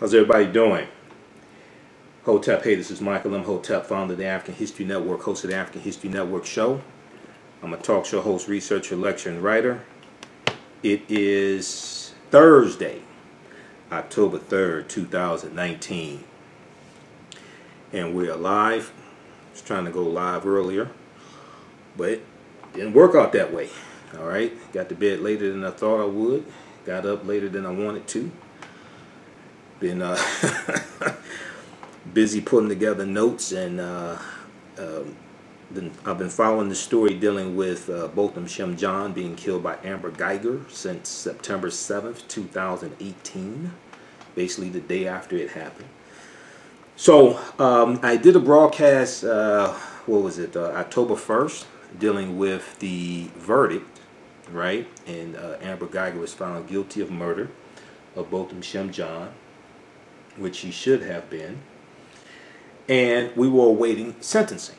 How's everybody doing? Hotep, hey, this is Michael Imhotep, founder of the African History Network, host of the African History Network show. I'm a talk show host, researcher, lecturer, and writer. It is Thursday, October 3rd, 2019. And we're live. I was trying to go live earlier, but it didn't work out that way. All right, got to bed later than I thought I would. Got up later than I wanted to. Been busy putting together notes, and I've been following the story dealing with Botham Shem Jean being killed by Geiger since September 7th, 2018, basically the day after it happened. So I did a broadcast, October 1st, dealing with the verdict, right? And Geiger was found guilty of murder of Botham Shem Jean, which he should have been, and we were awaiting sentencing.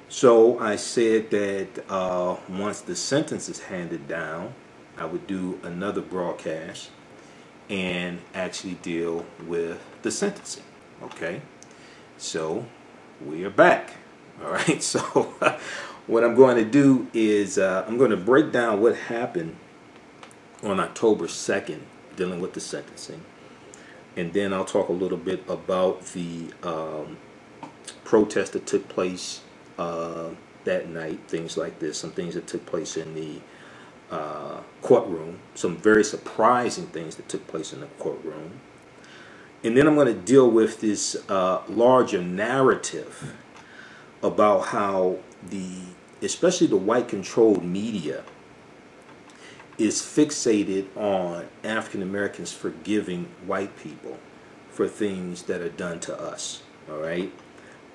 So I said that once the sentence is handed down, I would do another broadcast and actually deal with the sentencing. Okay, so we are back. All right, so what I'm going to do is I'm going to break down what happened on October 2nd dealing with the sentencing. And then I'll talk a little bit about the protest that took place that night, things like this, some things that took place in the courtroom, some very surprising things that took place in the courtroom. And then I'm going to deal with this larger narrative about how especially the white-controlled media is fixated on African Americans forgiving white people for things that are done to us. All right,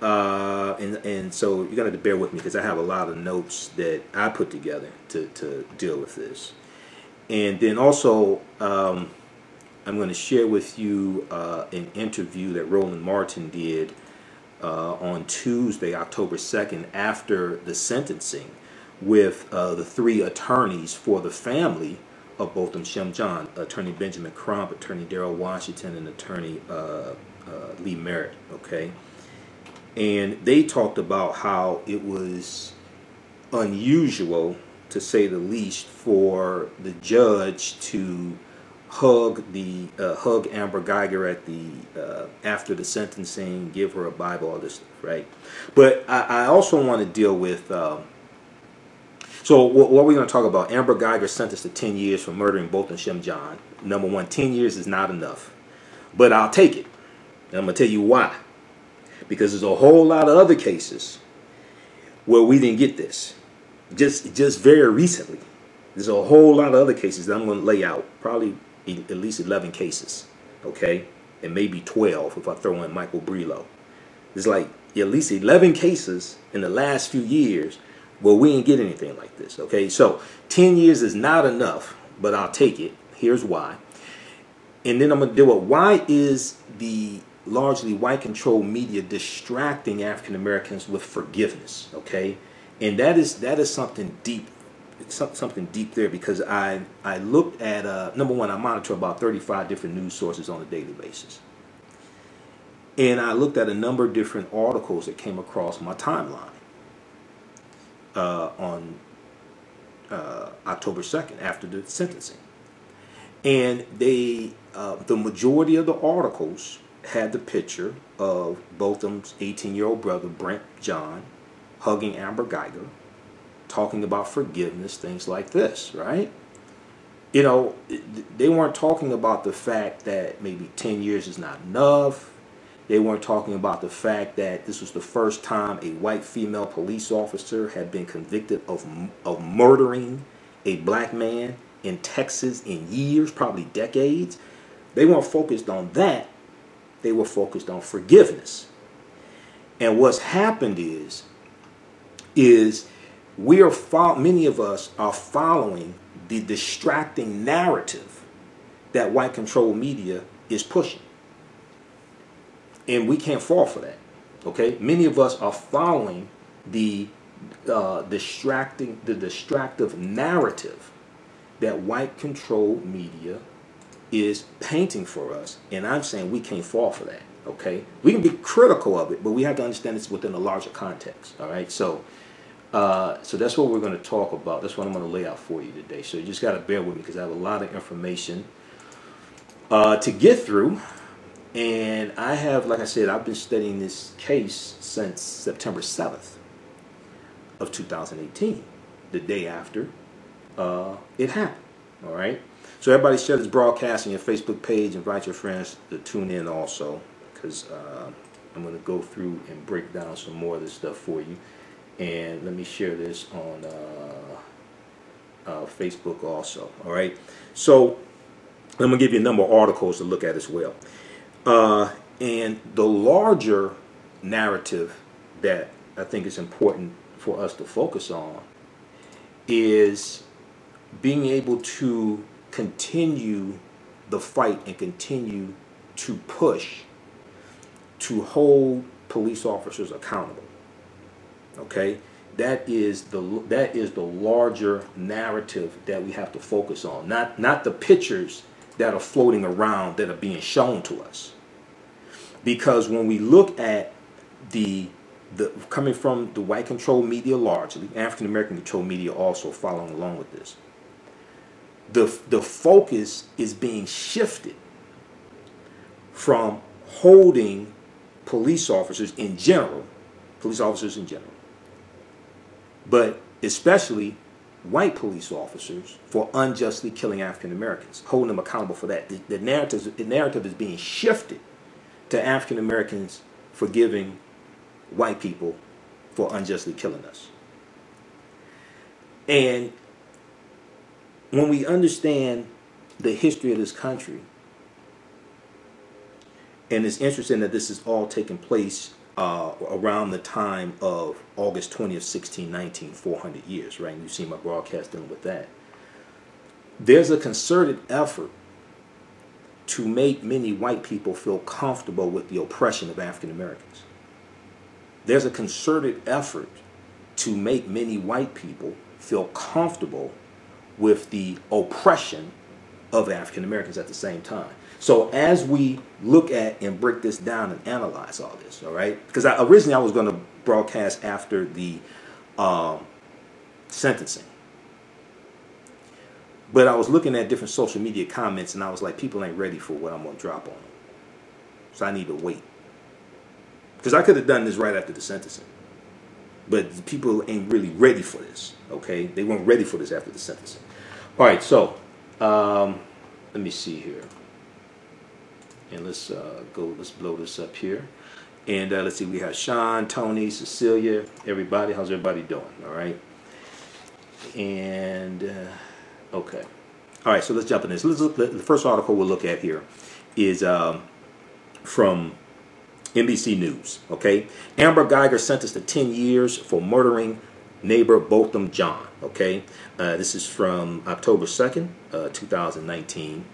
and so you're gonna have to bear with me because I have a lot of notes that I put together to deal with this. And then also I'm going to share with you an interview that Roland Martin did on Tuesday, October 2nd, after the sentencing, with the three attorneys for the family of Botham Shem Jean, Attorney Benjamin Crump, Attorney Darrell Washington, and Attorney Lee Merritt. Okay, and they talked about how it was unusual, to say the least, for the judge to hug Amber Geiger at after the sentencing, give her a Bible, all this stuff, right? But I also want to deal with. So what we're going to talk about, Amber Geiger sentenced to 10 years for murdering Botham Shem Jean. Number one, 10 years is not enough. But I'll take it. And I'm going to tell you why. Because there's a whole lot of other cases where we didn't get this. Just very recently. There's a whole lot of other cases that I'm going to lay out. Probably at least 11 cases. Okay? And maybe 12 if I throw in Michael Brelow. There's like at least 11 cases in the last few years. Well, we ain't get anything like this, okay? So 10 years is not enough, but I'll take it. Here's why. And then I'm going to deal with why is the largely white-controlled media distracting African Americans with forgiveness, okay? And that is something deep. It's something deep there, because I looked at number one, I monitor about 35 different news sources on a daily basis, and I looked at a number of different articles that came across my timeline. On October 2nd, after the sentencing, and the majority of the articles had the picture of Botham's 18-year-old brother Brent John hugging Amber Geiger, talking about forgiveness, things like this, right? You know, they weren't talking about the fact that maybe 10 years is not enough. They weren't talking about the fact that this was the first time a white female police officer had been convicted of murdering a black man in Texas in years, probably decades. They weren't focused on that. They were focused on forgiveness. And what's happened is many of us are following the distracting narrative that white controlled media is pushing. And we can't fall for that, okay? Many of us are following the distractive narrative that white-controlled media is painting for us, and I'm saying we can't fall for that. Okay, we can be critical of it, but we have to understand it's within a larger context. All right, so that's what we're going to talk about. That's what I'm going to lay out for you today. So you just got to bear with me because I have a lot of information to get through, and I have, like I said, I've been studying this case since September 7th of 2018, the day after it happened. All right. So everybody share this broadcast on your Facebook page. Invite your friends to tune in also, because I'm going to go through and break down some more of this stuff for you. And let me share this on Facebook also. All right. So I'm going to give you a number of articles to look at as well. And the larger narrative that I think is important for us to focus on is being able to continue the fight and continue to push to hold police officers accountable. Okay, that is the larger narrative that we have to focus on, not the pictures that are floating around that are being shown to us. Because when we look at the coming from the white controlled media, largely African American controlled media also following along with this, the focus is being shifted from holding police officers in general, but especially white police officers for unjustly killing African Americans, holding them accountable for that. The narrative is being shifted to African Americans forgiving white people for unjustly killing us. And when we understand the history of this country, and it's interesting that this is all taking place around the time of August 20th, 1619, 400 years, right? And you see my broadcast dealing with that. There's a concerted effort to make many white people feel comfortable with the oppression of African Americans. There's a concerted effort to make many white people feel comfortable with the oppression of African Americans at the same time. So as we look at and break this down and analyze all this, all right, because originally I was going to broadcast after the sentencing, but I was looking at different social media comments and I was like, people ain't ready for what I'm going to drop on them. So I need to wait. Because I could have done this right after the sentencing. But people ain't really ready for this, okay? They weren't ready for this after the sentencing. All right, so let me see here. And let's blow this up here. And let's see, we have Sean, Tony, Cecilia, everybody. How's everybody doing? All right. And, okay. All right, so let's jump in this. The first article we'll look at here is from NBC News, okay? Amber Geiger sentenced to 10 years for murdering neighbor Botham Jean, okay? This is from October 2nd, 2019.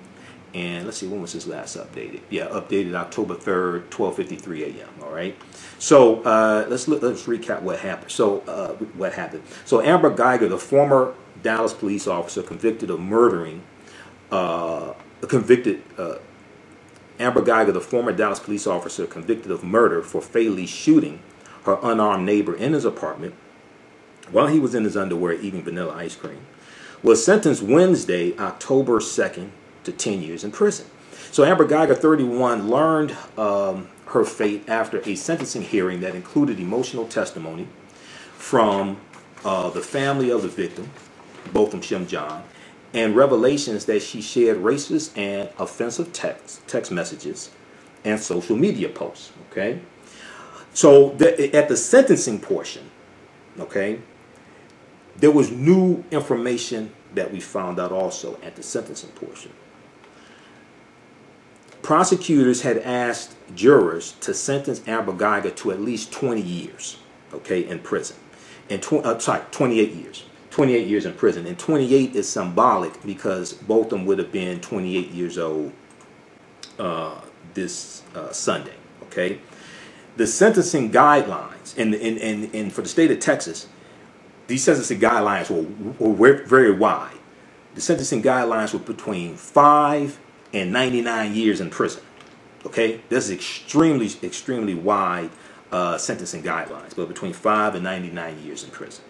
And let's see, when was this last updated? Yeah, updated October 3rd, 12:53 a.m., all right? So let's recap what happened. So Amber Geiger, the former Dallas police officer convicted of murdering, Amber Geiger, the former Dallas police officer convicted of murder for fatally shooting her unarmed neighbor in his apartment while he was in his underwear eating vanilla ice cream, was sentenced Wednesday, October 2nd, to 10 years in prison. So Amber Geiger, 31, learned her fate after a sentencing hearing that included emotional testimony from the family of the victim, Botham Shem Jean, and revelations that she shared racist and offensive text messages and social media posts. Okay, so at the sentencing portion, okay, there was new information that we found out also at the sentencing portion. Prosecutors had asked jurors to sentence Amber Geiger to at least 20 years, okay, in prison, and 28 years. 28 years in prison, and 28 is symbolic because Botham would have been 28 years old this Sunday. Okay, the sentencing guidelines, and for the state of Texas, these sentencing guidelines were very wide. The sentencing guidelines were between 5 and 99 years in prison. Okay, this is extremely wide sentencing guidelines, but between 5 and 99 years in prison.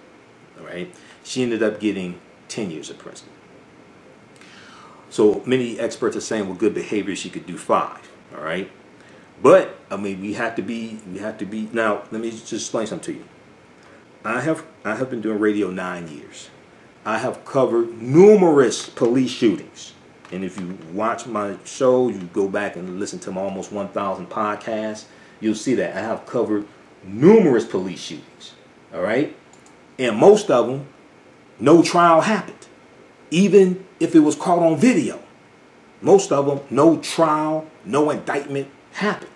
All right, she ended up getting 10 years in prison. So many experts are saying with good behavior she could do 5. All right, but I mean we have to be. Now let me just explain something to you. I have been doing radio 9 years. I have covered numerous police shootings. And if you watch my show, you go back and listen to my almost 1,000 podcasts, you'll see that I have covered numerous police shootings. All right? And most of them, no trial happened. Even if it was caught on video. Most of them, no trial, no indictment happened.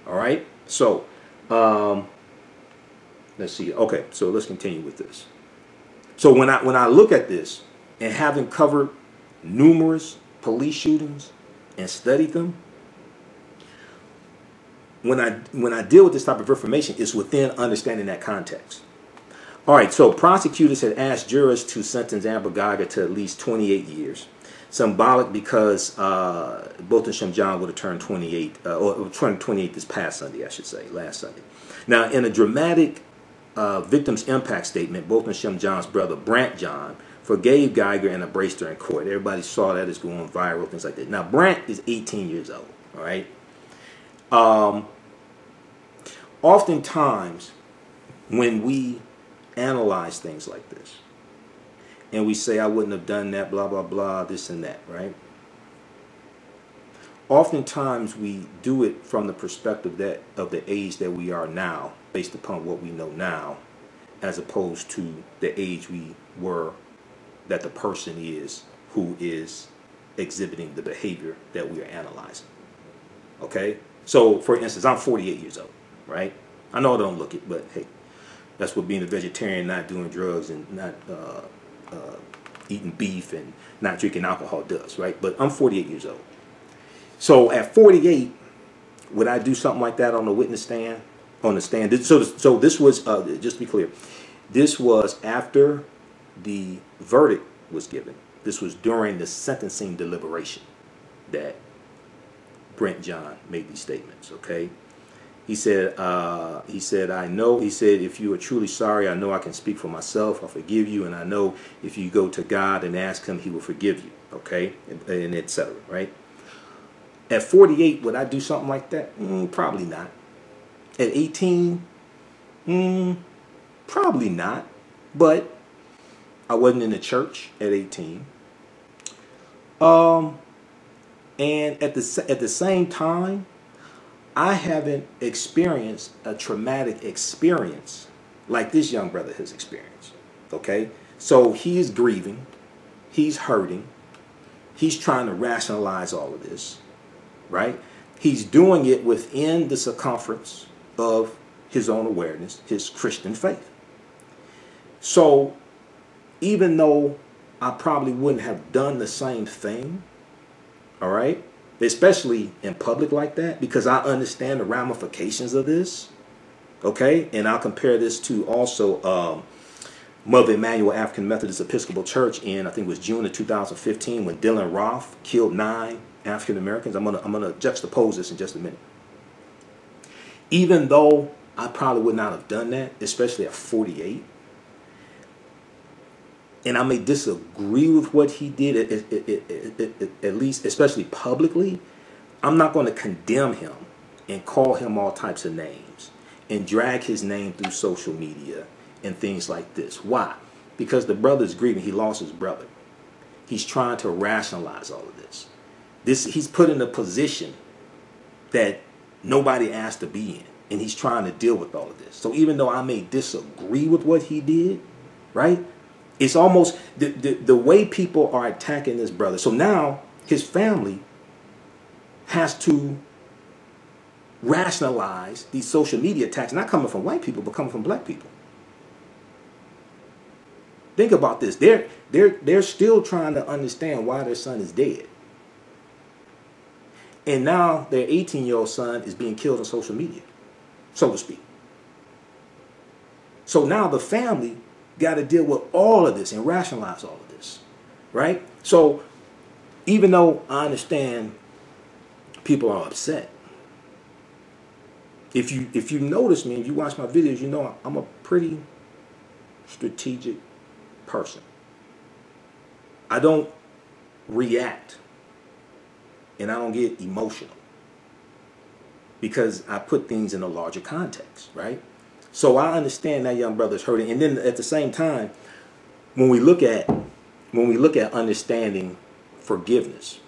All right? So, let's see. Okay, so let's continue with this. So when I look at this and having covered numerous police shootings and studied them, when I deal with this type of information, it's within understanding that context. All right, so prosecutors had asked jurors to sentence Amber Guyger to at least 28 years. Symbolic because Botham Shem Jean would have turned 28, or turned 28 this past Sunday, I should say, last Sunday. Now, in a dramatic victim's impact statement, Botham Shem Jean's brother, Brant Jean, forgave Geiger and embraced her in court. Everybody saw that. It's going viral, things like that. Now, Brant is 18 years old, all right? Oftentimes, when we analyze things like this, and we say, I wouldn't have done that, blah, blah, blah, this and that, right? Oftentimes, we do it from the perspective of the age that we are now, based upon what we know now, as opposed to the age we were that the person is who is exhibiting the behavior that we are analyzing. Okay? So, for instance, I'm 48 years old, right? I know I don't look it, but hey, that's what being a vegetarian, not doing drugs, and not eating beef and not drinking alcohol does, right? But I'm 48 years old. So at 48, would I do something like that on the witness stand? On the stand? So this was, just to be clear, this was after the verdict was given. This was during the sentencing deliberation that Brant Jean made these statements, okay? He said, I know, he said, if you are truly sorry, I know I can speak for myself. I forgive you, and I know if you go to God and ask him, he will forgive you, okay? And et cetera, right? At 48, would I do something like that? Probably not. At 18, probably not. But I wasn't in the church at 18. And at the same time, I haven't experienced a traumatic experience like this young brother has experienced. Okay? So he is grieving. He's hurting. He's trying to rationalize all of this. Right? He's doing it within the circumference of his own awareness, his Christian faith. So even though I probably wouldn't have done the same thing, all right, especially in public like that, because I understand the ramifications of this, okay, and I'll compare this to also Mother Emanuel African Methodist Episcopal Church in, I think it was June of 2015, when Dylan Roth killed 9 African Americans. I'm gonna juxtapose this in just a minute. Even though I probably would not have done that, especially at 48, and I may disagree with what he did, at least, especially publicly, I'm not going to condemn him and call him all types of names and drag his name through social media and things like this. Why? Because the brother's grieving. He lost his brother. He's trying to rationalize all of this. He's put in a position that nobody asked to be in, and he's trying to deal with all of this. So even though I may disagree with what he did, right? It's almost the way people are attacking this brother. So now his family has to rationalize these social media attacks, not coming from white people, but coming from black people. Think about this. They're still trying to understand why their son is dead. And now their 18-year-old son is being killed on social media, so to speak. So now the family got to deal with all of this and rationalize all of this, right? So even though I understand people are upset, if you notice me, if you watch my videos, you know I'm a pretty strategic person. I don't react and I don't get emotional because I put things in a larger context, right? So I understand that young brother's hurting, and then at the same time, when we look at understanding forgiveness,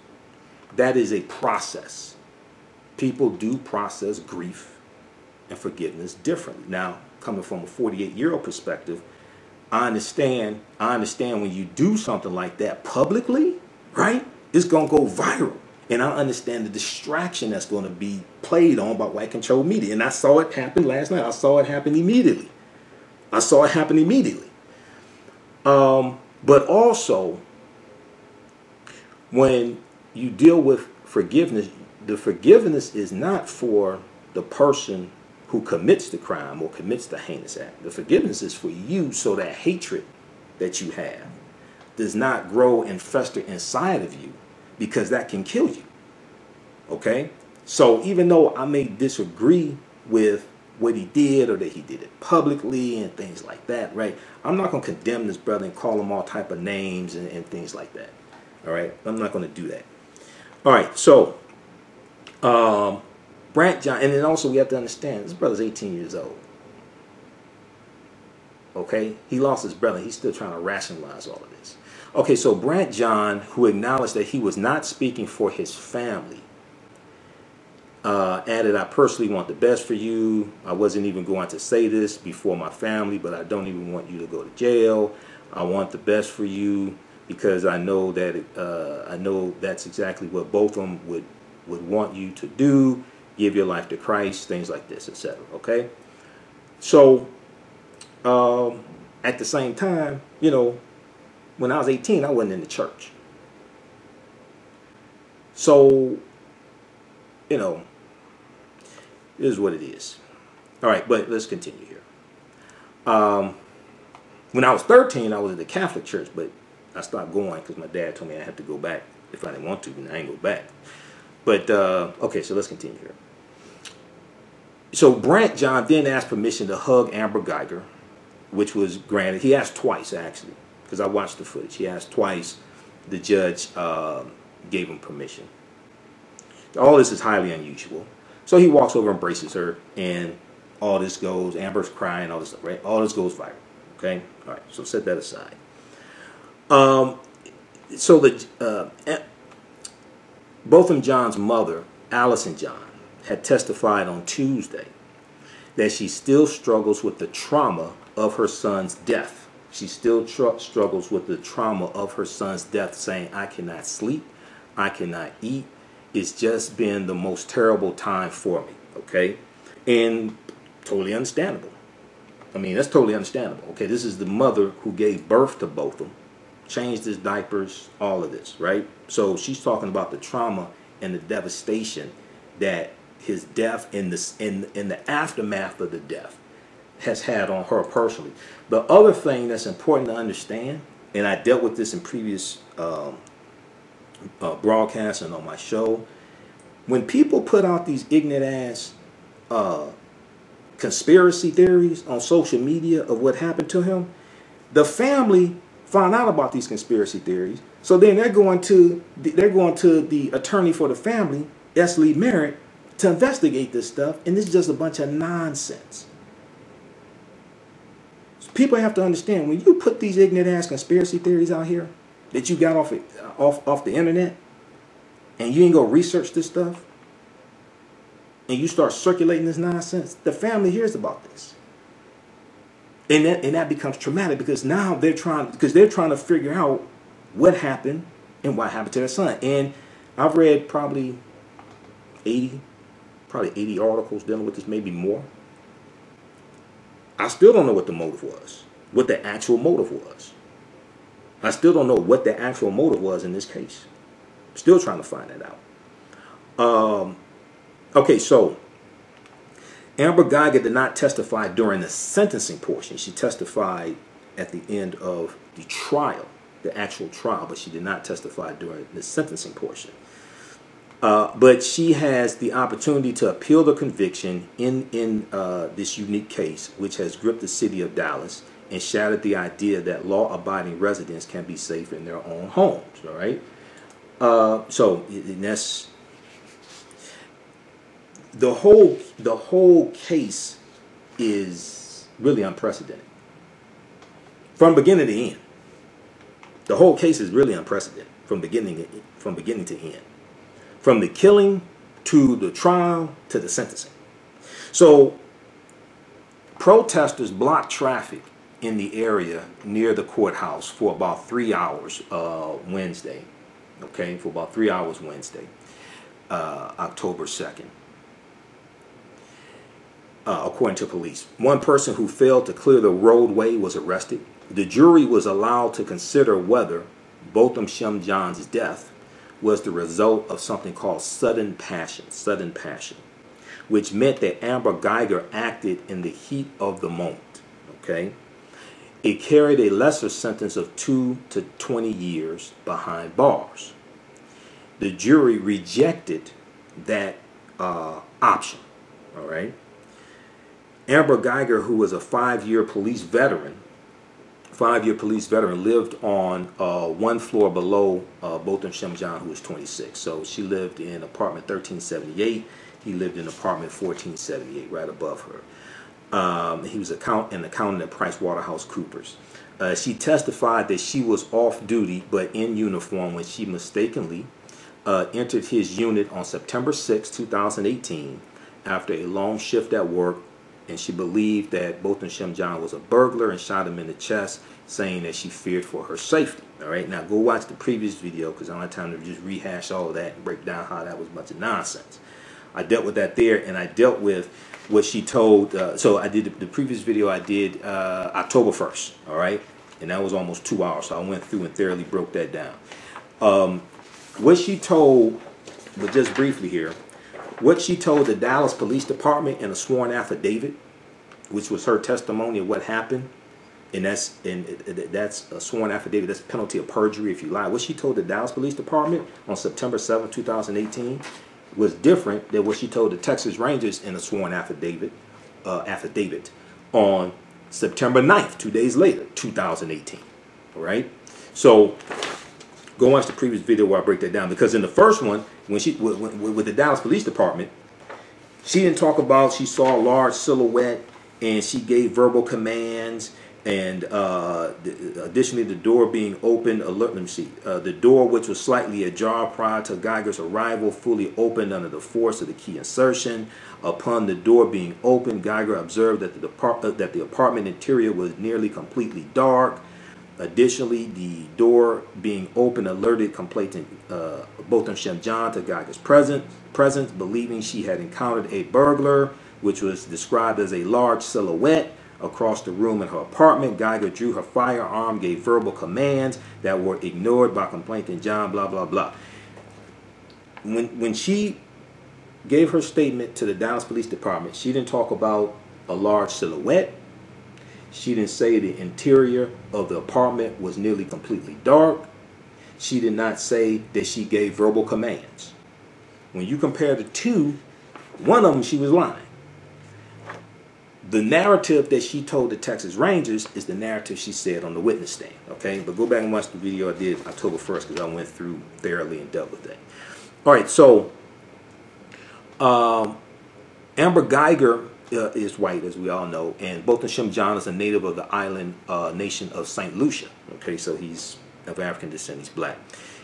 that is a process. People do process grief and forgiveness differently. Now, coming from a 48-year-old perspective, I understand when you do something like that publicly, right? It's going to go viral. And I understand the distraction that's going to be played on by white controlled media. And I saw it happen last night. I saw it happen immediately. But also, when you deal with forgiveness, the forgiveness is not for the person who commits the crime or commits the heinous act. The forgiveness is for you so that hatred that you have does not grow and fester inside of you, because that can kill you. Okay? So even though I may disagree with what he did or that he did it publicly and things like that, right? I'm not going to condemn this brother and call him all type of names and things like that. All right? I'm not going to do that. All right, so Brant John, and then also we have to understand, this brother's 18 years old. Okay? He lost his brother. He's still trying to rationalize all of this. Okay, so Brant John, who acknowledged that he was not speaking for his family, added, I personally want the best for you. I wasn't even going to say this before my family, but I don't even want you to go to jail. I want the best for you because I know that I know that's exactly what both of them would want you to do. Give your life to Christ, things like this, etc. Okay? So, at the same time, you know, when I was 18, I wasn't in the church. So, you know, it is what it is. All right, but let's continue here. When I was 13, I was at the Catholic church, but I stopped going because my dad told me I had to go back if I didn't want to, and I ain't go back. But, okay, so let's continue here. So Brant John then asked permission to hug Amber Geiger, which was granted. He asked twice, actually, because I watched the footage. He asked twice. The judge gave him permission. All this is highly unusual. So he walks over, embraces her, and all this goes. Amber's crying, all this stuff, right? All this goes viral. Okay? All right, so set that aside. So Botham Jean's mother, Alton Jean, had testified on Tuesday that she still struggles with the trauma of her son's death. She still struggles with the trauma of her son's death, saying, I cannot sleep, I cannot eat. It's just been the most terrible time for me, okay? And totally understandable. I mean, that's totally understandable, okay? This is the mother who gave birth to Botham, changed his diapers, all of this, right? So she's talking about the trauma and the devastation that his death in the aftermath of the death has had on her personally. The other thing that's important to understand, and I dealt with this in previous broadcasts and on my show, when people put out these ignorant ass conspiracy theories on social media of what happened to him, the family found out about these conspiracy theories, so then they're going to the attorney for the family, S. Lee Merritt, to investigate this stuff, and this is just a bunch of nonsense. So people have to understand, when you put these ignorant ass conspiracy theories out here that you got off the internet, and you ain't go research this stuff, and you start circulating this nonsense, the family hears about this. And that becomes traumatic, because now they're trying to figure out what happened and what happened to their son. And I've read probably 80 articles dealing with this, maybe more. I still don't know what the motive was, what the actual motive was. I still don't know what the actual motive was in this case. Still trying to find that out. Okay, so Amber Guyger did not testify during the sentencing portion. She testified at the end of the trial the actual trial, but she did not testify during the sentencing portion. But she has the opportunity to appeal the conviction in this unique case, which has gripped the city of Dallas and shattered the idea that law-abiding residents can be safe in their own homes. All right. So that's the whole case is really unprecedented from beginning to end. The whole case is really unprecedented from beginning to end. From the killing to the trial to the sentencing. So protesters blocked traffic in the area near the courthouse for about 3 hours Wednesday. Okay, for about 3 hours Wednesday, October 2nd. According to police, one person who failed to clear the roadway was arrested. The jury was allowed to consider whether Botham Shem Jean's death was the result of something called sudden passion, which meant that Amber Geiger acted in the heat of the moment. Okay, it carried a lesser sentence of 2 to 20 years behind bars. The jury rejected that option. All right. Amber Geiger, who was a 5-year police veteran, lived on one floor below Botham Shem Jean, who was 26. So she lived in apartment 1378. He lived in apartment 1478, right above her. He was an accountant at PricewaterhouseCoopers. She testified that she was off duty but in uniform when she mistakenly entered his unit on September 6, 2018, after a long shift at work. And she believed that Botham Shem Jean was a burglar and shot him in the chest, saying that she feared for her safety. All right, now go watch the previous video because I don't have time to just rehash all of that and break down how that was a bunch of nonsense. I dealt with that there, and I dealt with what she told. So I did the previous video I did October 1st, all right? And that was almost 2 hours, so I went through and thoroughly broke that down. What she told, but just briefly here, what she told the Dallas Police Department in a sworn affidavit, which was her testimony of what happened, and that's a sworn affidavit, that's penalty of perjury if you lie. What she told the Dallas Police Department on September 7, 2018 was different than what she told the Texas Rangers in a sworn affidavit on September 9th, 2 days later, 2018. All right? So go watch the previous video where I break that down, because in the first one, when she with the Dallas Police Department, she didn't talk about she saw a large silhouette and she gave verbal commands, and additionally the door being open. The door, which was slightly ajar prior to Geiger's arrival, fully opened under the force of the key insertion. Upon the door being opened, Geiger observed that the apartment interior was nearly completely dark. Additionally, the door being open alerted complainant Botham Shem Jean to Geiger's presence, believing she had encountered a burglar, which was described as a large silhouette across the room in her apartment. Geiger drew her firearm, gave verbal commands that were ignored by complainant John, blah, blah, blah. When she gave her statement to the Dallas Police Department, she didn't talk about a large silhouette. She didn't say the interior of the apartment was nearly completely dark. She did not say that she gave verbal commands. When you compare the two, one of them she was lying. The narrative that she told the Texas Rangers is the narrative she said on the witness stand. Okay, but go back and watch the video I did October 1st because I went through thoroughly and dealt with that. All right, so Amber Geiger is white, as we all know, and Botham Shem Jean is a native of the island nation of St. Lucia. Okay, so he's of African descent, he's black.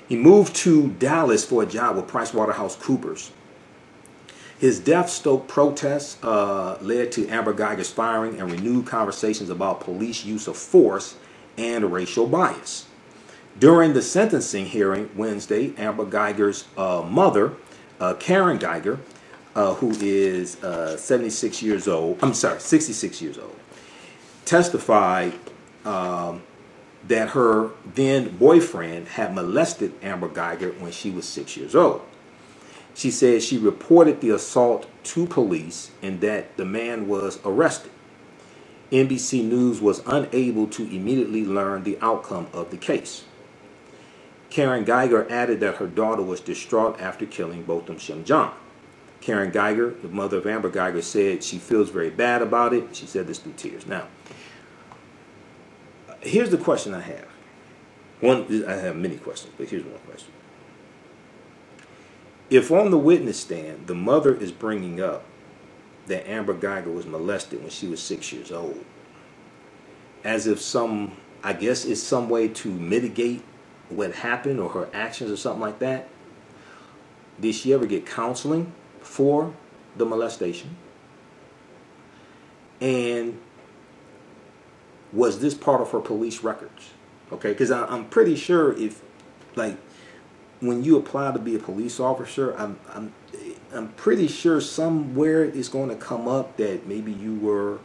He moved to Dallas for a job with PricewaterhouseCoopers. His death stoked protests, led to Amber Geiger's firing and renewed conversations about police use of force and racial bias. During the sentencing hearing Wednesday, Amber Geiger's mother, Karen Geiger, who is 66 years old, testified that her then boyfriend had molested Amber Geiger when she was 6 years old. She said she reported the assault to police and that the man was arrested. NBC News was unable to immediately learn the outcome of the case. Karen Geiger added that her daughter was distraught after killing Botham Shem Jean. Karen Geiger, the mother of Amber Geiger, said she feels very bad about it. She said this through tears. Now, here's the question I have. I have many questions, but here's one question. If on the witness stand, the mother is bringing up that Amber Geiger was molested when she was 6 years old, as if I guess it's some way to mitigate what happened or her actions or something like that, did she ever get counseling for the molestation? And was this part of her police records? Okay, because I'm pretty sure if, like, when you apply to be a police officer, I'm pretty sure somewhere it's going to come up that maybe you were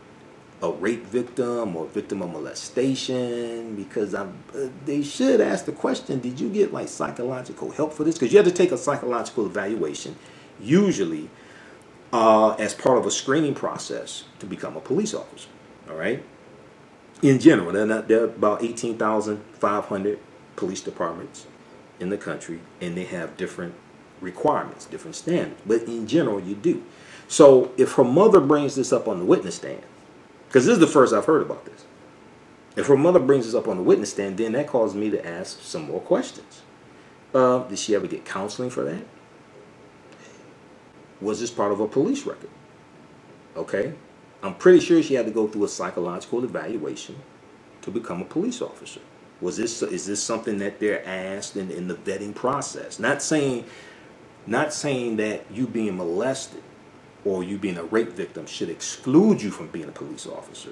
a rape victim or victim of molestation, because they should ask the question, did you get like psychological help for this? Because you have to take a psychological evaluation, usually as part of a screening process to become a police officer. All right. In general, there are about 18,500 police departments in the country, and they have different requirements, different standards. But in general, you do. So if her mother brings this up on the witness stand, because this is the first I've heard about this, if her mother brings this up on the witness stand, then that causes me to ask some more questions. Did she ever get counseling for that? Was this part of a police record? Okay. I'm pretty sure she had to go through a psychological evaluation to become a police officer. Is this something that they're asked in the vetting process? Not saying that you being molested or you being a rape victim should exclude you from being a police officer.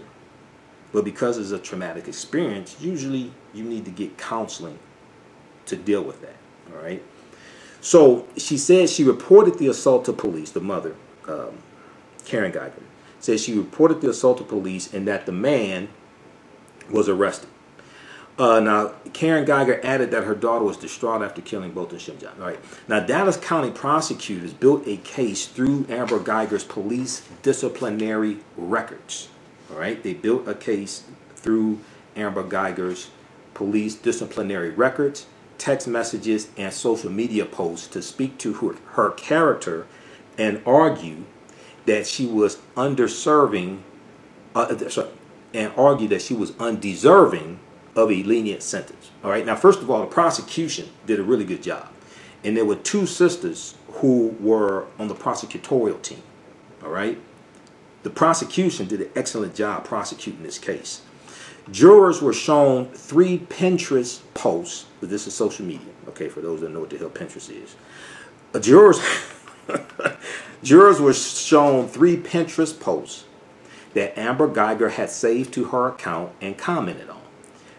But because it's a traumatic experience, usually you need to get counseling to deal with that. All right. So she said she reported the assault to police. The mother, Karen Geiger, says she reported the assault to police and that the man was arrested. Now, Karen Geiger added that her daughter was distraught after killing Botham Shem Jean. All right. Now, Dallas County prosecutors built a case through Amber Geiger's police disciplinary records. All right. They built a case through Amber Geiger's police disciplinary records, text messages, and social media posts to speak to her character and argue that she was undeserving, and argue that she was undeserving of a lenient sentence. All right. Now, first of all, the prosecution did a really good job, and there were two sisters who were on the prosecutorial team. All right. The prosecution did an excellent job prosecuting this case. Jurors were shown 3 Pinterest posts. But this is social media. Okay, for those that know what the hell Pinterest is, jurors were shown 3 Pinterest posts that Amber Geiger had saved to her account and commented on.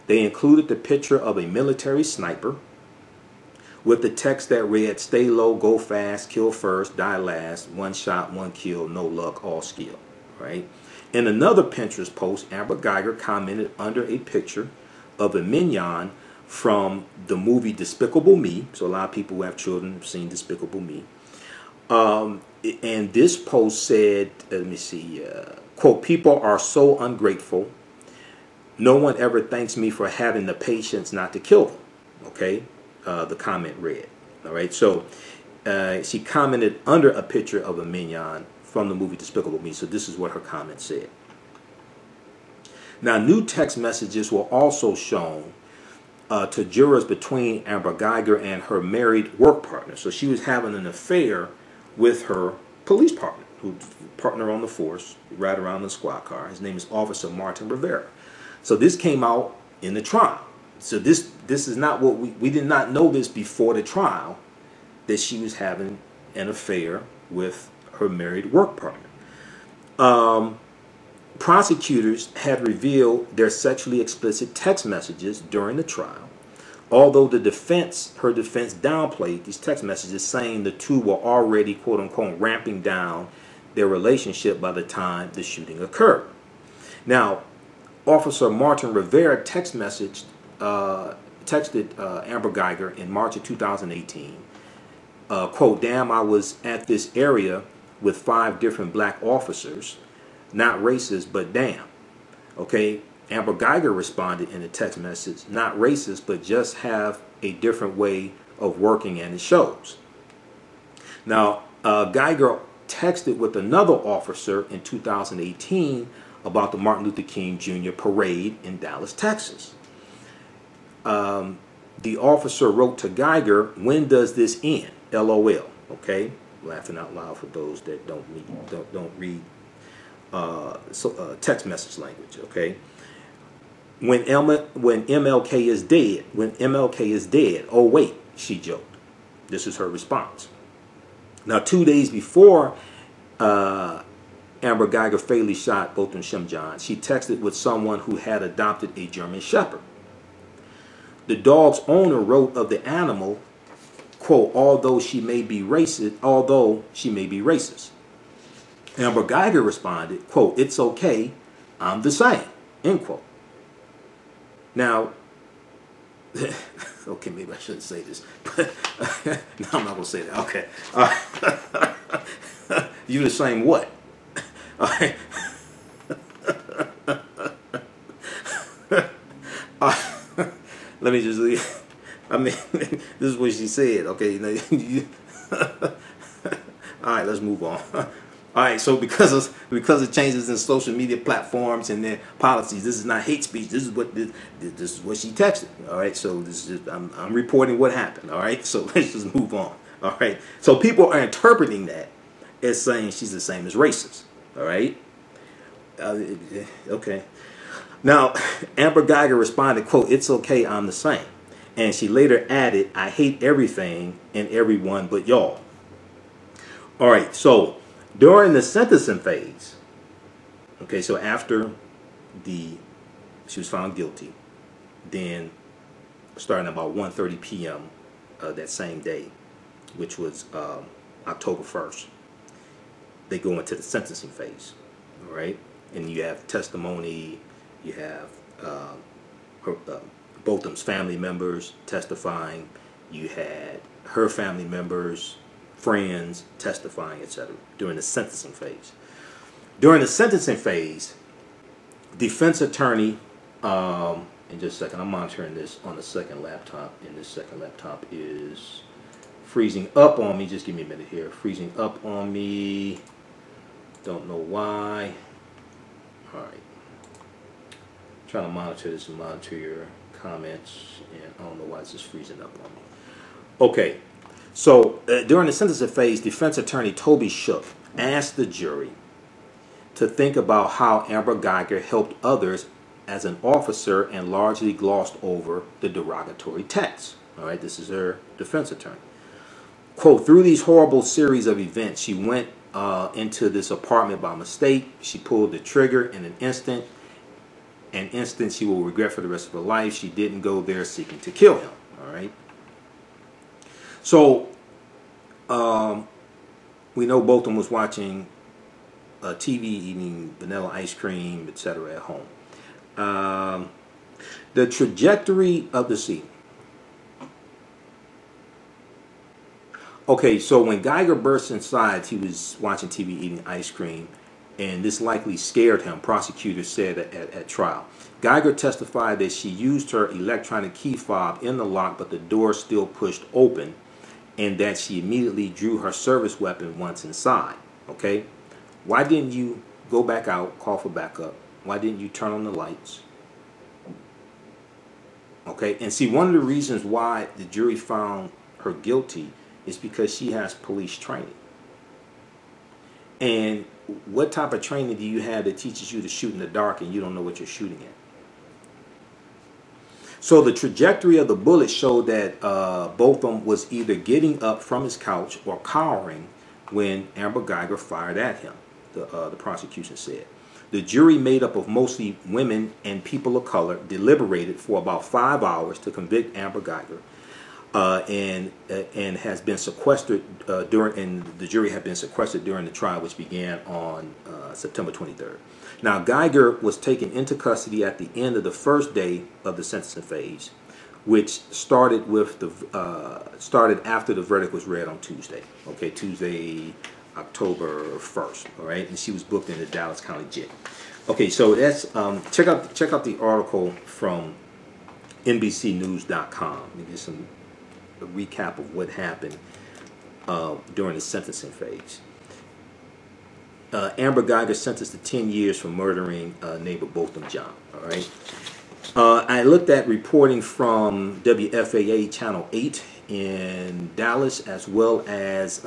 They included the picture of a military sniper with the text that read, "Stay low, go fast, kill first, die last, 1 shot, 1 kill, no luck, all skill." Right? In another Pinterest post, Amber Geiger commented under a picture of a minion from the movie Despicable Me. So a lot of people who have children have seen Despicable Me. And this post said, let me see, quote, "People are so ungrateful. No one ever thanks me for having the patience not to kill them." Okay, the comment read. All right, so she commented under a picture of a minion from the movie Despicable Me. So this is what her comment said. Now, new text messages were also shown to jurors between Amber Geiger and her married work partner. So she was having an affair with her police partner, who partner on the force, right around the squad car. His name is Officer Martin Rivera. So this came out in the trial. So this is not what we did not know this before the trial, that she was having an affair with her married work partner. Prosecutors had revealed their sexually explicit text messages during the trial, although her defense downplayed these text messages, saying the two were already, quote unquote, ramping down their relationship by the time the shooting occurred. Now, Officer Martin Rivera texted Amber Geiger in March of 2018, quote, "Damn, I was at this area with 5 different black officers. Not racist, but damn." Okay. Amber Geiger responded in a text message, not racist, but just have a different way of working and it shows. Now, Geiger texted with another officer in 2018 about the Martin Luther King Jr. parade in Dallas, Texas. The officer wrote to Geiger, "When does this end? LOL." Okay, laughing out loud for those that don't read text message language. Okay, when MLK is dead, oh wait, she joked. This is her response. Now, 2 days before Amber Geiger fatally shot Botham Shem Jean, she texted with someone who had adopted a German Shepherd. The dog's owner wrote of the animal, quote, although she may be racist. Amber Geiger responded, quote, "It's okay, I'm the same," end quote. Now, okay, maybe I shouldn't say this, but no, I'm not going to say that. Okay. You the same what? All right. Let me just leave. I mean, this is what she said. Okay. All right, let's move on. All right, so because of changes in social media platforms and their policies, this is not hate speech. This is what she texted. All right, so this is I'm reporting what happened. All right, so let's just move on. All right, so people are interpreting that as saying she's the same as racist. All right, okay. Now, Amber Geiger responded, quote, "It's okay, I'm the same," and she later added, "I hate everything and everyone but y'all." All right, so during the sentencing phase, okay, so after she was found guilty, then starting about 1:30 p.m. That same day, which was October 1st, they go into the sentencing phase, all right? And you have testimony, you have Botham's family members testifying, you had her family members, friends testifying, etc. during the sentencing phase. During the sentencing phase, defense attorney, in just a second, I'm monitoring this on the second laptop, and this second laptop is freezing up on me. Just give me a minute here. Freezing up on me. Don't know why. All right. Trying to monitor this and monitor your comments, and I don't know why it's just freezing up on me. Okay. So during the sentencing phase, defense attorney Toby Shook asked the jury to think about how Amber Geiger helped others as an officer and largely glossed over the derogatory text. All right, this is her defense attorney. Quote, "Through these horrible series of events, she went into this apartment by mistake. She pulled the trigger in an instant she will regret for the rest of her life. She didn't go there seeking to kill him." All right. So, we know Botham was watching TV, eating vanilla ice cream, etc. at home. The trajectory of the scene. Okay, so when Geiger burst inside, he was watching TV, eating ice cream, and this likely scared him, prosecutors said at trial. Geiger testified that she used her electronic key fob in the lock, but the door still pushed open, and that she immediately drew her service weapon once inside. Okay? Why didn't you go back out, call for backup? Why didn't you turn on the lights? Okay? And see, one of the reasons why the jury found her guilty is because she has police training. And what type of training do you have that teaches you to shoot in the dark and you don't know what you're shooting at? So the trajectory of the bullet showed that Botham was either getting up from his couch or cowering when Amber Geiger fired at him, the prosecution said. The jury, made up of mostly women and people of color, deliberated for about 5 hours to convict Amber Geiger, and has been sequestered and the jury had been sequestered during the trial, which began on September 23rd. Now, Geiger was taken into custody at the end of the first day of the sentencing phase, which started after the verdict was read on Tuesday. Okay, Tuesday, October 1st. All right, and she was booked in the Dallas County Jail. Okay, so that's check out the article from NBCnews.com. Let me get a recap of what happened during the sentencing phase. Amber Geiger sentenced to 10 years for murdering neighbor Botham Jean. All right. I looked at reporting from WFAA Channel 8 in Dallas, as well as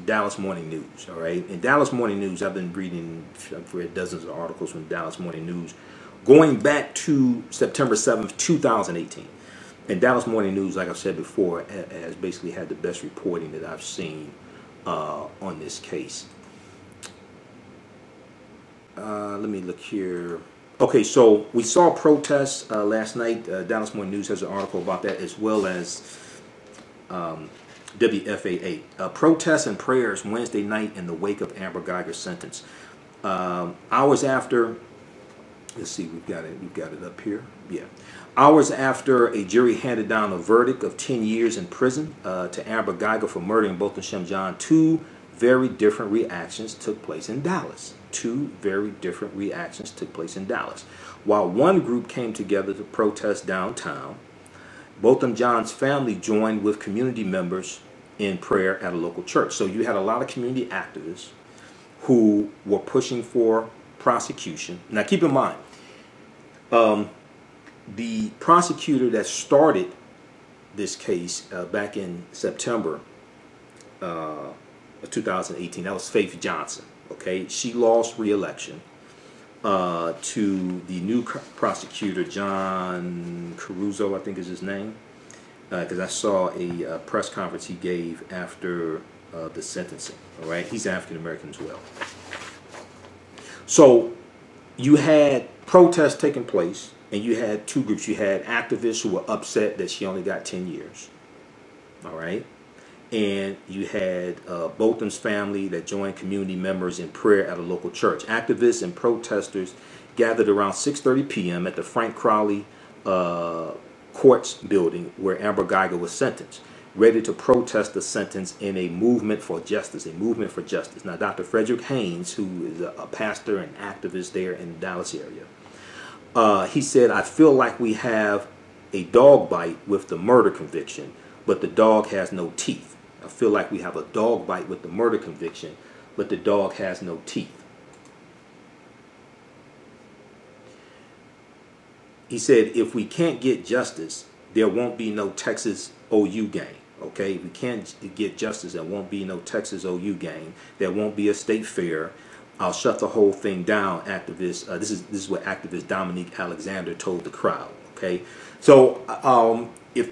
Dallas Morning News. All right. In Dallas Morning News, I've read dozens of articles from Dallas Morning News going back to September 7th, 2018. And Dallas Morning News, like I've said before, has basically had the best reporting that I've seen on this case. Let me look here. Okay, so we saw protests last night. Dallas Morning News has an article about that, as well as WFAA. Protests and prayers Wednesday night in the wake of Amber Geiger's sentence. Hours after, let's see, we've got it up here. Yeah. Hours after a jury handed down a verdict of 10 years in prison to Amber Geiger for murdering Botham Shem Jean, two very different reactions took place in Dallas. Two very different reactions took place in Dallas. While one group came together to protest downtown, Botham Jean's family joined with community members in prayer at a local church. So you had a lot of community activists who were pushing for prosecution. Now keep in mind, the prosecutor that started this case back in September of 2018, that was Faith Johnson. Okay, she lost re-election to the new prosecutor, John Caruso, I think is his name, because I saw a press conference he gave after the sentencing. All right, he's African American as well. So you had protests taking place, and you had two groups. You had activists who were upset that she only got 10 years. All right. And you had Botham's family that joined community members in prayer at a local church. Activists and protesters gathered around 6:30 p.m. at the Frank Crowley Courts building where Amber Geiger was sentenced, ready to protest the sentence in a movement for justice. A movement for justice. Now, Dr. Frederick Haynes, who is a pastor and activist there in the Dallas area, he said, "I feel like we have a dog bite with the murder conviction, but the dog has no teeth. I feel like we have a dog bite with the murder conviction, but the dog has no teeth." He said, "If we can't get justice, there won't be no Texas OU game. Okay, if we can't get justice, there won't be no Texas OU game. There won't be a state fair. I'll shut the whole thing down." Activist, this is what activist Dominique Alexander told the crowd. Okay, so if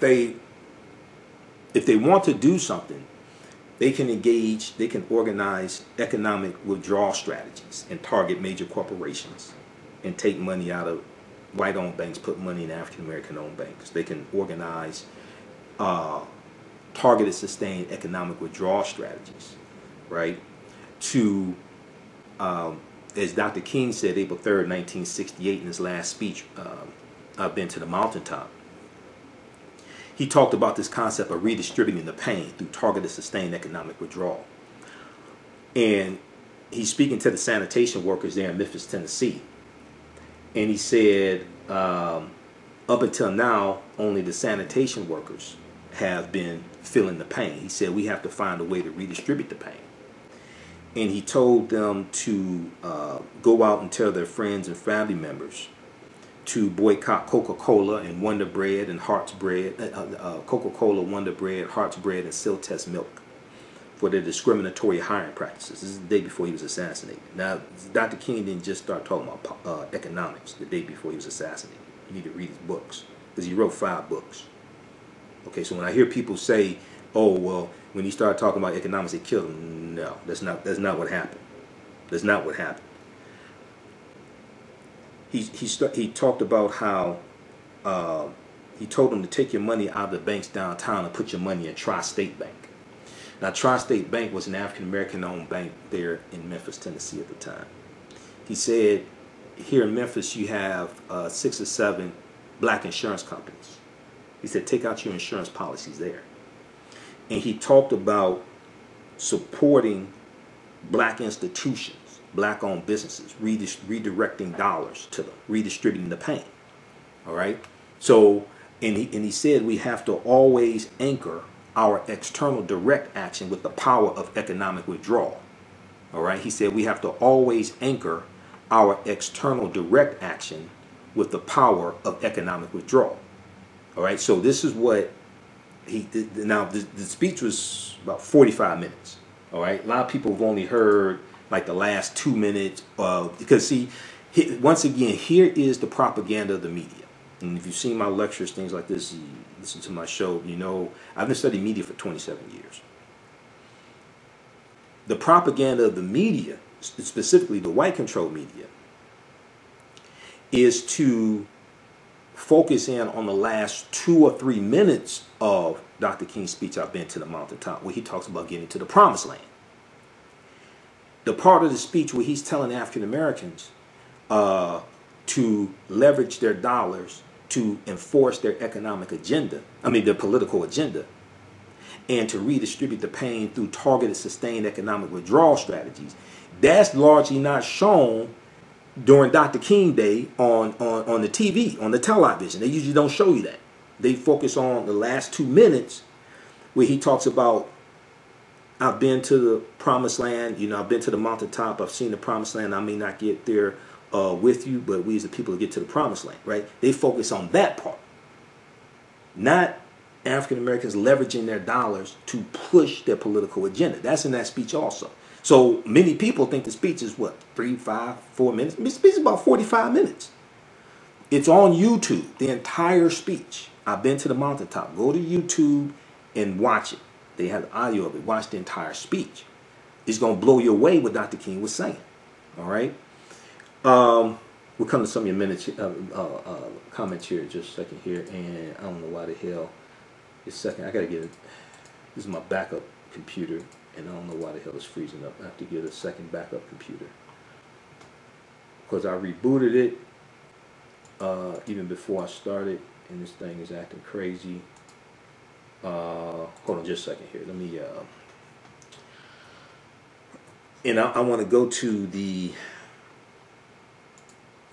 they want to do something, they can engage, they can organize economic withdrawal strategies and target major corporations and take money out of white-owned banks, put money in African-American-owned banks. They can organize targeted, sustained economic withdrawal strategies, right? To, as Dr. King said, April 3rd, 1968, in his last speech, I've been to the mountaintop. He talked about this concept of redistributing the pain through targeted, sustained economic withdrawal. And he's speaking to the sanitation workers there in Memphis, Tennessee. And he said, up until now, only the sanitation workers have been feeling the pain. He said, we have to find a way to redistribute the pain. And he told them to go out and tell their friends and family members to boycott Coca-Cola and Wonder Bread and Heart's Bread, Coca-Cola, Wonder Bread, Heart's Bread, and Siltest Milk for their discriminatory hiring practices. This is the day before he was assassinated. Now, Dr. King didn't just start talking about economics the day before he was assassinated. You need to read his books, because he wrote 5 books. Okay, so when I hear people say, "Oh, well, when he started talking about economics, they killed him," no, that's not what happened. That's not what happened. He talked about how he told them to take your money out of the banks downtown and put your money in Tri-State Bank. Now, Tri-State Bank was an African-American owned bank there in Memphis, Tennessee at the time. He said, here in Memphis, you have 6 or 7 black insurance companies. He said, take out your insurance policies there. And he talked about supporting black institutions, black-owned businesses, redirecting dollars to them, redistributing the pain. All right. So, and he said we have to always anchor our external direct action with the power of economic withdrawal. All right. He said we have to always anchor our external direct action with the power of economic withdrawal. All right. So this is what he did. Now the speech was about 45 minutes. All right. A lot of people have only heard like the last 2 minutes because see, once again, here is the propaganda of the media. And if you've seen my lectures, things like this, you listen to my show, you know, I've been studying media for 27 years. The propaganda of the media, specifically the white-controlled media, is to focus in on the last 2 or 3 minutes of Dr. King's speech, I've been to the mountaintop, where he talks about getting to the promised land. The part of the speech where he's telling African Americans to leverage their dollars to enforce their economic agenda, their political agenda, and to redistribute the pain through targeted, sustained economic withdrawal strategies. That's largely not shown during Dr. King Day on the TV, on the television. They usually don't show you that. They focus on the last 2 minutes where he talks about, I've been to the promised land, you know, I've been to the mountaintop, I've seen the promised land, I may not get there with you, but we as the people get to the promised land, right? They focus on that part. Not African Americans leveraging their dollars to push their political agenda. That's in that speech also. So many people think the speech is what, 3, 5, 4 minutes? The speech is about 45 minutes. It's on YouTube, the entire speech. I've been to the mountaintop. Go to YouTube and watch it. They have the audio of it. Watch the entire speech. It's going to blow you away what Dr. King was saying. All right? We'll come to some of your minutes, comments here in just a second here. And I don't know why the hell this second. I got to get it. This is my backup computer. And I don't know why the hell it's freezing up. I have to get a second backup computer. Because I rebooted it even before I started. And this thing is acting crazy. Hold on just a second here. Let me... and I want to go to the...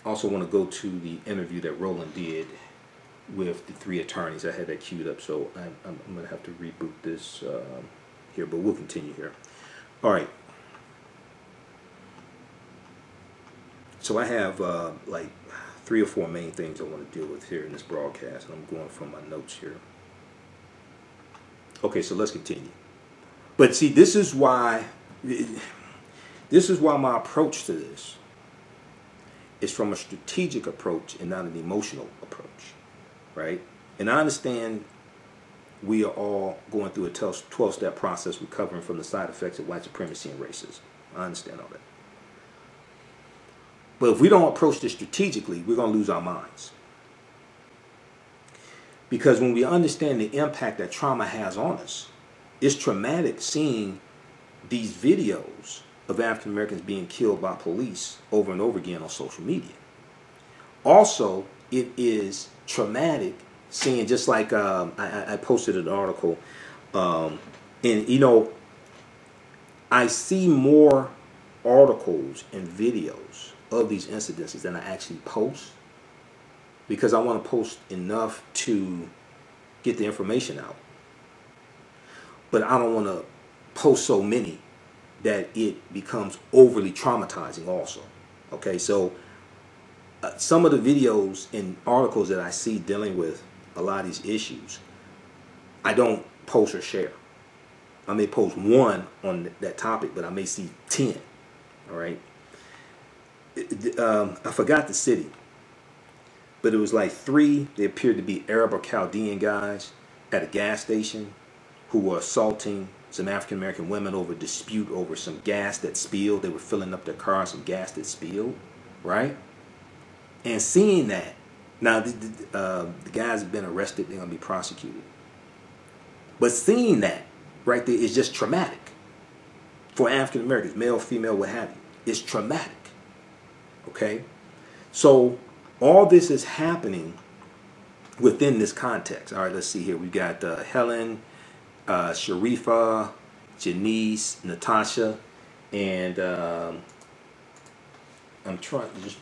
also want to go to the interview that Roland did with the 3 attorneys. I had that queued up, so I'm going to have to reboot this here, but we'll continue here. All right. So I have like 3 or 4 main things I want to deal with here in this broadcast, and I'm going from my notes here. Okay, so let's continue. But see, this is why my approach to this is from a strategic approach and not an emotional approach, right? And I understand we are all going through a 12-step process recovering from the side effects of white supremacy and racism. I understand all that. But if we don't approach this strategically, we're going to lose our minds. Because when we understand the impact that trauma has on us, it's traumatic seeing these videos of African Americans being killed by police over and over again on social media. Also, it is traumatic seeing, just like I posted an article, and you know, I see more articles and videos of these incidences than I actually post, because I want to post enough to get the information out. But I don't want to post so many that it becomes overly traumatizing also. Okay, so some of the videos and articles that I see dealing with a lot of these issues, I don't post or share. I may post 1 on that topic, but I may see 10. All right. I forgot the city, but it was like 3. They appeared to be Arab or Chaldean guys at a gas station who were assaulting some African American women over a dispute over some gas that spilled. They were filling up their car, some gas that spilled, right? And seeing that, now the guys have been arrested, they're going to be prosecuted. But seeing that right there is just traumatic for African Americans, male, female, what have you. It's traumatic. Okay? So all this is happening within this context. All right, let's see here. We got Helen, Sharifa, Janice, Natasha, and I'm trying to just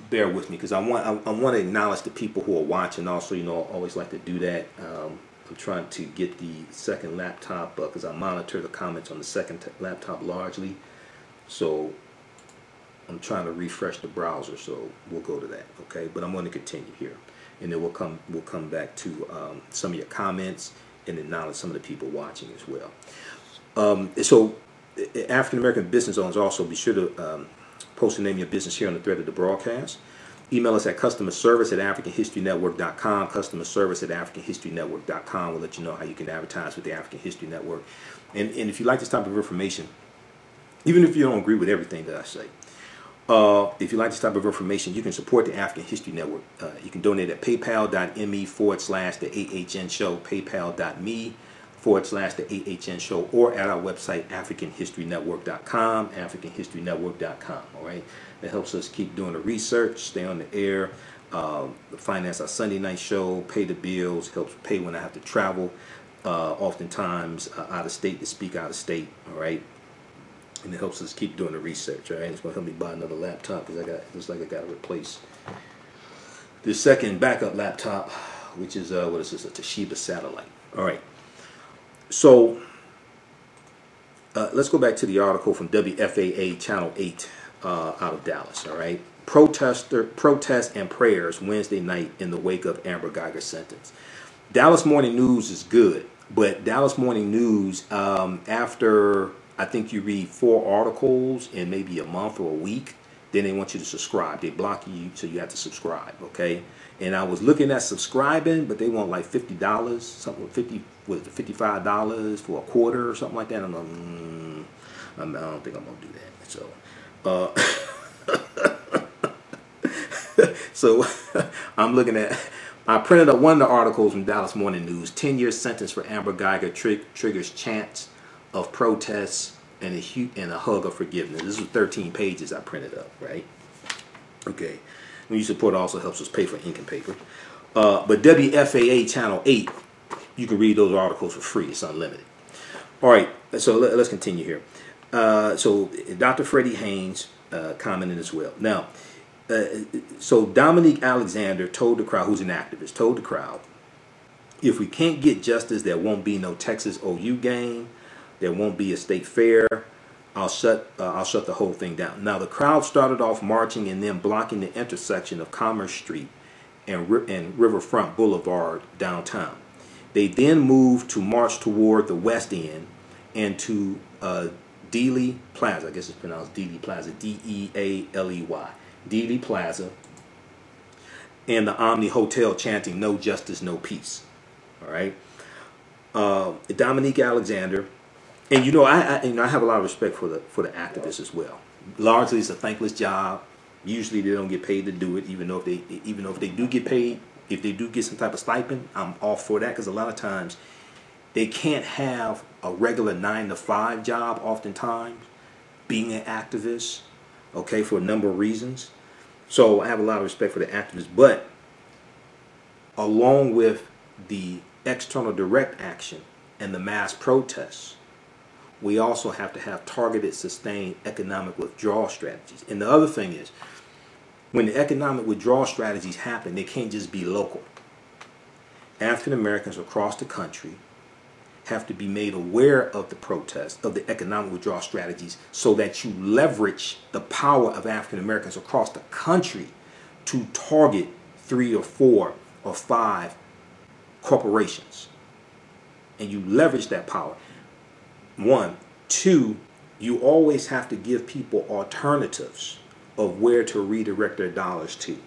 bear with me because I want to acknowledge the people who are watching. Also, you know, I always like to do that. I'm trying to get the second laptop because I monitor the comments on the second laptop largely. So I'm trying to refresh the browser, so we'll go to that, okay? But I'm going to continue here, and then we'll come back to some of your comments and acknowledge some of the people watching as well. So African American business owners, also be sure to post the name of your business here on the thread of the broadcast. Email us at customerservice@africanhistorynetwork.com. Customerservice@africanhistorynetwork.com. We'll let you know how you can advertise with the African History Network. And if you like this type of information, even if you don't agree with everything that I say, if you like this type of information, you can support the African History Network. You can donate at paypal.me/the AHN show, paypal.me/the AHN show, or at our website, africanhistorynetwork.com, africanhistorynetwork.com. All right, that helps us keep doing the research, stay on the air, finance our Sunday night show, pay the bills, helps pay when I have to travel, oftentimes out of state to speak out of state. All right. And it helps us keep doing the research, all right? It's going to help me buy another laptop because looks like I got to replace the second backup laptop, which is, what is this, a Toshiba satellite. All right. So let's go back to the article from WFAA Channel 8 out of Dallas, all right? Protests and prayers Wednesday night in the wake of Amber Geiger sentence. Dallas Morning News is good, but Dallas Morning News, after I think you read 4 articles in maybe a month or a week, then they want you to subscribe. They block you, so you have to subscribe, okay? And I was looking at subscribing, but they want like $50, something $55 for a quarter or something like that. I'm like, I don't think I'm gonna do that. So, so I'm looking at. I printed up one of the articles from Dallas Morning News. 10-year sentence for Amber Geiger triggers chants of protests and a hug of forgiveness. This was 13 pages I printed up, right? Okay. When you support also helps us pay for ink and paper. But WFAA Channel 8, you can read those articles for free. It's unlimited. All right, so let's continue here. So Dr. Freddie Haynes commented as well. Now, so Dominique Alexander told the crowd, who's an activist, told the crowd, if we can't get justice, there won't be no Texas OU game. There won't be a state fair. I'll shut the whole thing down. Now the crowd started off marching and then blocking the intersection of Commerce Street and Riverfront Boulevard downtown. They then moved to march toward the West End and to Dealey Plaza. I guess it's pronounced Dealey Plaza, D-E-A-L-E-Y, Dealey Plaza, and the Omni Hotel, chanting "No justice, no peace." All right. Dominique Alexander. And you know, I have a lot of respect for the activists as well. Largely, it's a thankless job. Usually, they don't get paid to do it, even if they do get paid, if they do get some type of stipend, I'm all for that because a lot of times they can't have a regular 9-to-5 job. Oftentimes, being an activist, okay, for a number of reasons. So I have a lot of respect for the activists, but along with the external direct action and the mass protests, we also have to have targeted, sustained economic withdrawal strategies. And the other thing is, when the economic withdrawal strategies happen, they can't just be local. African Americans across the country have to be made aware of the protests, of the economic withdrawal strategies, so that you leverage the power of African Americans across the country to target 3 or 4 or 5 corporations. And you leverage that power. 1. 2, you always have to give people alternatives of where to redirect their dollars to.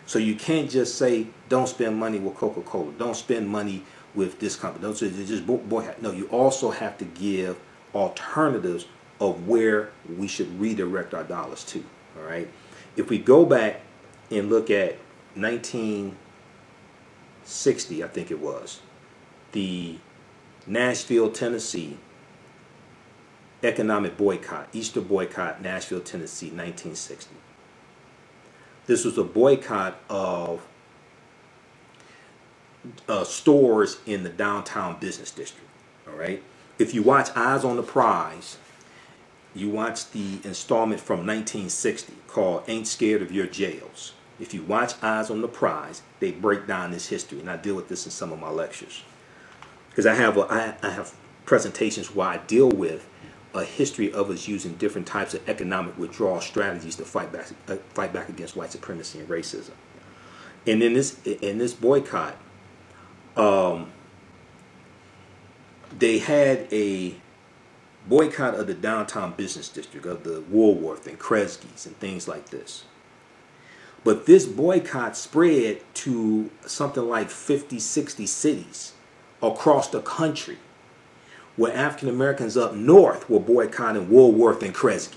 So you can't just say, don't spend money with Coca-Cola, don't spend money with this company. Don't say, just boycott. No, you also have to give alternatives of where we should redirect our dollars to. All right. If we go back and look at 1960, I think it was, the Nashville, Tennessee economic boycott, Easter boycott, Nashville, Tennessee, 1960. This was a boycott of stores in the downtown business district. All right. If you watch Eyes on the Prize, you watch the installment from 1960 called Ain't Scared of Your Jails. If you watch Eyes on the Prize, they break down this history, and I deal with this in some of my lectures. Because I have presentations where I deal with a history of us using different types of economic withdrawal strategies to fight back against white supremacy and racism. And in this boycott, they had a boycott of the downtown business district, of the Woolworth and Kresge's and things like this. But this boycott spread to something like 50, 60 cities across the country, where African Americans up north were boycotting Woolworth and Kresge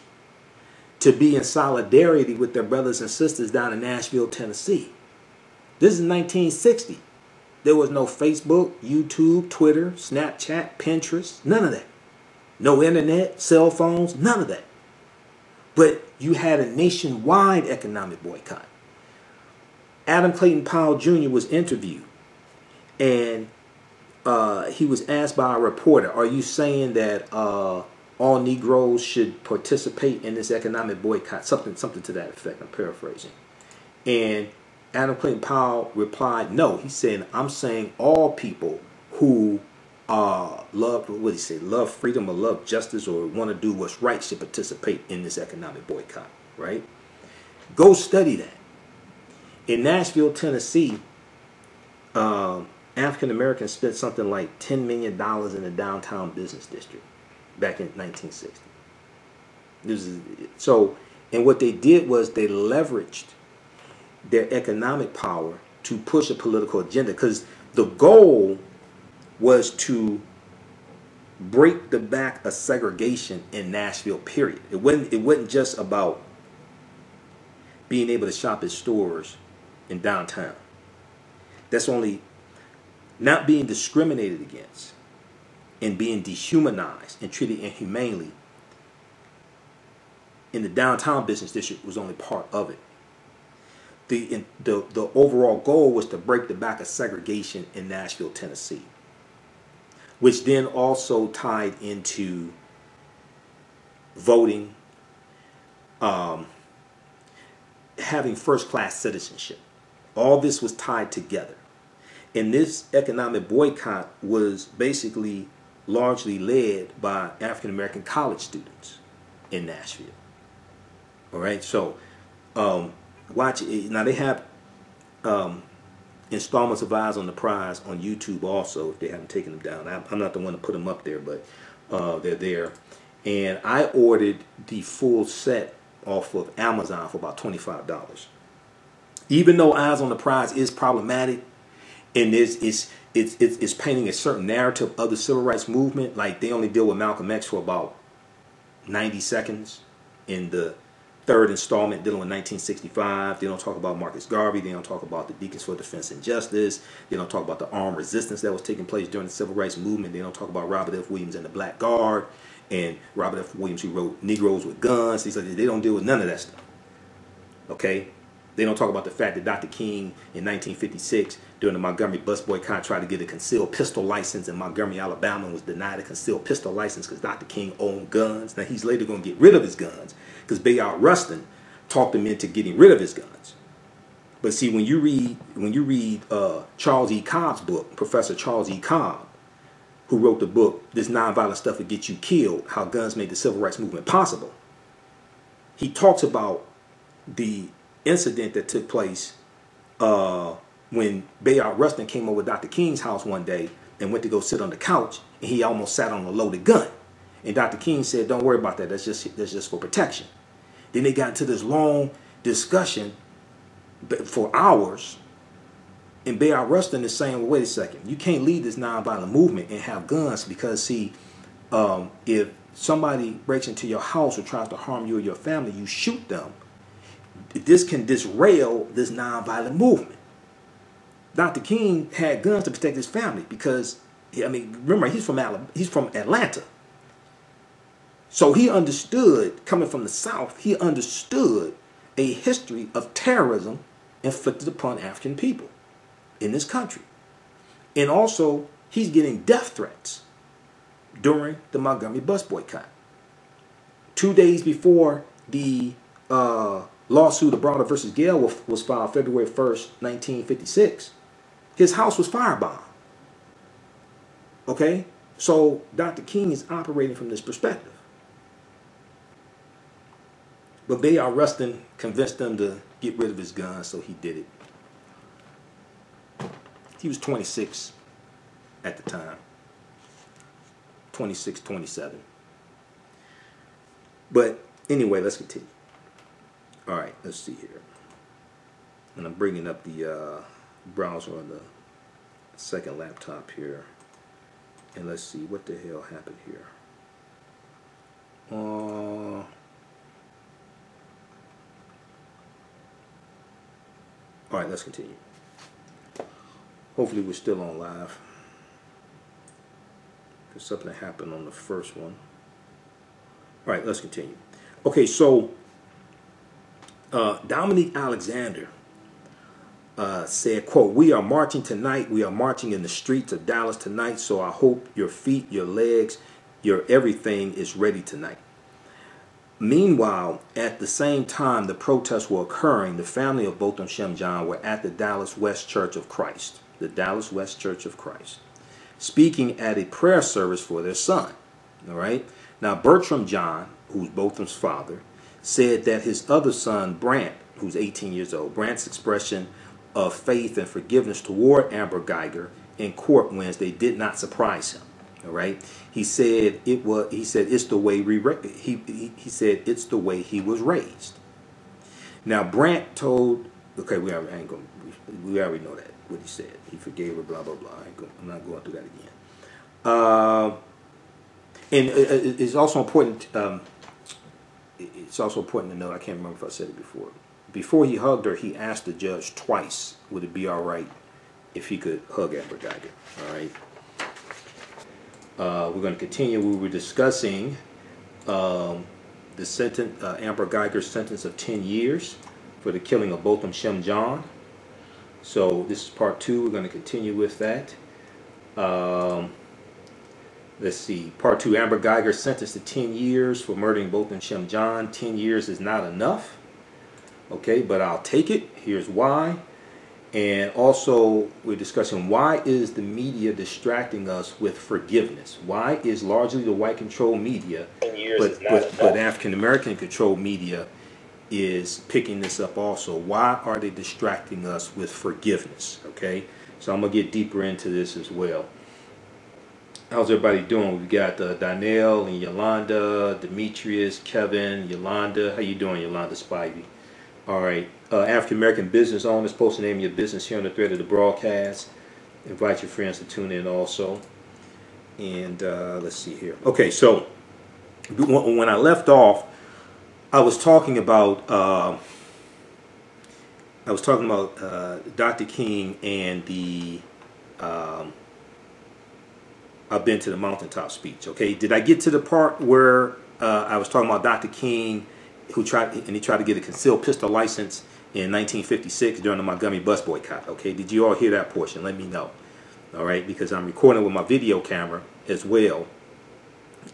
to be in solidarity with their brothers and sisters down in Nashville, Tennessee. This is 1960. There was no Facebook, YouTube, Twitter, Snapchat, Pinterest, none of that. No internet, cell phones, none of that. But you had a nationwide economic boycott. Adam Clayton Powell Jr. was interviewed, and he was asked by a reporter, are you saying that all Negroes should participate in this economic boycott? Something to that effect. I'm paraphrasing. And Adam Clayton Powell replied, no. He said, I'm saying all people who love freedom or love justice or want to do what's right should participate in this economic boycott, right? Go study that. In Nashville, Tennessee, African Americans spent something like $10 million in the downtown business district back in 1960. And what they did was they leveraged their economic power to push a political agenda, because the goal was to break the back of segregation in Nashville, period. It wasn't just about being able to shop at stores in downtown. That's only not being discriminated against and being dehumanized and treated inhumanely in the downtown business district was only part of it. The overall goal was to break the back of segregation in Nashville, Tennessee, which then also tied into voting, having first-class citizenship. All this was tied together. And this economic boycott was basically largely led by African-American college students in Nashville. All right, so watch it. Now they have installments of Eyes on the Prize on YouTube also, if they haven't taken them down. I'm not the one to put them up there, but they're there. And I ordered the full set off of Amazon for about $25. Even though Eyes on the Prize is problematic and it's painting a certain narrative of the civil rights movement, like they only deal with Malcolm X for about 90 seconds in the third installment dealing with 1965. They don't talk about Marcus Garvey. They don't talk about the Deacons for Defense and Justice. They don't talk about the armed resistance that was taking place during the civil rights movement. They don't talk about Robert F. Williams and the Black Guard and Robert F. Williams, who wrote Negroes with Guns. They don't deal with none of that stuff. Okay? They don't talk about the fact that Dr. King in 1956 during the Montgomery bus boycott tried to get a concealed pistol license in Montgomery, Alabama, and was denied a concealed pistol license because Dr. King owned guns. Now he's later going to get rid of his guns because Bayard Rustin talked him into getting rid of his guns. But see, when you read Charles E. Cobb's book, Professor Charles E. Cobb, who wrote the book "This Nonviolent Stuff Will Get You Killed: How Guns Made the Civil Rights Movement Possible," he talks about the incident that took place when Bayard Rustin came over to Dr. King's house one day and went to go sit on the couch, and he almost sat on a loaded gun. And Dr. King said, "Don't worry about that. That's just for protection." Then they got into this long discussion for hours, and Bayard Rustin is saying, "Well, wait a second. You can't lead this nonviolent movement and have guns because, see, if somebody breaks into your house or tries to harm you or your family, you shoot them. This can disrail this nonviolent movement." Dr. King had guns to protect his family because, I mean, remember, he's from Atlanta. So he understood, coming from the South, he understood a history of terrorism inflicted upon African people in this country. And also, he's getting death threats during the Montgomery bus boycott. 2 days before the lawsuit of Browder versus Gale was filed, February 1st, 1956, his house was firebombed. Okay? So Dr. King is operating from this perspective. But Bayard Rustin convinced them to get rid of his gun, so he did it. He was 26 at the time. 26, 27. But anyway, let's continue. All right, let's see here. And I'm bringing up the browser on the second laptop here. And let's see what the hell happened here. All right, let's continue. Hopefully we're still on live, because something happened on the first one. All right, let's continue. Okay, so Dominique Alexander said, quote, "We are marching tonight. We are marching in the streets of Dallas tonight, so I hope your feet, your legs, your everything is ready tonight." Meanwhile, at the same time the protests were occurring, the family of Botham Shem Jean were at the Dallas West Church of Christ, speaking at a prayer service for their son. All right. Now, Bertram John, who's Botham's father, said that his other son, Brant, who's 18 years old, Brant's expression of faith and forgiveness toward Amber Geiger in court Wednesday did not surprise him. All right. He said it's the way he said it's the way he was raised. Now, Brant told, okay, we already know that, what he said. He forgave her, blah, blah, blah. I'm not going through that again. And it's also important to note, I can't remember if I said it before. Before he hugged her, he asked the judge twice, would it be all right if he could hug Amber Geiger. All right. We're going to continue. We were discussing the sentence, Amber Geiger's sentence of 10 years for the killing of Botham Shem Jean. So this is part 2. We're going to continue with that. Let's see. Part 2. Amber Geiger sentenced to 10 years for murdering Botham Shem Jean. 10 years is not enough. Okay, but I'll take it. Here's why. And also, we're discussing why is the media distracting us with forgiveness? Why is largely the white-controlled media, but African-American controlled media is picking this up also? Why are they distracting us with forgiveness? Okay, so I'm going to get deeper into this as well. How's everybody doing? We got Donnell and Yolanda, Demetrius, Kevin, Yolanda. How you doing, Yolanda Spivey? All right. African-American business owners, post the name of your business here on the thread of the broadcast. Invite your friends to tune in also. And let's see here. Okay, so when I left off, I was talking about Dr. King and the I've been to the mountaintop speech. Okay, did I get to the part where I was talking about Dr. King, who tried to get a concealed pistol license in 1956 during the Montgomery bus boycott? Okay, did you all hear that portion? Let me know. All right, because I'm recording with my video camera as well,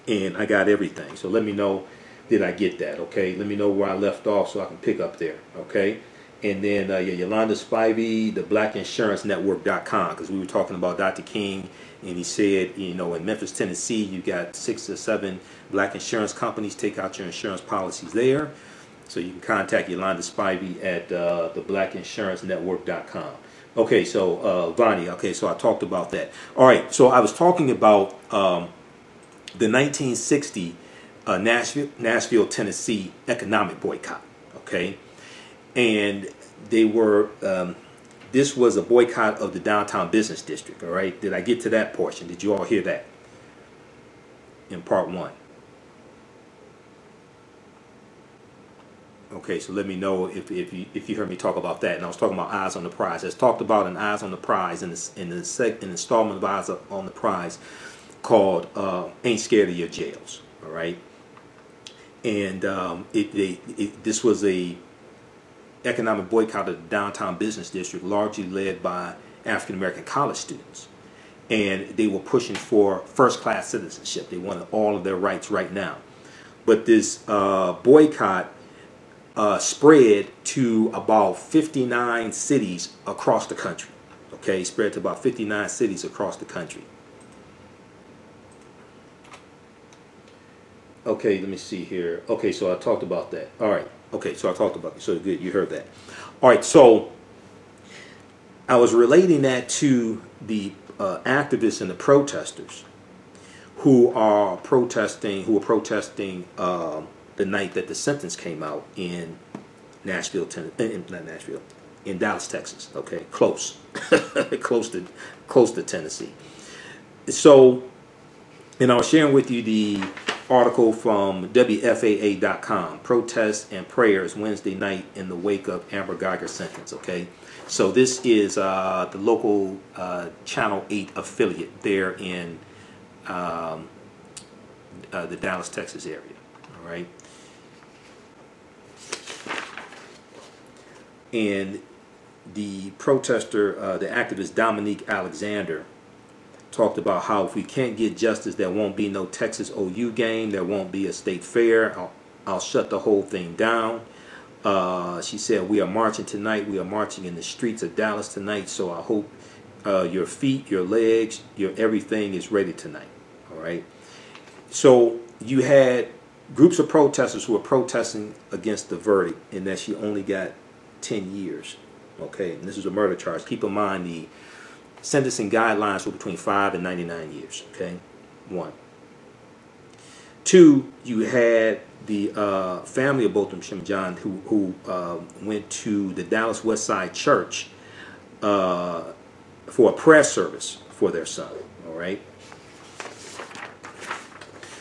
and I got everything. So let me know, did I get that? Okay, let me know where I left off so I can pick up there. Okay, and then Yolanda Spivey, the blackinsurancenetwork.com, because we were talking about Dr. King, and he said, you know, in Memphis, Tennessee, you got 6 or 7 black insurance companies. Take out your insurance policies there. So you can contact Yolanda Spivey at the blackinsurancenetwork.com. Okay, so Vonnie, okay, so I talked about that. All right, so I was talking about the 1960 Nashville, Tennessee economic boycott, okay? And they were, this was a boycott of the downtown business district, all right? Did I get to that portion? Did you all hear that in part 1? Okay, so let me know if you heard me talk about that. And I was talking about Eyes on the Prize. It's talked about an Eyes on the Prize in the installment of Eyes on the Prize called Ain't Scared of Your Jails, all right? And this was a economic boycott of the downtown business district, largely led by African-American college students. and they were pushing for first-class citizenship. They wanted all of their rights right now. But this boycott spread to about 59 cities across the country. Okay, spread to about 59 cities across the country. Okay, let me see here. Okay, so I talked about that. All right. Okay, so I talked about it. So good, you heard that. All right, so I was relating that to the activists and the protesters who were protesting the night that the sentence came out in Nashville, not Nashville, in Dallas, Texas. Okay, close, close to Tennessee. So, and I was sharing with you the article from WFAA.com, Protests and Prayers Wednesday Night in the Wake of Amber Geiger Sentence. Okay, so this is the local Channel 8 affiliate there in the Dallas, Texas area. All right. And the protester, the activist Dominique Alexander, talked about how if we can't get justice, there won't be no Texas OU game, there won't be a state fair, I'll shut the whole thing down. She said, we are marching tonight, we are marching in the streets of Dallas tonight, so I hope your feet, your legs, your everything is ready tonight. All right. So you had groups of protesters who were protesting against the verdict and that she only got 10 years. Okay, and this is a murder charge. Keep in mind the sentencing guidelines were between 5 and 99 years. Okay, 1. 2, you had the family of Botham Shem Jean who went to the Dallas West Side Church for a prayer service for their son. All right.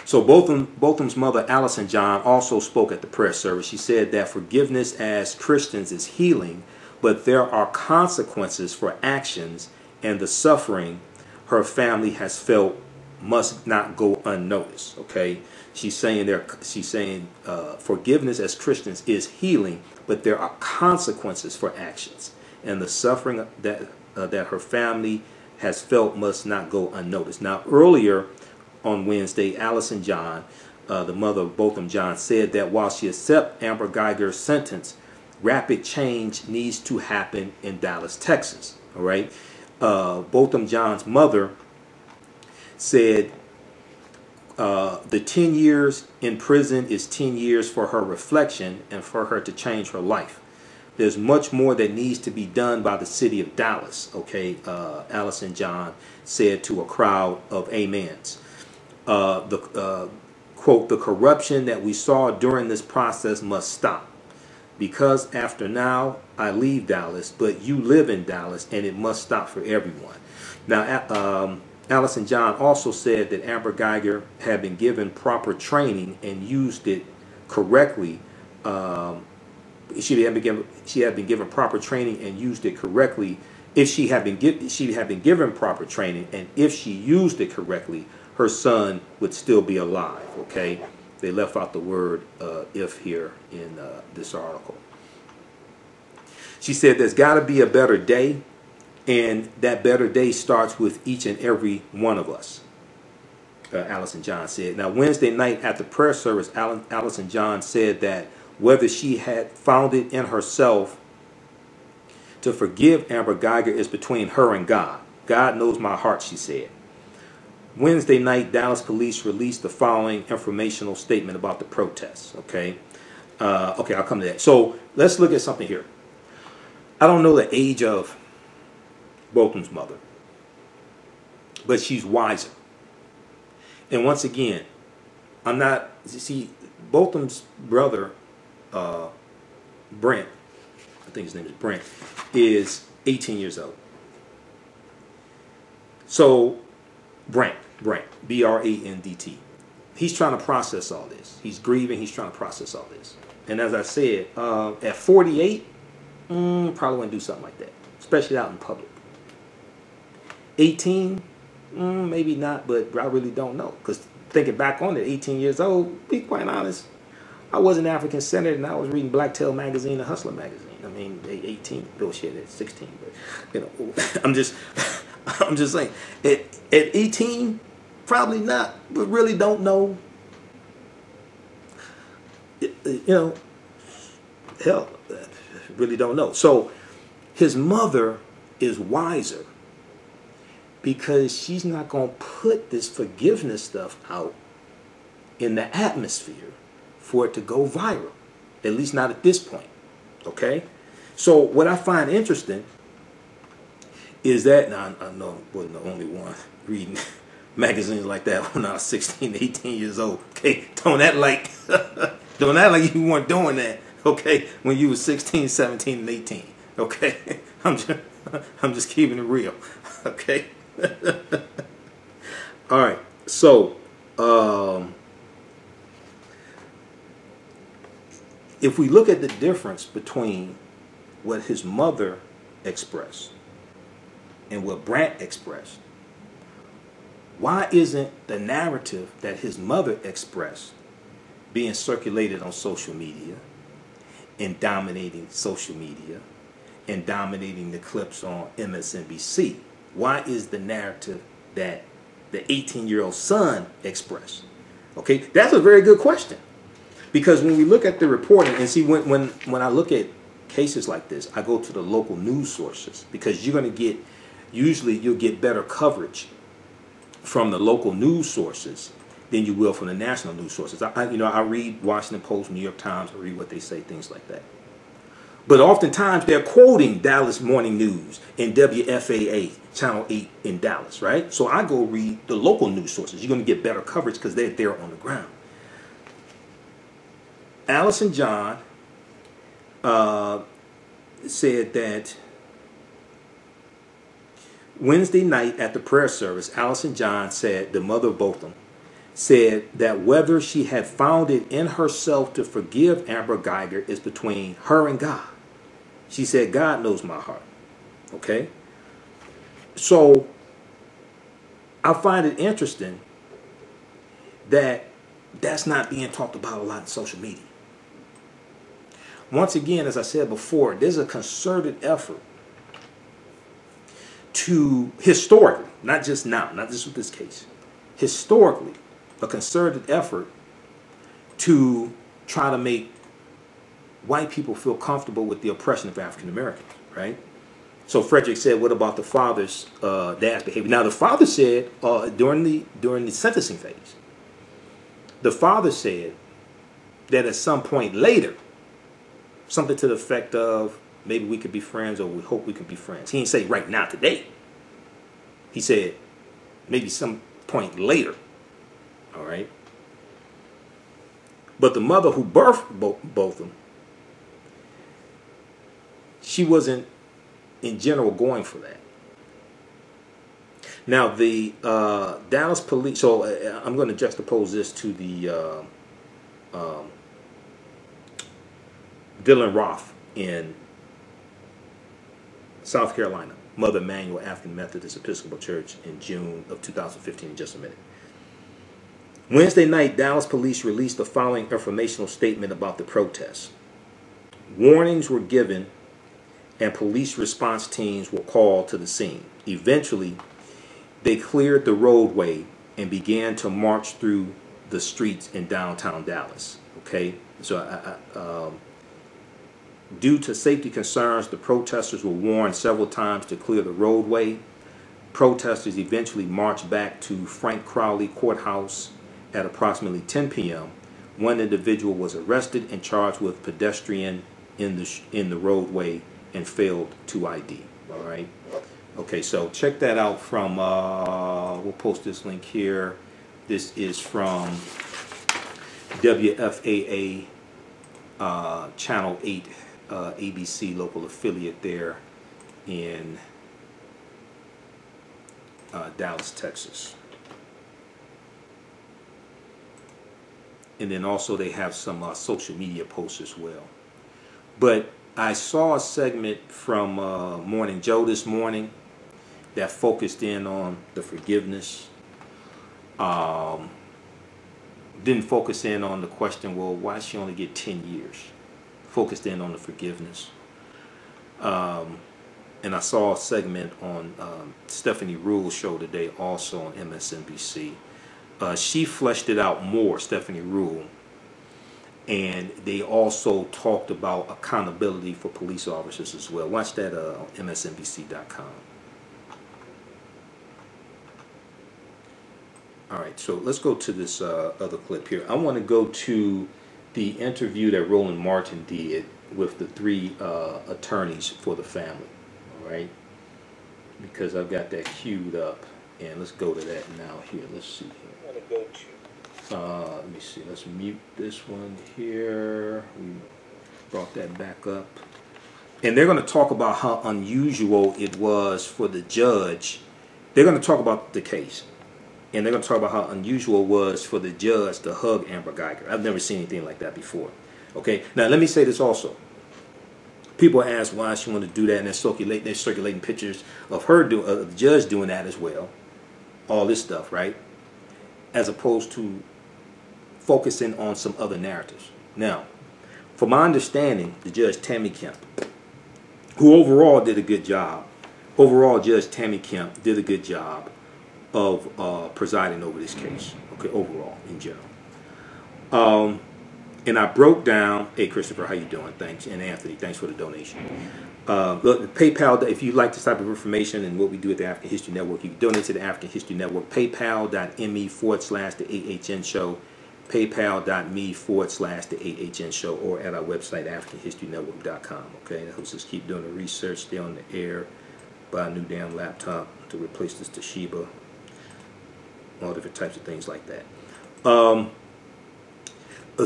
So Botham's mother, Alton Jean, also spoke at the prayer service. She said that forgiveness as Christians is healing, but there are consequences for actions, and the suffering her family has felt must not go unnoticed. Okay, she's saying forgiveness as Christians is healing, but there are consequences for actions, and the suffering that her family has felt must not go unnoticed. Now, earlier on Wednesday, Alton Jean, the mother of Botham Jean, said that while she accepts Amber Geiger's sentence, rapid change needs to happen in Dallas, Texas. All right. Botham Jean's mother said the 10 years in prison is 10 years for her reflection and for her to change her life. There's much more that needs to be done by the city of Dallas. Okay, Alton Jean said to a crowd of amens. Quote, the corruption that we saw during this process must stop. Because after now, I leave Dallas, but you live in Dallas, and it must stop for everyone. Now, Alton Jean also said that Amber Geiger had been given proper training and used it correctly. She had been given proper training and used it correctly. If she had been given proper training, and if she used it correctly, her son would still be alive. Okay, they left out the word "if" here in this article. She said there's got to be a better day, and that better day starts with each and every one of us. Alton Jean said. Now, Wednesday night at the prayer service, Alton Jean said that whether she had found it in herself to forgive Amber Geiger is between her and God. God knows my heart, she said. Wednesday night, Dallas police released the following informational statement about the protests. Okay, okay, I'll come to that. So let's look at something here. I don't know the age of Botham's mother, but she's wiser. And once again, I'm not. See, Botham's brother, Brent, I think his name is Brent, is 18 years old. So Brent, B-R-A-N-D-T. He's trying to process all this. He's grieving. He's trying to process all this. And as I said, at 48, probably wouldn't do something like that, especially out in public. 18, maybe not, but I really don't know. Because thinking back on it, 18 years old, be quite honest, I wasn't African-centered, and I was reading Blacktail magazine and Hustler magazine. I mean, 18, bullshit, at 16. But, you know, I'm just saying. At 18, probably not, but really don't know. You know, hell, really don't know. So his mother is wiser because she's not going to put this forgiveness stuff out in the atmosphere for it to go viral. At least not at this point. Okay? So what I find interesting is that, now I know I wasn't the only one reading magazines like that when I was 16, 18 years old. Okay? Don't act like you weren't doing that, okay, when you were 16, 17, and 18. Okay? I'm just keeping it real. Okay? All right. So, if we look at the difference between what his mother expressed and what Brant expressed, why isn't the narrative that his mother expressed being circulated on social media and dominating social media and dominating the clips on MSNBC? Why is the narrative that the 18-year-old son expressed? Okay, that's a very good question. Because when we look at the reporting, and see, when I look at cases like this, I go to the local news sources, because you're going to get, usually you'll get better coverage from the local news sources than you will from the national news sources. I read Washington Post, New York Times, I read what they say, things like that. But oftentimes they're quoting Dallas Morning News and WFAA, Channel 8 in Dallas, right? So I go read the local news sources. You're going to get better coverage because they're there on the ground. Alton John said that Wednesday night at the prayer service, Alton John said, the mother of Botham, said that whether she had found it in herself to forgive Amber Geiger is between her and God. She said, God knows my heart. Okay? So I find it interesting that that's not being talked about a lot in social media. Once again, as I said before, there's a concerted effort to, historically, not just now, not just with this case, historically, a concerted effort to try to make white people feel comfortable with the oppression of African Americans, right? So Frederick said, what about the father's dad's behavior? Now the father said during the sentencing phase, the father said that at some point later, something to the effect of, maybe we could be friends, or we hope we can be friends. He didn't say right now, today. He said maybe some point later. All right. But the mother who birthed both of them, she wasn't in general going for that. Now the Dallas police. So I'm going to juxtapose this to the Dylan Roth in South Carolina, Mother Emanuel African Methodist Episcopal Church, in June of 2015. In just a minute. Wednesday night, Dallas police released the following informational statement about the protests. Warnings were given and police response teams were called to the scene. Eventually, they cleared the roadway and began to march through the streets in downtown Dallas. Okay, so due to safety concerns, the protesters were warned several times to clear the roadway. Protesters eventually marched back to Frank Crowley Courthouse at approximately 10 p.m. One individual was arrested and charged with pedestrian in the roadway and failed to ID. All right. Okay, so check that out from, we'll post this link here. This is from WFAA Channel 8 ABC local affiliate there in Dallas, Texas. And then also they have some social media posts as well. But I saw a segment from Morning Joe this morning that focused in on the forgiveness. Didn't focus in on the question, well, why did she only get 10 years? Focused in on the forgiveness. and I saw a segment on Stephanie Rule's show today, also on MSNBC. She fleshed it out more, Stephanie Rule, and they also talked about accountability for police officers as well. Watch that on MSNBC.com. All right, so let's go to this other clip here. I want to go to the interview that Roland Martin did with the three attorneys for the family, all right? Because I've got that queued up, and let's go to that now here. Let's see here. I'm going to go to, let me see, let's mute this one here. We brought that back up. And they're going to talk about how unusual it was for the judge. They're going to talk about the case. And they're going to talk about how unusual it was for the judge to hug Amber Geiger. I've never seen anything like that before. Okay, now let me say this also. People ask why she wanted to do that, and they're circulating pictures of her the judge doing that as well. All this stuff, right? As opposed to focusing on some other narratives. Now, from my understanding, the Judge Tammy Kemp, who overall did a good job, Judge Tammy Kemp did a good job of presiding over this case, okay, overall, in general. And I broke down, hey Christopher, how you doing? Thanks. And Anthony, thanks for the donation. Look, PayPal, if you like this type of information and what we do at the African History Network, you can donate to the African History Network, paypal.me/the AHN show, paypal.me/the AHN show, or at our website, AfricanHistoryNetwork.com, okay? That helps us keep doing the research, stay on the air, buy a new damn laptop to replace this Toshiba, all different types of things like that.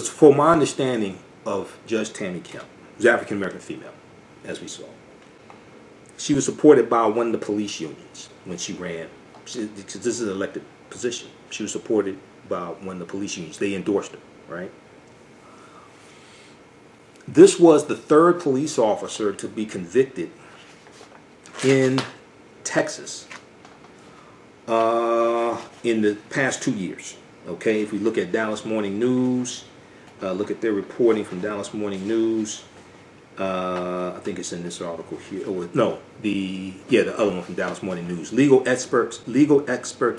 For my understanding of Judge Tammy Kemp, who's African-American female, as we saw, she was supported by one of the police unions when she ran, because this is an elected position. She was supported by one of the police unions. They endorsed her, right? This was the third police officer to be convicted in Texas in the past 2 years. Okay, if we look at Dallas Morning News, look at their reporting from Dallas Morning News. I think it's in this article here. Oh, no, the other one from Dallas Morning News. Legal experts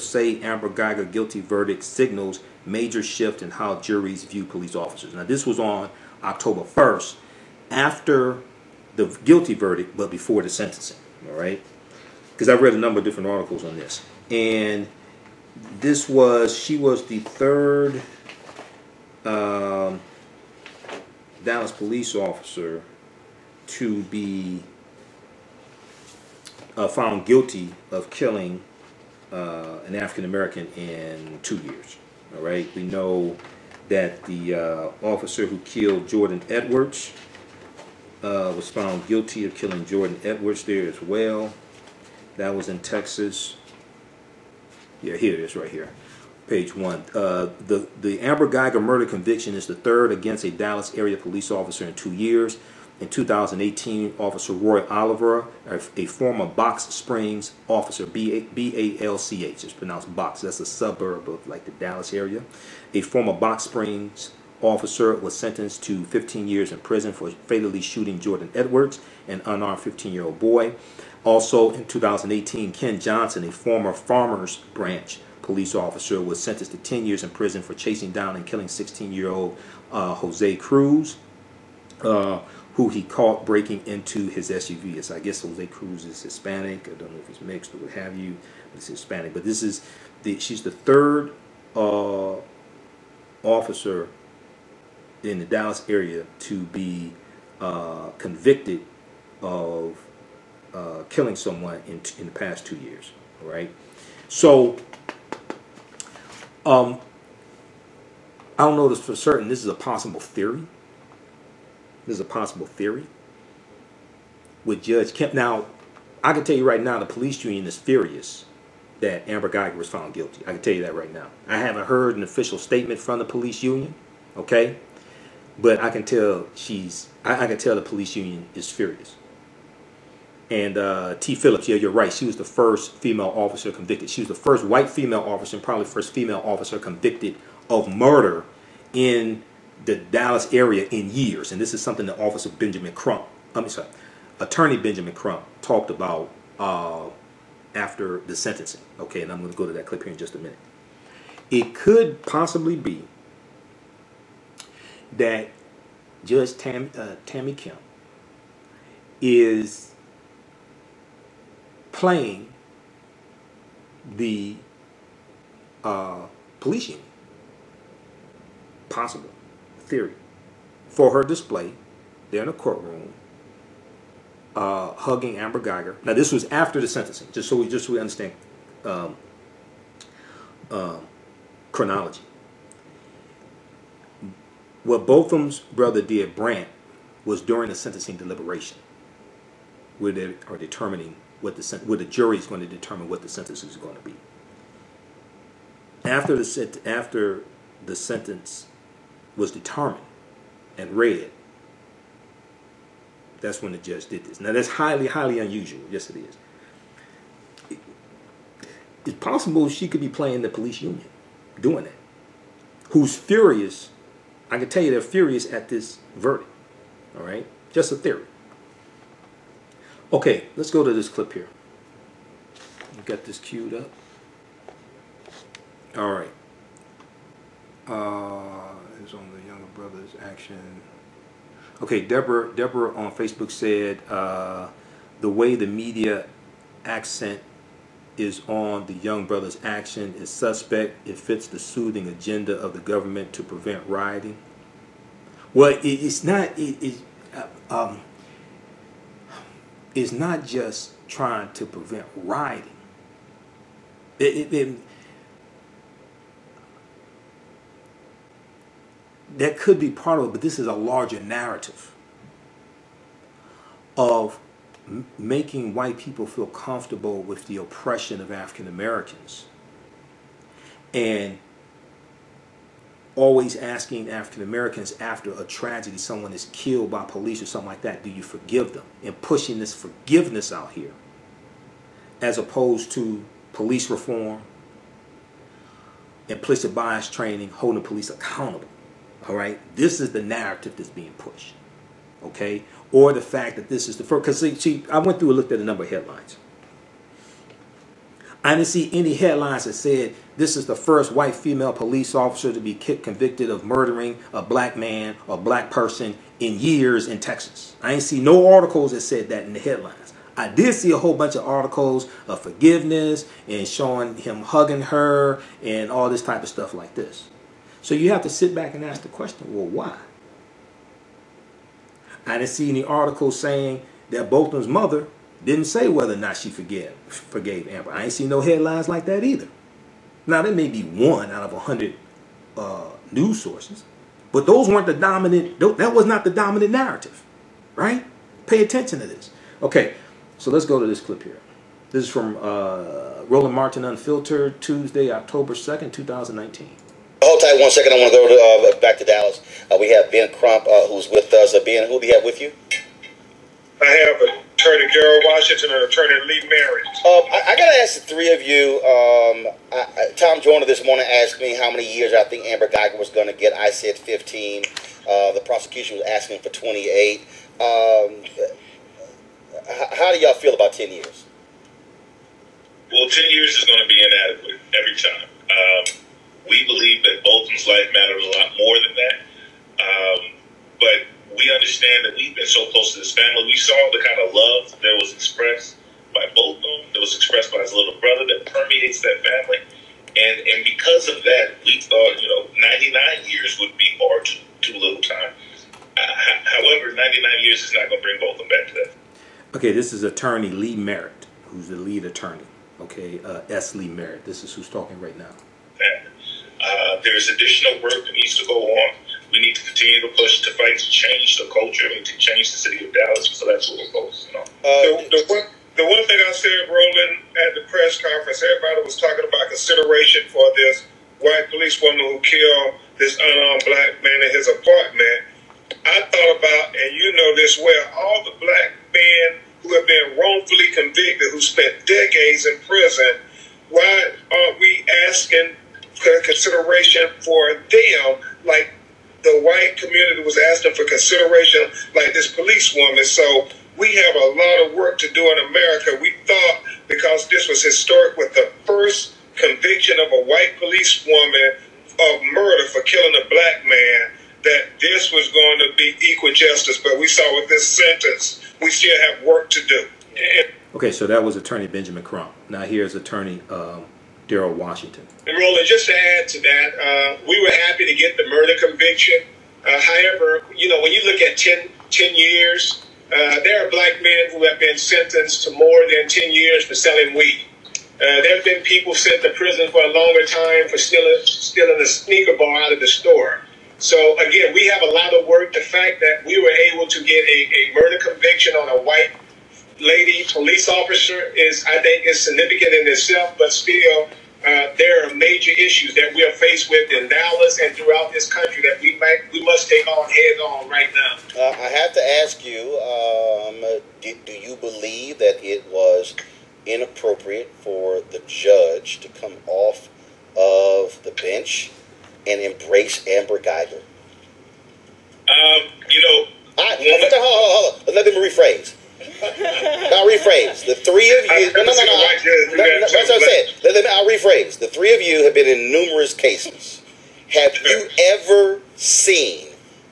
say Amber Geiger guilty verdict signals major shift in how juries view police officers. Now, this was on October 1st, after the guilty verdict, but before the sentencing. All right, because I read a number of different articles on this, and she was the third Dallas police officer to be found guilty of killing an African American in 2 years. All right, we know that the officer who killed Jordan Edwards was found guilty of killing Jordan Edwards there as well. That was in Texas. Yeah, here it is right here. Page 1. The Amber Geiger murder conviction is the third against a Dallas area police officer in 2 years. In 2018, Officer Roy Oliver, a former Box Springs officer, B-A-L-C-H, it's pronounced Box, that's a suburb of like the Dallas area. A former Box Springs officer was sentenced to 15 years in prison for fatally shooting Jordan Edwards, an unarmed 15-year-old boy. Also in 2018, Ken Johnson, a former Farmers Branch police officer, was sentenced to 10 years in prison for chasing down and killing 16-year-old Jose Cruz, who he caught breaking into his SUV. So I guess Jose Cruz is Hispanic. I don't know if he's mixed or what have you, but it's Hispanic. But this is she's the third officer in the Dallas area to be convicted of killing someone in the past 2 years. All right. So I don't know this for certain. This is a possible theory. This is a possible theory with Judge Kemp. Now, I can tell you right now, the police union is furious that Amber Geiger was found guilty. I can tell you that right now. I haven't heard an official statement from the police union, okay? But I can tell I can tell the police union is furious. And T. Phillips, yeah, you're right. She was the first female officer convicted. She was the first white female officer and probably first female officer convicted of murder in the Dallas area in years. And this is something that Officer Benjamin Crump, Attorney Benjamin Crump talked about after the sentencing. Okay, and I'm going to go to that clip here in just a minute. It could possibly be that Judge Tammy Kemp is playing the police union. Possible theory for her display. They're in a courtroom, hugging Amber Geiger. Now, this was after the sentencing, just so we understand chronology. What Botham's brother did, Brant, was during the sentencing deliberation, where they are determining where the jury is going to determine what the sentence is going to be. After the sentence was determined and read, that's when the judge did this. Now, that's highly, highly unusual. Yes, it is. It's possible she could be playing the police union, doing that. Who's furious? I can tell you they're furious at this verdict. All right? Just a theory. Okay, let's go to this clip here. We've got this queued up. All right. It's on the younger brother's action. Okay, Deborah on Facebook said the way the media accent is on the young brother's action is suspect. It fits the soothing agenda of the government to prevent rioting. Well, it's not. It's not just trying to prevent rioting. That could be part of it, but this is a larger narrative of making white people feel comfortable with the oppression of African Americans and always asking African Americans after a tragedy, someone is killed by police or something like that, do you forgive them? And pushing this forgiveness out here as opposed to police reform, implicit bias training, holding police accountable. All right, this is the narrative that's being pushed, okay? Or the fact that this is the first, because see, I went through and looked at a number of headlines. I didn't see any headlines that said this is the first white female police officer to be convicted of murdering a black man or black person in years in Texas. I didn't see no articles that said that in the headlines. I did see a whole bunch of articles of forgiveness and showing him hugging her and all this type of stuff like this. So you have to sit back and ask the question, well, why? I didn't see any articles saying that Botham's mother didn't say whether or not she forgave Amber. I ain't seen no headlines like that either. Now, there may be one out of 100 news sources, but those weren't the dominant, that was not the dominant narrative, right? Pay attention to this. Okay, so let's go to this clip here. This is from Roland Martin Unfiltered, Tuesday, October 2nd, 2019. Hold tight 1 second. I want to go back to Dallas. We have Ben Crump, who's with us. Ben, who do you have with you? I have Attorney Gerald Washington and Attorney Lee Merritt. I got to ask the three of you. Tom Joyner this morning asked me how many years I think Amber Geiger was going to get. I said 15. The prosecution was asking for 28. How do y'all feel about 10 years? Well, 10 years is going to be inadequate every time. We believe that Botham's life matters a lot more than that. But we understand that we've been so close to this family. We saw the kind of love that was expressed by Botham, that was expressed by his little brother, that permeates that family. And because of that, we thought, 99 years would be far too little time. However, 99 years is not going to bring Botham back to that. Okay, this is Attorney Lee Merritt, who's the lead attorney. Okay, S. Lee Merritt. This is who's talking right now. There's additional work that needs to go on. We need to continue to push to fight to change the culture and to change the city of Dallas. So that's what we're focusing on. The one thing I said, Roland, at the press conference, everybody was talking about consideration for this white policewoman who killed this unarmed black man in his apartment. I thought about, and you know this well, all the black men who have been wrongfully convicted, who spent decades in prison. Why aren't we asking consideration for them, like the white community was asking for consideration, like this policewoman? So we have a lot of work to do in America. We thought, because this was historic with the first conviction of a white policewoman of murder for killing a black man, that this was going to be equal justice. But we saw with this sentence, we still have work to do. Okay, so that was Attorney Benjamin Crump. Now here's Attorney Daryl Washington. And Roland, just to add to that, we were happy to get the murder conviction. However, you know, when you look at 10 years, there are black men who have been sentenced to more than 10 years for selling weed. There have been people sent to prison for a longer time for stealing a sneaker bar out of the store. So, again, we have a lot of work. The fact that we were able to get a murder conviction on a white lady police officer is, I think, is significant in itself, but still, there are major issues that we are faced with in Dallas and throughout this country that we must take on head on right now. I have to ask you, do you believe that it was inappropriate for the judge to come off of the bench and embrace Amber Geiger? You know, hold on. Let me rephrase. I'll rephrase. The three of you. No. That's what I said. I'll rephrase. The three of you have been in numerous cases. Have you ever seen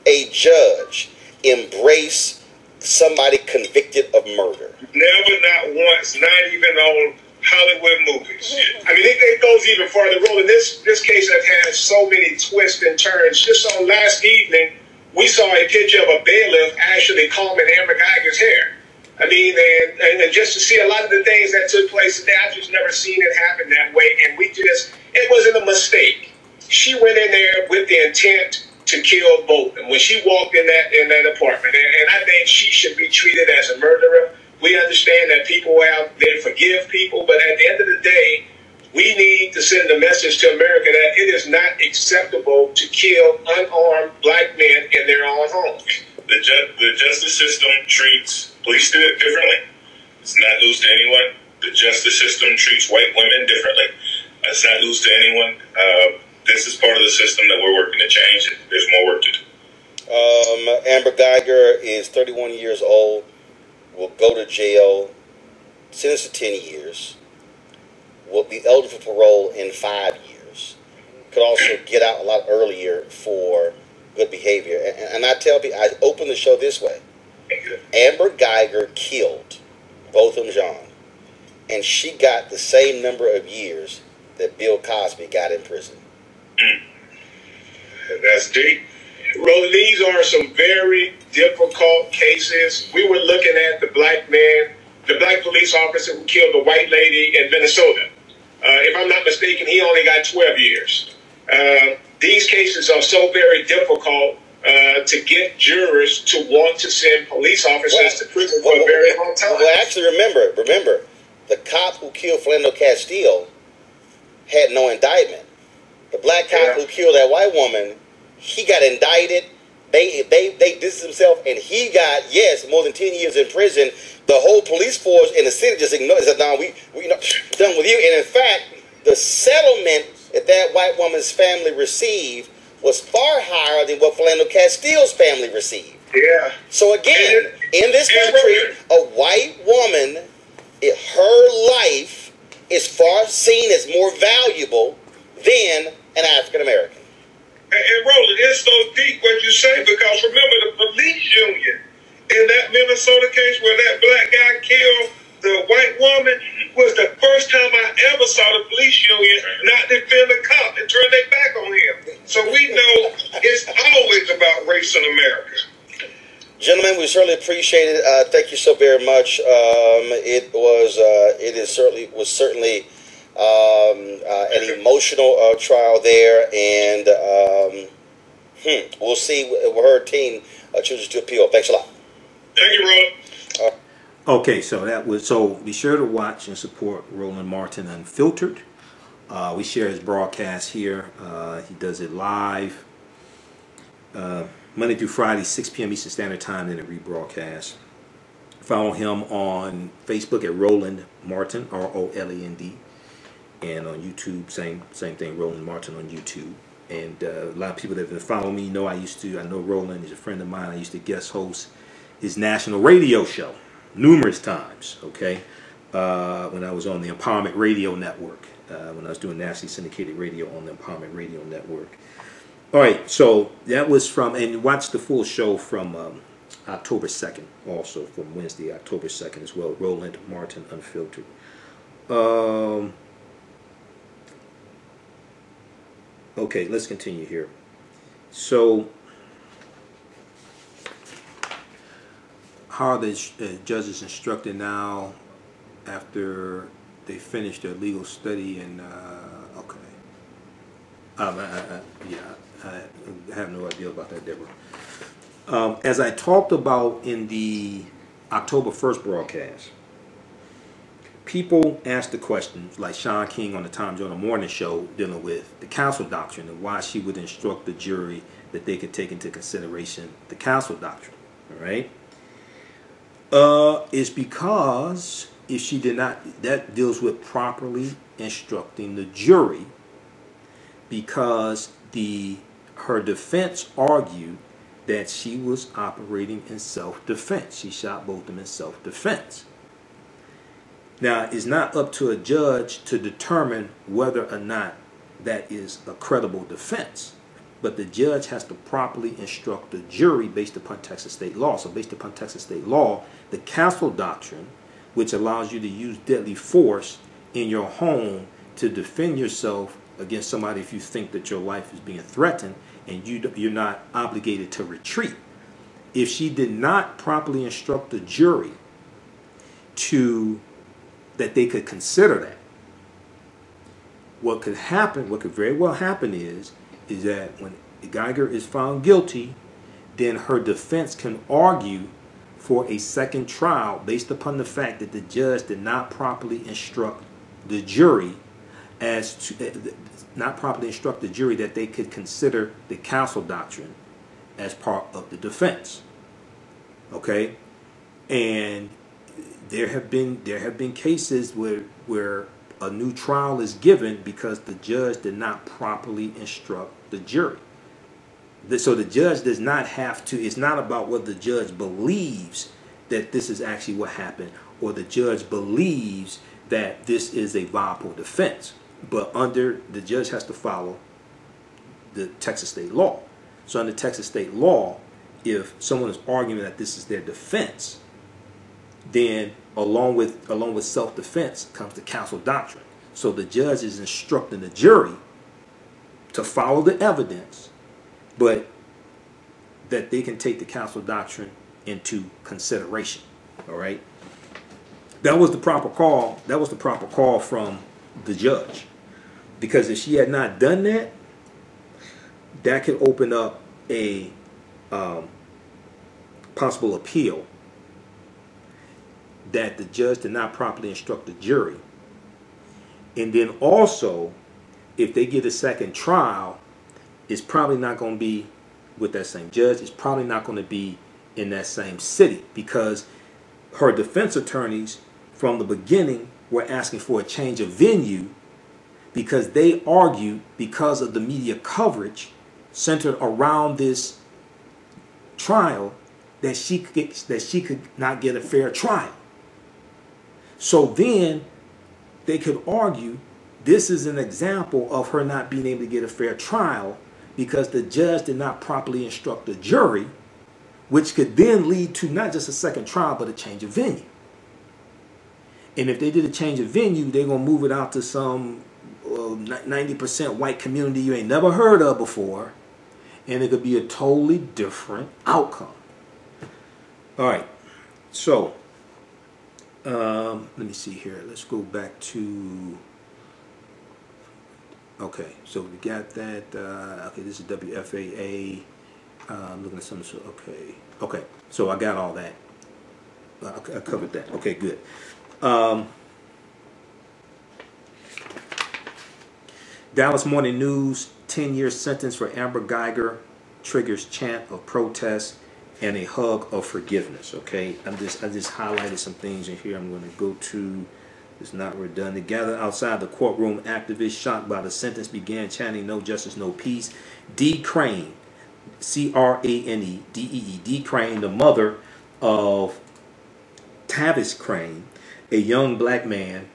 a judge embrace somebody convicted of murder? Never, not once, not even on Hollywood movies. I mean, it goes even farther. Roland, this case has had so many twists and turns. Just on last evening, we saw a picture of a bailiff actually combing Amber Geiger's hair. I mean, and just to see a lot of the things that took place today, I've just never seen it happen that way. And it wasn't a mistake. She went in there with the intent to kill Botham when she walked in that apartment. And I think she should be treated as a murderer. We understand that people out there forgive people, but at the end of the day, we need to send a message to America that it is not acceptable to kill unarmed black men in their own homes. The justice system treats police differently. It's not news to anyone. The justice system treats white women differently. It's not news to anyone. This is part of the system that we're working to change, and there's more work to do. Amber Geiger is 31 years old, will go to jail, sentenced to 10 years, will be eligible for parole in 5 years, could also get out a lot earlier for good behavior. And I tell people, I open the show this way. Amber Geiger killed Botham Jean, and she got the same number of years that Bill Cosby got in prison. That's deep. Roland, these are some very difficult cases. We were looking at the black police officer who killed the white lady in Minnesota. If I'm not mistaken, he only got 12 years. These cases are so very difficult to get jurors to want to send police officers to prison for a very long time. Well, actually, remember, the cop who killed Philando Castile had no indictment. The black cop who killed that white woman, he got indicted. They distanced himself, and he got, more than 10 years in prison. The whole police force in the city just ignored it. Said, "No, we done with you." And in fact, the settlement that white woman's family received was far higher than what Philando Castile's family received. Yeah. So again, in this country, a white woman, her life is far seen as more valuable than an African American. And Roland, it's so deep what you say, because remember the police union in that Minnesota case where that black guy killed the white woman was the first time I ever saw the police union not defend a cop and turn their back on him. So we know it's always about race in America. Gentlemen, we certainly appreciate it. Thank you so very much. It was certainly an emotional trial there, and we'll see where her team chooses to appeal. Thanks a lot. Thank you, Roland. Okay, so be sure to watch and support Roland Martin Unfiltered. We share his broadcast here. He does it live Monday through Friday, 6 p.m. Eastern Standard Time, then it rebroadcasts. Follow him on Facebook at Roland Martin, R-O-L-E-N-D, and on YouTube, same thing, Roland Martin on YouTube. And a lot of people that have been following me know I know Roland is a friend of mine. I used to guest host his national radio show. numerous times, okay, when I was on the Empowerment Radio Network, when I was doing nationally syndicated radio on the Empowerment Radio Network. All right, so that was from, and watch the full show from October 2nd, also from Wednesday, October 2nd as well, Roland Martin Unfiltered. Okay, let's continue here. So, how are the judges instructed now after they finish their legal study? And okay, I have no idea about that, Deborah. As I talked about in the October 1st broadcast, people asked the questions, like Sean King on the Tom Joyner Morning Show, dealing with the counsel doctrine and why she would instruct the jury that they could take into consideration the counsel doctrine. All right, is because if she did not, that deals with properly instructing the jury, because her defense argued that she was operating in self-defense. She shot Botham in self-defense. Now, it's not up to a judge to determine whether or not that is a credible defense, but the judge has to properly instruct the jury based upon Texas state law. So based upon Texas state law, the counsel doctrine, which allows you to use deadly force in your home to defend yourself against somebody if you think that your life is being threatened, and you're not obligated to retreat. If she did not properly instruct the jury that they could consider that, what could very well happen is that when Geiger is found guilty, then her defense can argue for a second trial based upon the fact that the judge did not properly instruct the jury that they could consider the counsel doctrine as part of the defense. Okay, and there have been cases where a new trial is given because the judge did not properly instruct the jury. So the judge does not have to, it's not about what the judge believes that this is actually what happened, or the judge believes that this is a viable defense. But the judge has to follow the Texas state law. So under Texas state law, if someone is arguing that this is their defense, then along with self-defense comes the counsel doctrine. So the judge is instructing the jury to follow the evidence, but that they can take the counsel doctrine into consideration. All right, that was the proper call. That was the proper call from the judge, because if she had not done that, that could open up a possible appeal that the judge did not properly instruct the jury. And then also, if they get a second trial, it's probably not going to be with that same judge. It's probably not going to be in that same city, because her defense attorneys from the beginning were asking for a change of venue, because they argued, because of the media coverage centered around this trial, that she could not get a fair trial. So then they could argue this is an example of her not being able to get a fair trial because the judge did not properly instruct the jury, which could then lead to not just a second trial, but a change of venue. And if they did a change of venue, they're going to move it out to some 90% white community you ain't never heard of before, and it could be a totally different outcome. All right, so let me see here. Let's go back to, okay, so we got that. Okay, this is WFAA. Looking at some, okay, so I got all that. I covered that. Okay, good. Dallas Morning News, 10-year sentence for Amber Geiger triggers chant of protest and a hug of forgiveness. Okay, I just highlighted some things in here. I'm going to go to, it's not redundant. Gathered outside the courtroom, activists shocked by the sentence began chanting "No justice, no peace." Dee Crane, C-R-A-N-E, D-E-E, Dee Crane, the mother of Tavis Crane, a young black man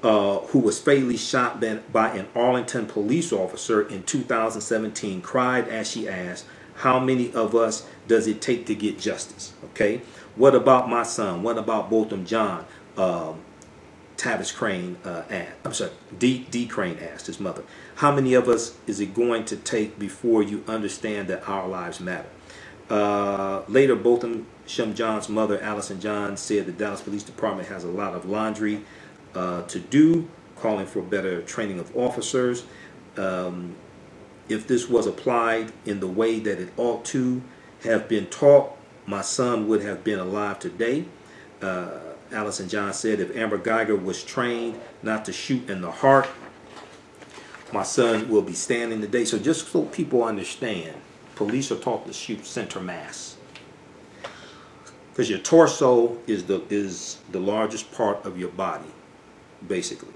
who was fatally shot by an Arlington police officer in 2017, cried as she asked, "How many of us does it take to get justice?" Okay. What about my son? What about Botham Jean? Tavis Crane asked. I'm sorry, D. Crane asked his mother. How many of us is it going to take before you understand that our lives matter? Later, Botham Shem Jean's mother, Alton Sterling, said the Dallas Police Department has a lot of laundry to do, calling for better training of officers. If this was applied in the way that it ought to have been taught, my son would have been alive today. Alton Sterling said, if Amber Geiger was trained not to shoot in the heart, my son will be standing today. So just so people understand, police are taught to shoot center mass, because your torso is the largest part of your body, basically.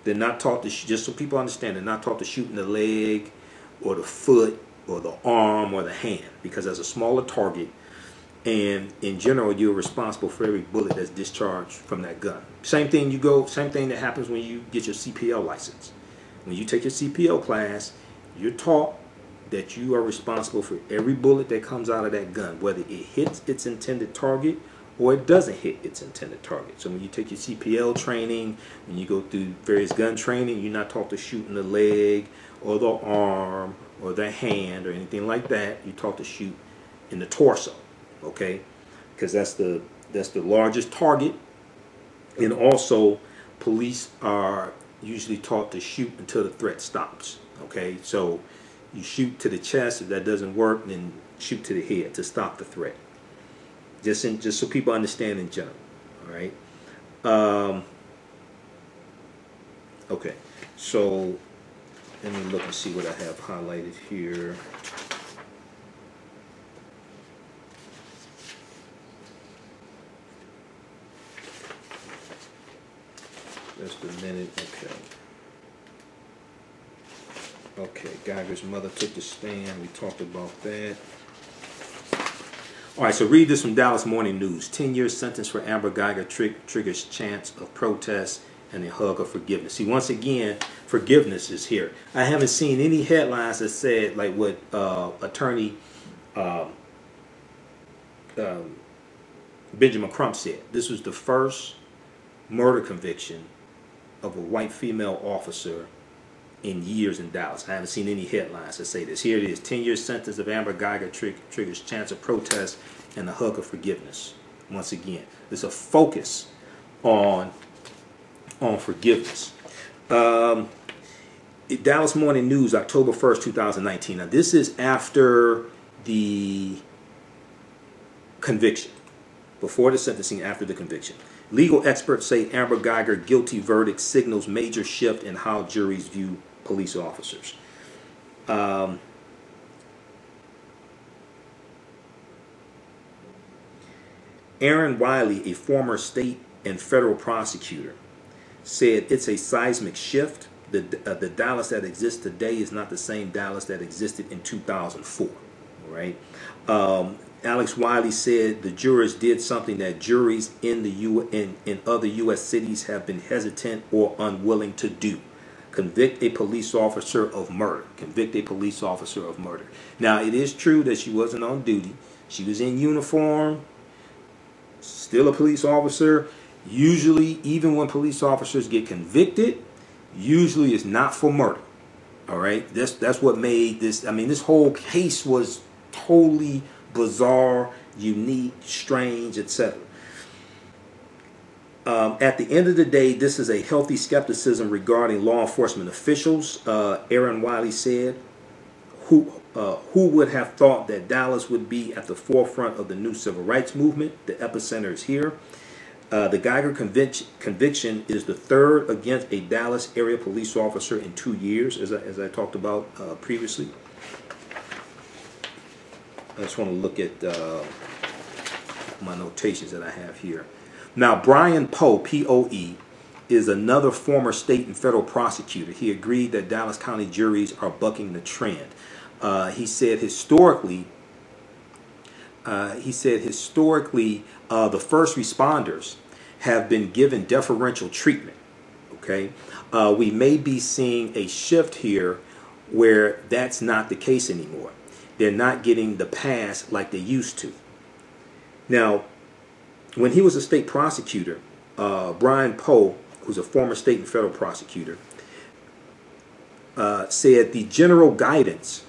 They're not taught to just so people understand, they're not taught to shoot in the leg or the foot or the arm or the hand, because that's a smaller target, and in general you're responsible for every bullet that's discharged from that gun. Same thing that happens when you get your CPL license. When you take your CPL class, you're taught that you are responsible for every bullet that comes out of that gun, whether it hits its intended target or it doesn't hit its intended target. So when you take your CPL training, when you go through various gun training, you're not taught to shoot in the leg or the arm or the hand or anything like that. You're taught to shoot in the torso, okay? Because that's the largest target. And also, police are usually taught to shoot until the threat stops, okay? So you shoot to the chest. If that doesn't work, then shoot to the head to stop the threat. Just so people understand in general, all right? Okay, so let me look and see what I have highlighted here. Just a minute, okay. Okay, Geiger's mother took the stand. We talked about that. All right, so read this from Dallas Morning News. 10-year sentence for Amber Geiger triggers chance of protest and a hug of forgiveness. See, once again, forgiveness is here. I haven't seen any headlines that said like what attorney Benjamin Crump said. This was the first murder conviction of a white female officer in years in Dallas. I haven't seen any headlines that say this. Here it is. 10-year sentence of Amber Geiger triggers chance of protest and a hug of forgiveness. Once again, there's a focus on forgiveness. Dallas Morning News, October 1st, 2019. Now, this is after the conviction. Before the sentencing, after the conviction. Legal experts say Amber Geiger guilty verdict signals major shift in how juries view police officers. Aaron Wiley, a former state and federal prosecutor, said it's a seismic shift. The Dallas that exists today is not the same Dallas that existed in 2004. All right. Alex Wiley said the jurors did something that juries in other U.S. cities have been hesitant or unwilling to do. Convict a police officer of murder. Convict a police officer of murder. Now, it is true that she wasn't on duty. She was in uniform, still a police officer. Usually, even when police officers get convicted, usually it's not for murder. All right? That's what made this, I mean, this whole case was totally bizarre, unique, strange, etc. At the end of the day, this is a healthy skepticism regarding law enforcement officials. Aaron Wiley said, who would have thought that Dallas would be at the forefront of the new civil rights movement? The epicenter is here. The Geiger conviction is the third against a Dallas area police officer in 2 years, as I talked about previously. I just want to look at my notations that I have here. Now, Brian Poe, P-O-E, is another former state and federal prosecutor. He agreed that Dallas County juries are bucking the trend. He said historically, he said historically the first responders have been given deferential treatment. Okay, we may be seeing a shift here where that's not the case anymore. They're not getting the pass like they used to. Now, when he was a state prosecutor, Brian Poe, who's a former state and federal prosecutor, said the general guidance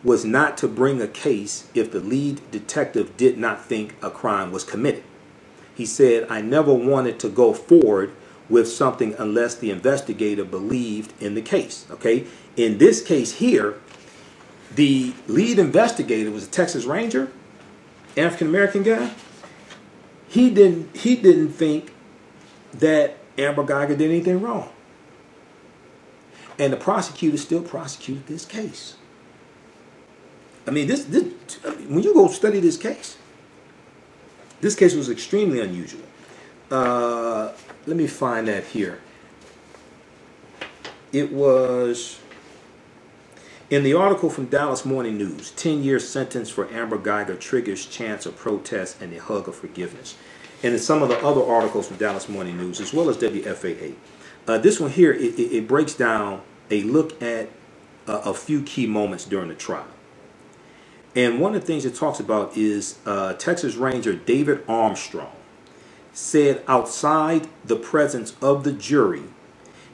was not to bring a case if the lead detective did not think a crime was committed. He said, I never wanted to go forward with something unless the investigator believed in the case. Okay, in this case here, the lead investigator was a Texas Ranger, African American guy. He didn't think that Amber Geiger did anything wrong, and the prosecutor still prosecuted this case. I mean, this when you go study this case was extremely unusual. Let me find that here. It was in the article from Dallas Morning News, 10-year sentence for Amber Geiger triggers chance of protest and a hug of forgiveness. And in some of the other articles from Dallas Morning News, as well as WFAA. This one here, it breaks down a look at a few key moments during the trial. And one of the things it talks about is Texas Ranger David Armstrong said outside the presence of the jury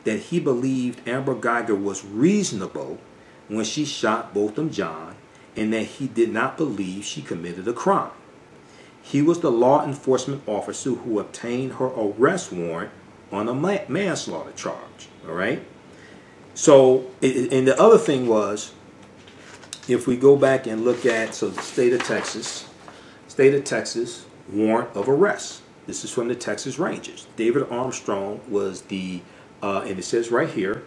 that he believed Amber Geiger was reasonable when she shot Botham Jean and that he did not believe she committed a crime. He was the law enforcement officer who obtained her arrest warrant on a manslaughter charge. All right. So, and the other thing was, if we go back and look at, so the state of Texas warrant of arrest. This is from the Texas Rangers. David Armstrong was the, and it says right here,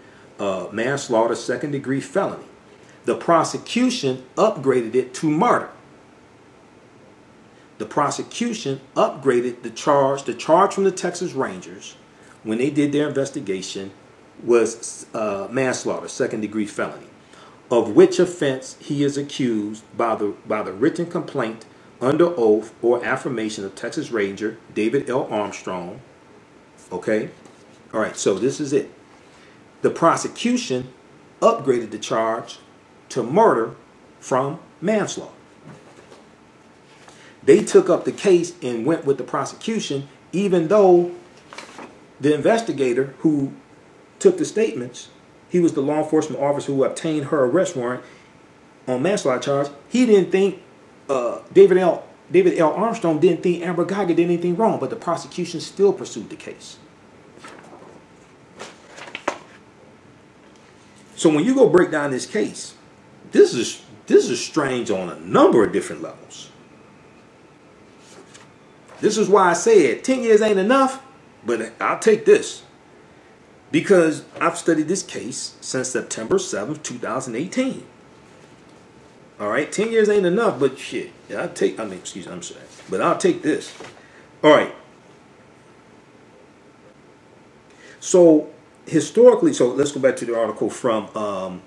manslaughter, second-degree felony. The prosecution upgraded it to murder. The prosecution upgraded the charge. The charge from the Texas Rangers, when they did their investigation, was manslaughter, second-degree felony, of which offense he is accused by the written complaint under oath or affirmation of Texas Ranger David L. Armstrong. Okay? All right, so this is it. The prosecution upgraded the charge to murder from manslaughter. They took up the case and went with the prosecution, even though the investigator who took the statements, he was the law enforcement officer who obtained her arrest warrant on manslaughter charge. He didn't think David L. Armstrong didn't think Amber Geiger did anything wrong, but the prosecution still pursued the case. So when you go break down this case, this is strange on a number of different levels. This is why I said 10 years ain't enough, but I'll take this, because I've studied this case since September 7th, 2018. All right, 10 years ain't enough, but shit, yeah, I'm sorry, but I'll take this. All right. So historically, so let's go back to the article from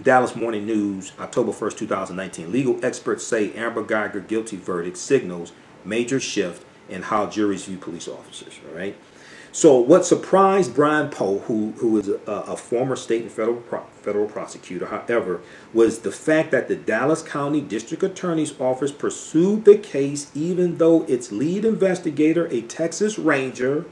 Dallas Morning News, October 1st, 2019. Legal experts say Amber Geiger guilty verdict signals major shift in how juries view police officers. All right. So what surprised Brian Poe, who is a former state and federal prosecutor, however, was the fact that the Dallas County District Attorney's Office pursued the case even though its lead investigator, a Texas Ranger,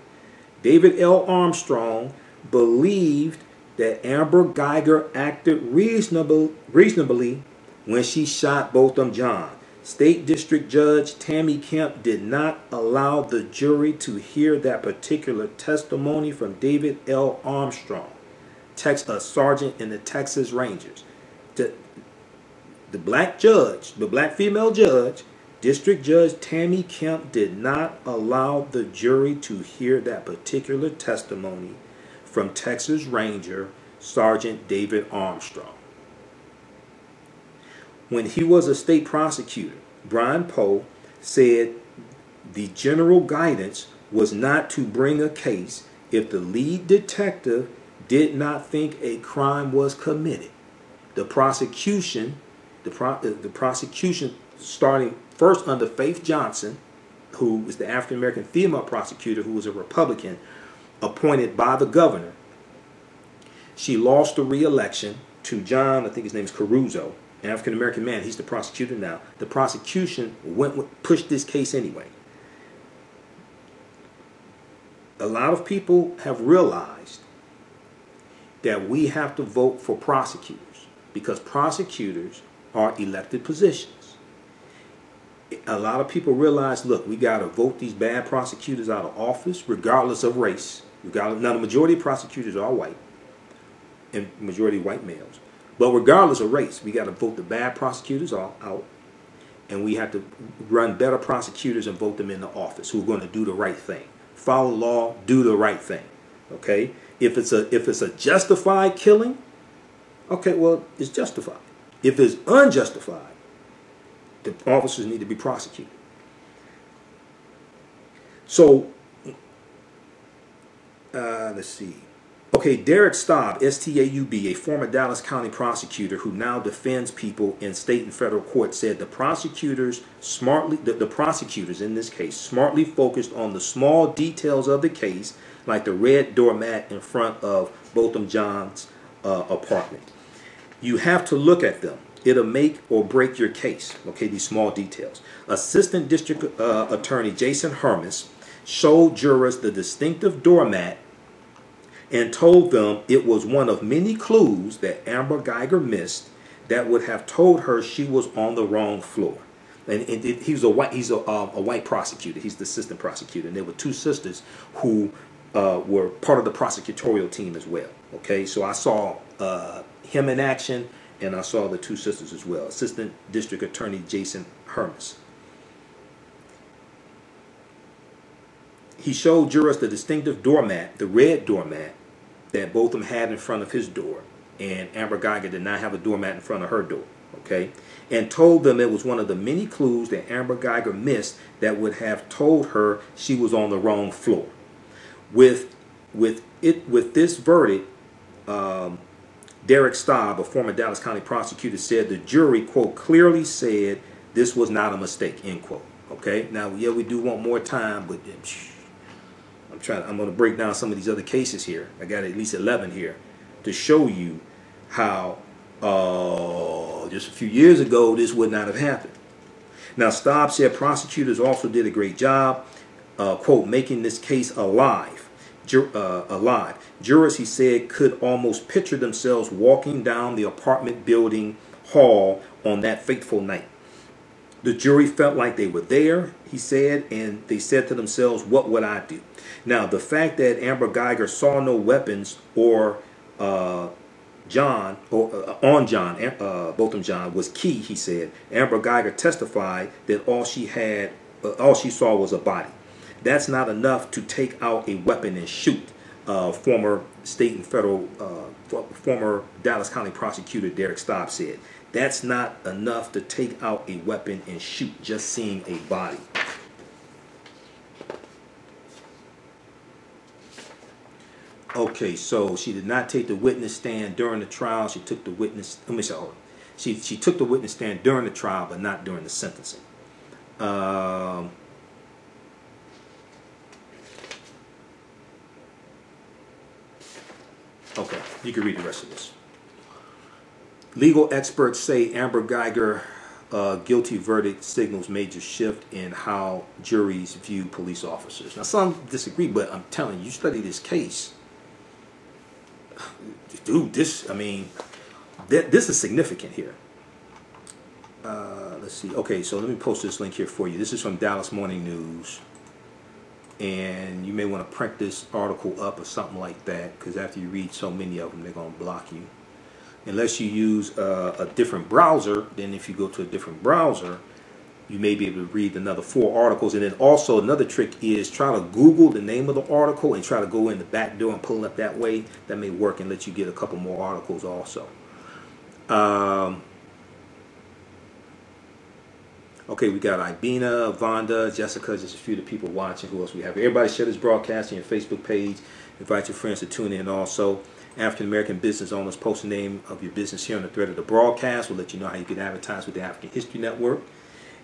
David L. Armstrong, believed that Amber Geiger acted reasonably when she shot Botham Jean. State District Judge Tammy Kemp did not allow the jury to hear that particular testimony from David L. Armstrong, a sergeant in the Texas Rangers. The black judge, the black female judge, District Judge Tammy Kemp did not allow the jury to hear that particular testimony from Texas Ranger Sergeant David Armstrong. When he was a state prosecutor, Brian Poe said the general guidance was not to bring a case if the lead detective did not think a crime was committed. The prosecution starting first under Faith Johnson, who was the African-American female prosecutor, who was a Republican, appointed by the governor. She lost the re-election to John, I think his name is Caruso, an African-American man. He's the prosecutor now. The prosecution pushed this case anyway. A lot of people have realized that we have to vote for prosecutors because prosecutors are elected positions. A lot of people realize, look, we got to vote these bad prosecutors out of office regardless of race. Now, the majority of prosecutors are white and majority white males. But regardless of race, we got to vote the bad prosecutors out, and we have to run better prosecutors and vote them into office who are going to do the right thing. Follow the law, do the right thing. Okay? If it's a justified killing, okay, well, it's justified. If it's unjustified, the officers need to be prosecuted. So, let's see. Okay, Derek Staub, S-T-A-U-B, a former Dallas County prosecutor who now defends people in state and federal court, said the prosecutors the prosecutors in this case smartly focused on the small details of the case, like the red doormat in front of Botham Jean's apartment. You have to look at them. It'll make or break your case. Okay, these small details. Assistant District Attorney Jason Hermes showed jurors the distinctive doormat and told them it was one of many clues that Amber Geiger missed that would have told her she was on the wrong floor. And he's a white prosecutor. He's the assistant prosecutor. And there were two sisters who were part of the prosecutorial team as well. Okay, so I saw him in action, and I saw the two sisters as well. Assistant District Attorney Jason Hermes. He showed jurors the distinctive doormat, the red doormat, that Botham had in front of his door. And Amber Geiger did not have a doormat in front of her door. Okay? And told them it was one of the many clues that Amber Geiger missed that would have told her she was on the wrong floor. With this verdict, Derek Staub, a former Dallas County prosecutor, said the jury, quote, clearly said this was not a mistake, end quote. Okay? Now, yeah, we do want more time, but I'm going to break down some of these other cases here. I got at least 11 here to show you how just a few years ago this would not have happened. Now, Staub said prosecutors also did a great job, quote, making this case alive. Jurors, he said, could almost picture themselves walking down the apartment building hall on that fateful night. The jury felt like they were there, he said, and they said to themselves, what would I do? Now, the fact that Amber Geiger saw no weapons or Botham Jean was key, he said. Amber Geiger testified that all she saw was a body. That's not enough to take out a weapon and shoot. Former state and federal, former Dallas County prosecutor Derek Staub said. That's not enough to take out a weapon and shoot, just seeing a body. Okay, so she did not take the witness stand during the trial. She took the witness. She took the witness stand during the trial, but not during the sentencing. Okay, you can read the rest of this. Legal experts say Amber Geiger guilty verdict signals major shift in how juries view police officers. Now, some disagree, but I'm telling you, study this case. Dude, this is significant here. Let's see. Okay, so let me post this link here for you. This is from Dallas Morning News. And you may want to print this article up or something like that, because after you read so many of them, they're going to block you. Unless you use a different browser, then if you go to a different browser, you may be able to read another 4 articles. And then also another trick is try to Google the name of the article and try to go in the back door and pull it up that way. That may work and let you get a couple more articles also. Okay, we got Ibina, Vonda, Jessica, just a few of the people watching. Who else we have? Everybody share this broadcast on your Facebook page. Invite your friends to tune in also. African American business owners, post the name of your business here on the thread of the broadcast. We'll let you know how you can advertise with the African History Network.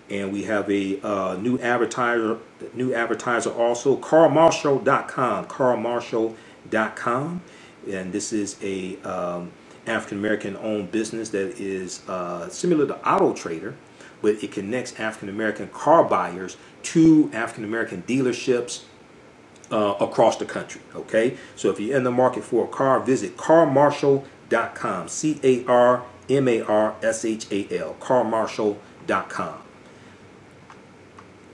And we have a new advertiser also, carlmarshall.com, carlmarshall.com. And this is a African-American owned business that is similar to Auto Trader, but it connects African-American car buyers to African-American dealerships across the country. Okay, so if you're in the market for a car, visit carmarshall.com, carmarshall, carmarshall.com.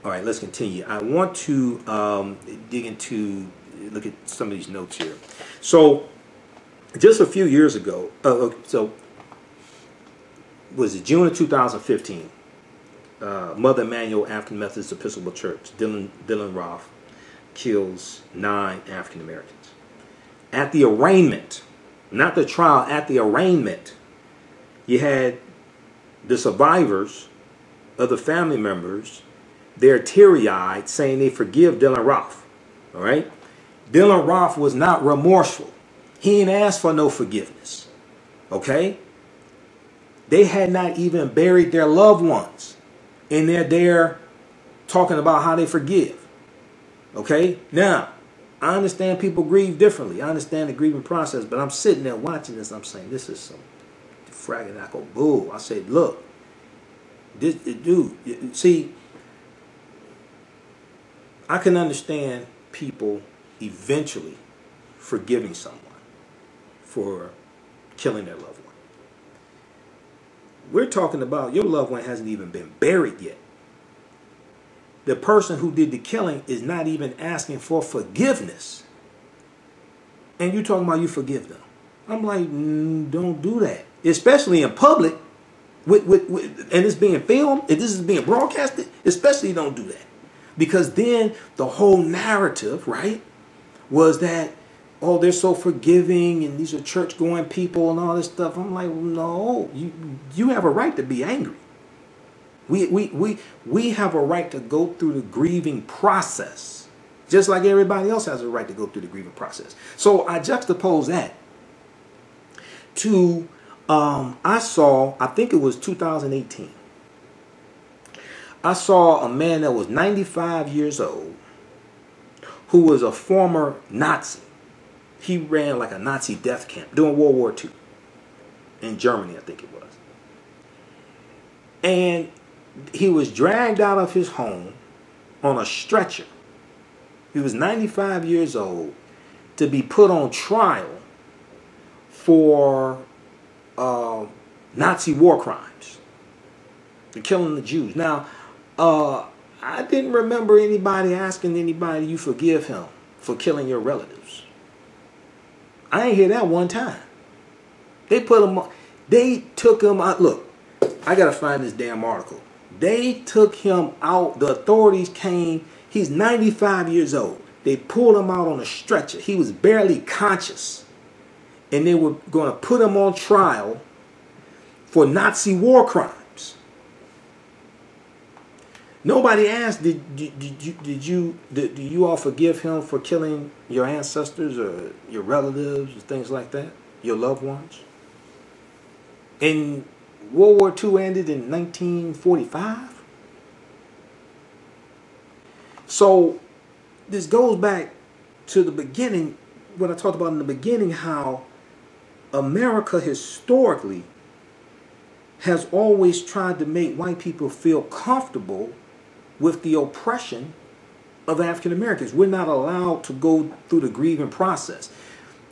All right, let's continue. I want to look at some of these notes here. So just a few years ago, so was it June of 2015, Mother Emanuel African Methodist Episcopal Church, Dylan Roth, kills 9 African Americans. At the arraignment, not the trial, at the arraignment, you had the survivors of the family members, they're teary-eyed, saying they forgive Dylan Roth. All right? Dylan Roth was not remorseful. He ain't asked for no forgiveness. Okay? They had not even buried their loved ones, and they're there talking about how they forgive. Okay? Now, I understand people grieve differently. I understand the grieving process, but I'm sitting there watching this. I'm saying, this is some fragganacle bull. I said, look, this dude, see, I can understand people eventually forgiving someone for killing their loved one. We're talking about your loved one hasn't even been buried yet. The person who did the killing is not even asking for forgiveness. And you talking about you forgive them. I'm like, don't do that. Especially in public, and it's being filmed, and this is being broadcasted, especially don't do that. Because then the whole narrative, right, was that, oh, they're so forgiving and these are church-going people and all this stuff. I'm like, no, you have a right to be angry. We have a right to go through the grieving process, just like everybody else has a right to go through the grieving process. So I juxtapose that to, I think it was 2018. I saw a man that was 95 years old who was a former Nazi. He ran like a Nazi death camp during World War II in Germany, I think it was. And he was dragged out of his home on a stretcher. He was 95 years old to be put on trial for Nazi war crimes, for killing the Jews. Now, I didn't remember anybody asking anybody, you forgive him for killing your relatives. I ain't hear that one time. They took him out. Look, I gotta find this damn article. They took him out. The authorities came. He's 95 years old. They pulled him out on a stretcher. He was barely conscious. And they were going to put him on trial for Nazi war crimes. Nobody asked, do you all forgive him for killing your ancestors or your relatives or things like that? Your loved ones? And World War II ended in 1945. So this goes back to the beginning, what I talked about in the beginning, how America historically has always tried to make white people feel comfortable with the oppression of African Americans. We're not allowed to go through the grieving process.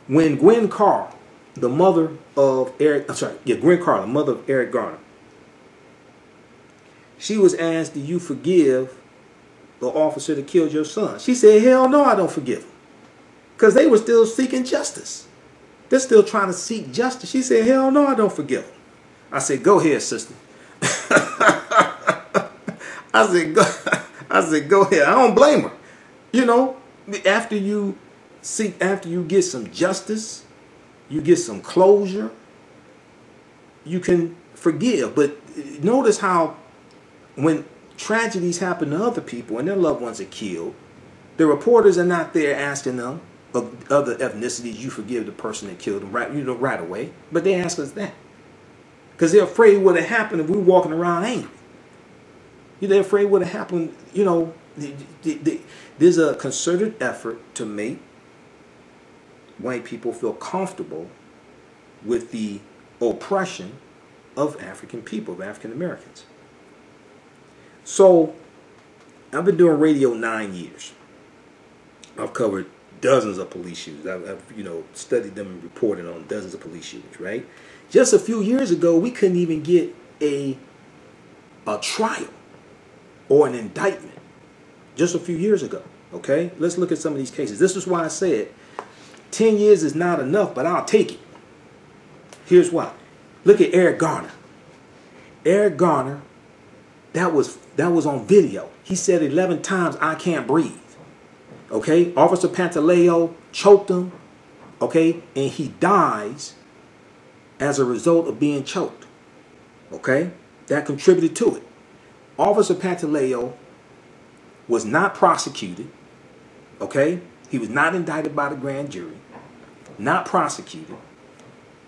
When Gwen Carr, the mother of the mother of Eric Garner, she was asked, do you forgive the officer that killed your son? She said, hell no, I don't forgive him. Because they were still seeking justice. They're still trying to seek justice. She said, hell no, I don't forgive him. I said, go ahead, sister. I said, go ahead. I don't blame her. You know, after you get some justice, you get some closure, you can forgive. But notice how when tragedies happen to other people and their loved ones are killed, the reporters are not there asking them of other ethnicities, you forgive the person that killed them right away. But they ask us that. Because they're afraid what would happen if we were walking around angry. They're afraid what would happen. There's a concerted effort to make white people feel comfortable with the oppression of African people, of African Americans. So, I've been doing radio 9 years. I've covered dozens of police shootings. I've studied them and reported on dozens of police shootings, right? Just a few years ago, we couldn't even get a trial or an indictment. Just a few years ago, okay? Let's look at some of these cases. This is why I said 10 years is not enough, but I'll take it. Here's why. Look at Eric Garner. Eric Garner, that was on video. He said 11 times, "I can't breathe." Okay? Officer Pantaleo choked him, okay? And he dies as a result of being choked. Okay? That contributed to it. Officer Pantaleo was not prosecuted. Okay? He was not indicted by the grand jury. Not prosecuted.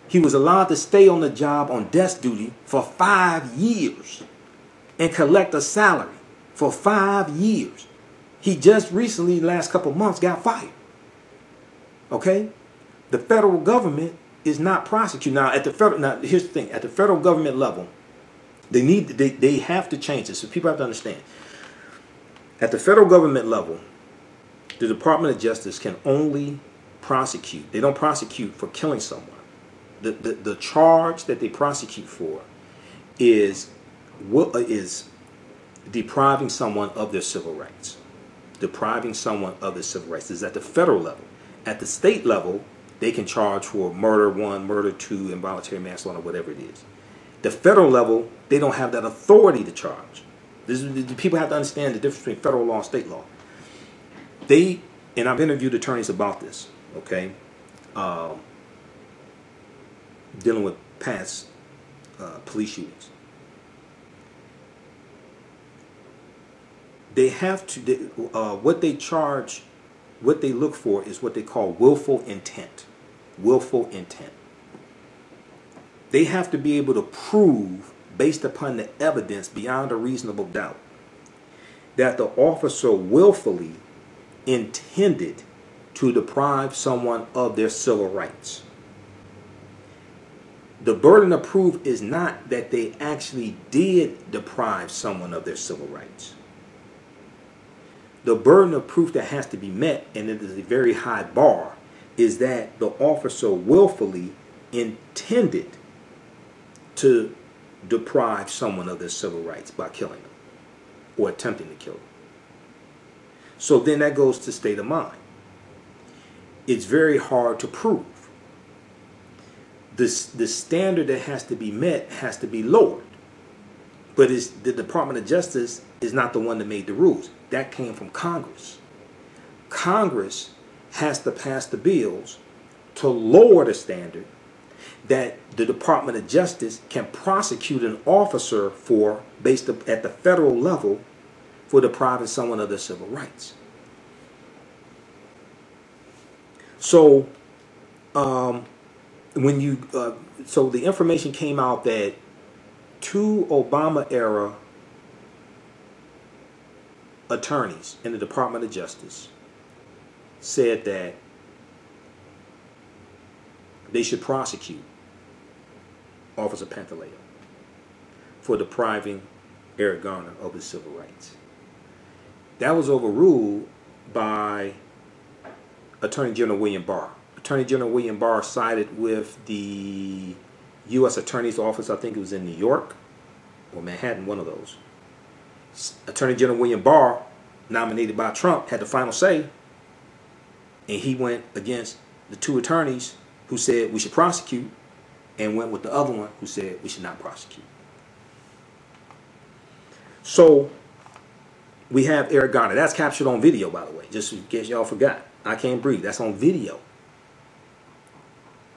He was allowed to stay on the job on desk duty for 5 years and collect a salary for 5 years. He just recently, last couple months, got fired. Okay? The federal government is not prosecuting. Now, here's the thing. At the federal government level, they have to change this. So people have to understand. At the federal government level, the Department of Justice can only prosecute. They don't prosecute for killing someone. The charge that they prosecute for is depriving someone of their civil rights. Depriving someone of their civil rights. This is at the federal level. At the state level, they can charge for murder 1, murder 2, involuntary manslaughter, whatever it is. The federal level, they don't have that authority to charge. People have to understand the difference between federal law and state law. And I've interviewed attorneys about this, okay? Dealing with past police shootings. They have to, what they charge, what they look for is what they call willful intent. Willful intent. They have to be able to prove, based upon the evidence beyond a reasonable doubt, that the officer willfully intended to deprive someone of their civil rights. The burden of proof is not that they actually did deprive someone of their civil rights. The burden of proof that has to be met, and it is a very high bar, is that the officer willfully intended to deprive someone of their civil rights by killing them or attempting to kill them. So then that goes to state of mind. It's very hard to prove. The standard that has to be met has to be lowered. But the Department of Justice is not the one that made the rules. That came from Congress. Congress has to pass the bills to lower the standard that the Department of Justice can prosecute an officer for, based at the federal level, for depriving someone of their civil rights. So, so the information came out that 2 Obama-era attorneys in the Department of Justice said that they should prosecute Officer Pantaleo for depriving Eric Garner of his civil rights. That was overruled by Attorney General William Barr. Attorney General William Barr sided with the U.S. Attorney's Office, I think it was in New York or Manhattan, one of those. Attorney General William Barr, nominated by Trump, had the final say, and he went against the 2 attorneys who said we should prosecute and went with the other one who said we should not prosecute. So we have Eric Garner. That's captured on video, by the way, just in case y'all forgot. I can't breathe. That's on video.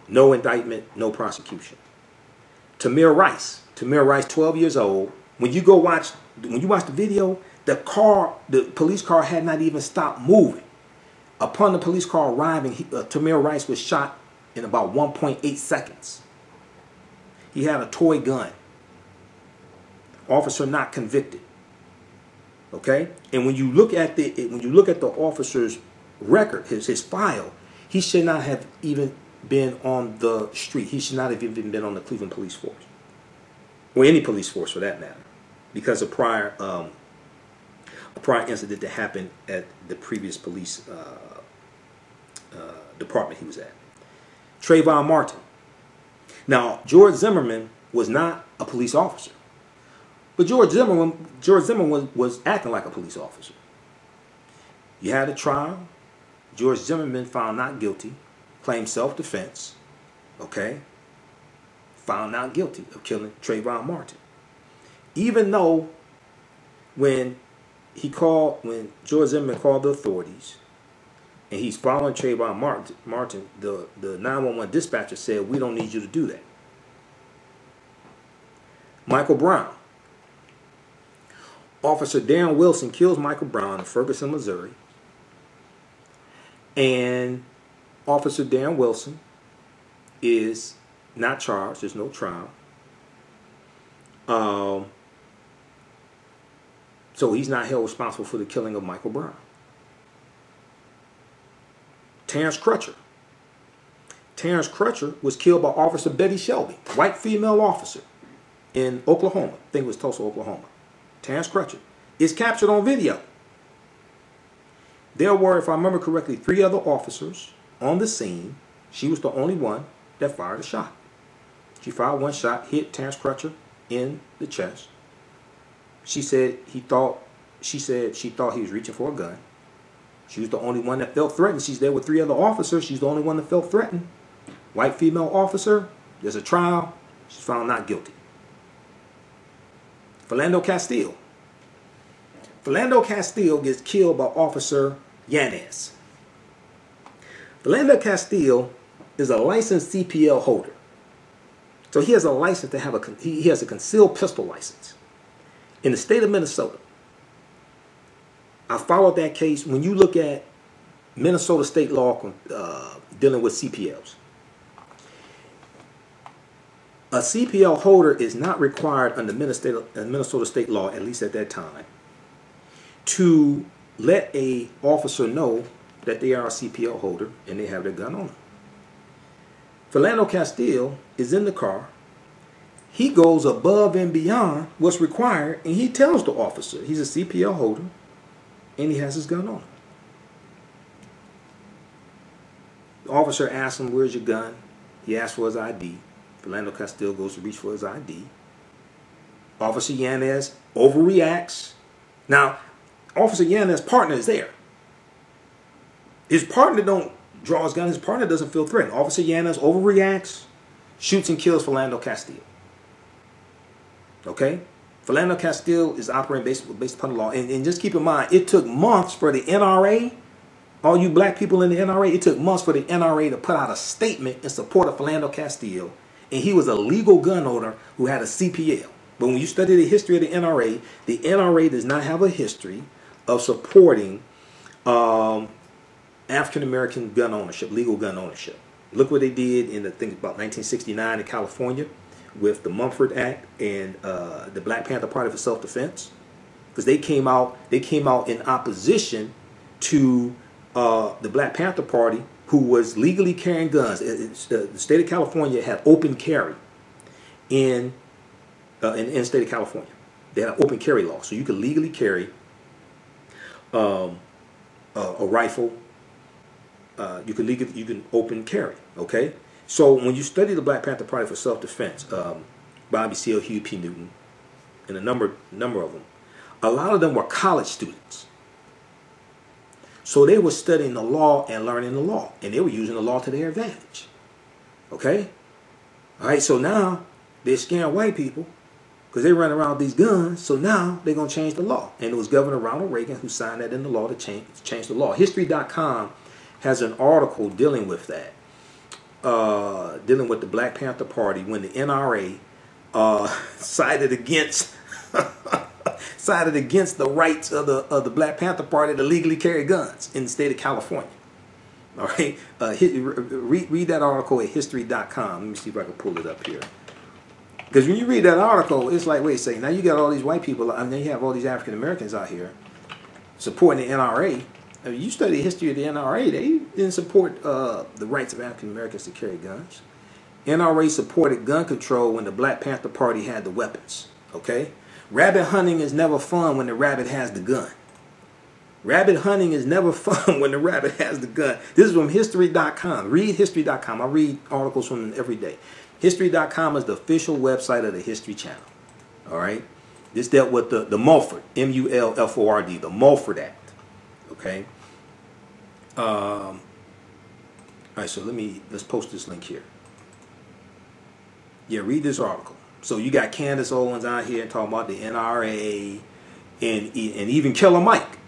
No indictment, no prosecution. Tamir Rice, 12 years old. When you watch the video, the police car had not even stopped moving. Upon the police car arriving, Tamir Rice was shot in about 1.8 seconds. He had a toy gun. Officer not convicted. Okay, and when you look at the officer's record, his file, he should not have even been on the street. He should not have even been on the Cleveland police force, or any police force for that matter, because of a prior incident that happened at the previous police department he was at. Trayvon Martin. Now, George Zimmerman was not a police officer, but George Zimmerman was acting like a police officer. You had a trial. George Zimmerman found not guilty, claimed self-defense. Okay, found not guilty of killing Trayvon Martin, even though when George Zimmerman called the authorities, and he's following Trayvon Martin, the 911 dispatcher said, "We don't need you to do that." Michael Brown. Officer Darren Wilson kills Michael Brown in Ferguson, Missouri. And Officer Darren Wilson is not charged. There's no trial. So he's not held responsible for the killing of Michael Brown. Terrence Crutcher. Terrence Crutcher was killed by Officer Betty Shelby, white female officer in Oklahoma. I think it was Tulsa, Oklahoma. Terrence Crutcher is captured on video. There were, if I remember correctly, 3 other officers on the scene. She was the only one that fired a shot. She fired one shot, hit Terrence Crutcher in the chest. She said she thought he was reaching for a gun. She was the only one that felt threatened. She's there with 3 other officers. She's the only one that felt threatened. White female officer. There's a trial. She's found not guilty. Philando Castile. Philando Castile gets killed by Officer Yanez. Philando Castile is a licensed CPL holder. So he has a license to have he has a concealed pistol license in the state of Minnesota. I followed that case. When you look at Minnesota state law dealing with CPLs, a CPL holder is not required under Minnesota state law, at least at that time, to let a officer know that they are a CPL holder and they have their gun on them. Philando Castile is in the car. He goes above and beyond what's required, and he tells the officer he's a CPL holder and he has his gun on him. The officer asks him, "Where's your gun?" He asks for his ID. Philando Castile goes to reach for his ID. Officer Yanez overreacts. Now, Officer Yanez's partner is there. His partner don't draw his gun. His partner doesn't feel threatened. Officer Yanez overreacts, shoots and kills Philando Castile. Okay? Philando Castile is operating based upon the law. And just keep in mind, it took months for the NRA, all you black people in the NRA, it took months for the NRA to put out a statement in support of Philando Castile. And he was a legal gun owner who had a CPL. But when you study the history of the NRA does not have a history of supporting African-American gun ownership, legal gun ownership. Look what they did in, I think, about 1969 in California with the Mumford Act and the Black Panther Party for Self-Defense. Because they came out in opposition to the Black Panther Party, who was legally carrying guns. The state of California had open carry in the state of California. They had an open carry law, so you could legally carry a rifle. You can open carry. Okay, so when you study the Black Panther Party for Self-Defense, Bobby Seale, Huey P. Newton, and a number of them, a lot of them were college students. So they were studying the law and learning the law, and they were using the law to their advantage. Okay, all right. So now they're scaring white people because they run around with these guns. So now they're gonna change the law, and it was Governor Ronald Reagan who signed that into law to change the law. History.com has an article dealing with that, dealing with the Black Panther Party when the NRA sided against the rights of the Black Panther Party to legally carry guns in the state of California. All right, read that article at history.com. Let me see if I can pull it up here. Because when you read that article, it's like, wait a second, now you got all these white people, and then you have all these African Americans out here supporting the NRA. I mean, you study the history of the NRA, they didn't support the rights of African Americans to carry guns. NRA supported gun control when the Black Panther Party had the weapons. Okay? Rabbit hunting is never fun when the rabbit has the gun. Rabbit hunting is never fun when the rabbit has the gun. This is from History.com. Read History.com. I read articles from them every day. History.com is the official website of the History Channel. All right? This dealt with the Mulford, M-U-L-F-O-R-D, the Mulford Act. Okay? All right, so let's post this link here. Yeah, read this article. So you got Candace Owens out here talking about the NRA and even Killer Mike.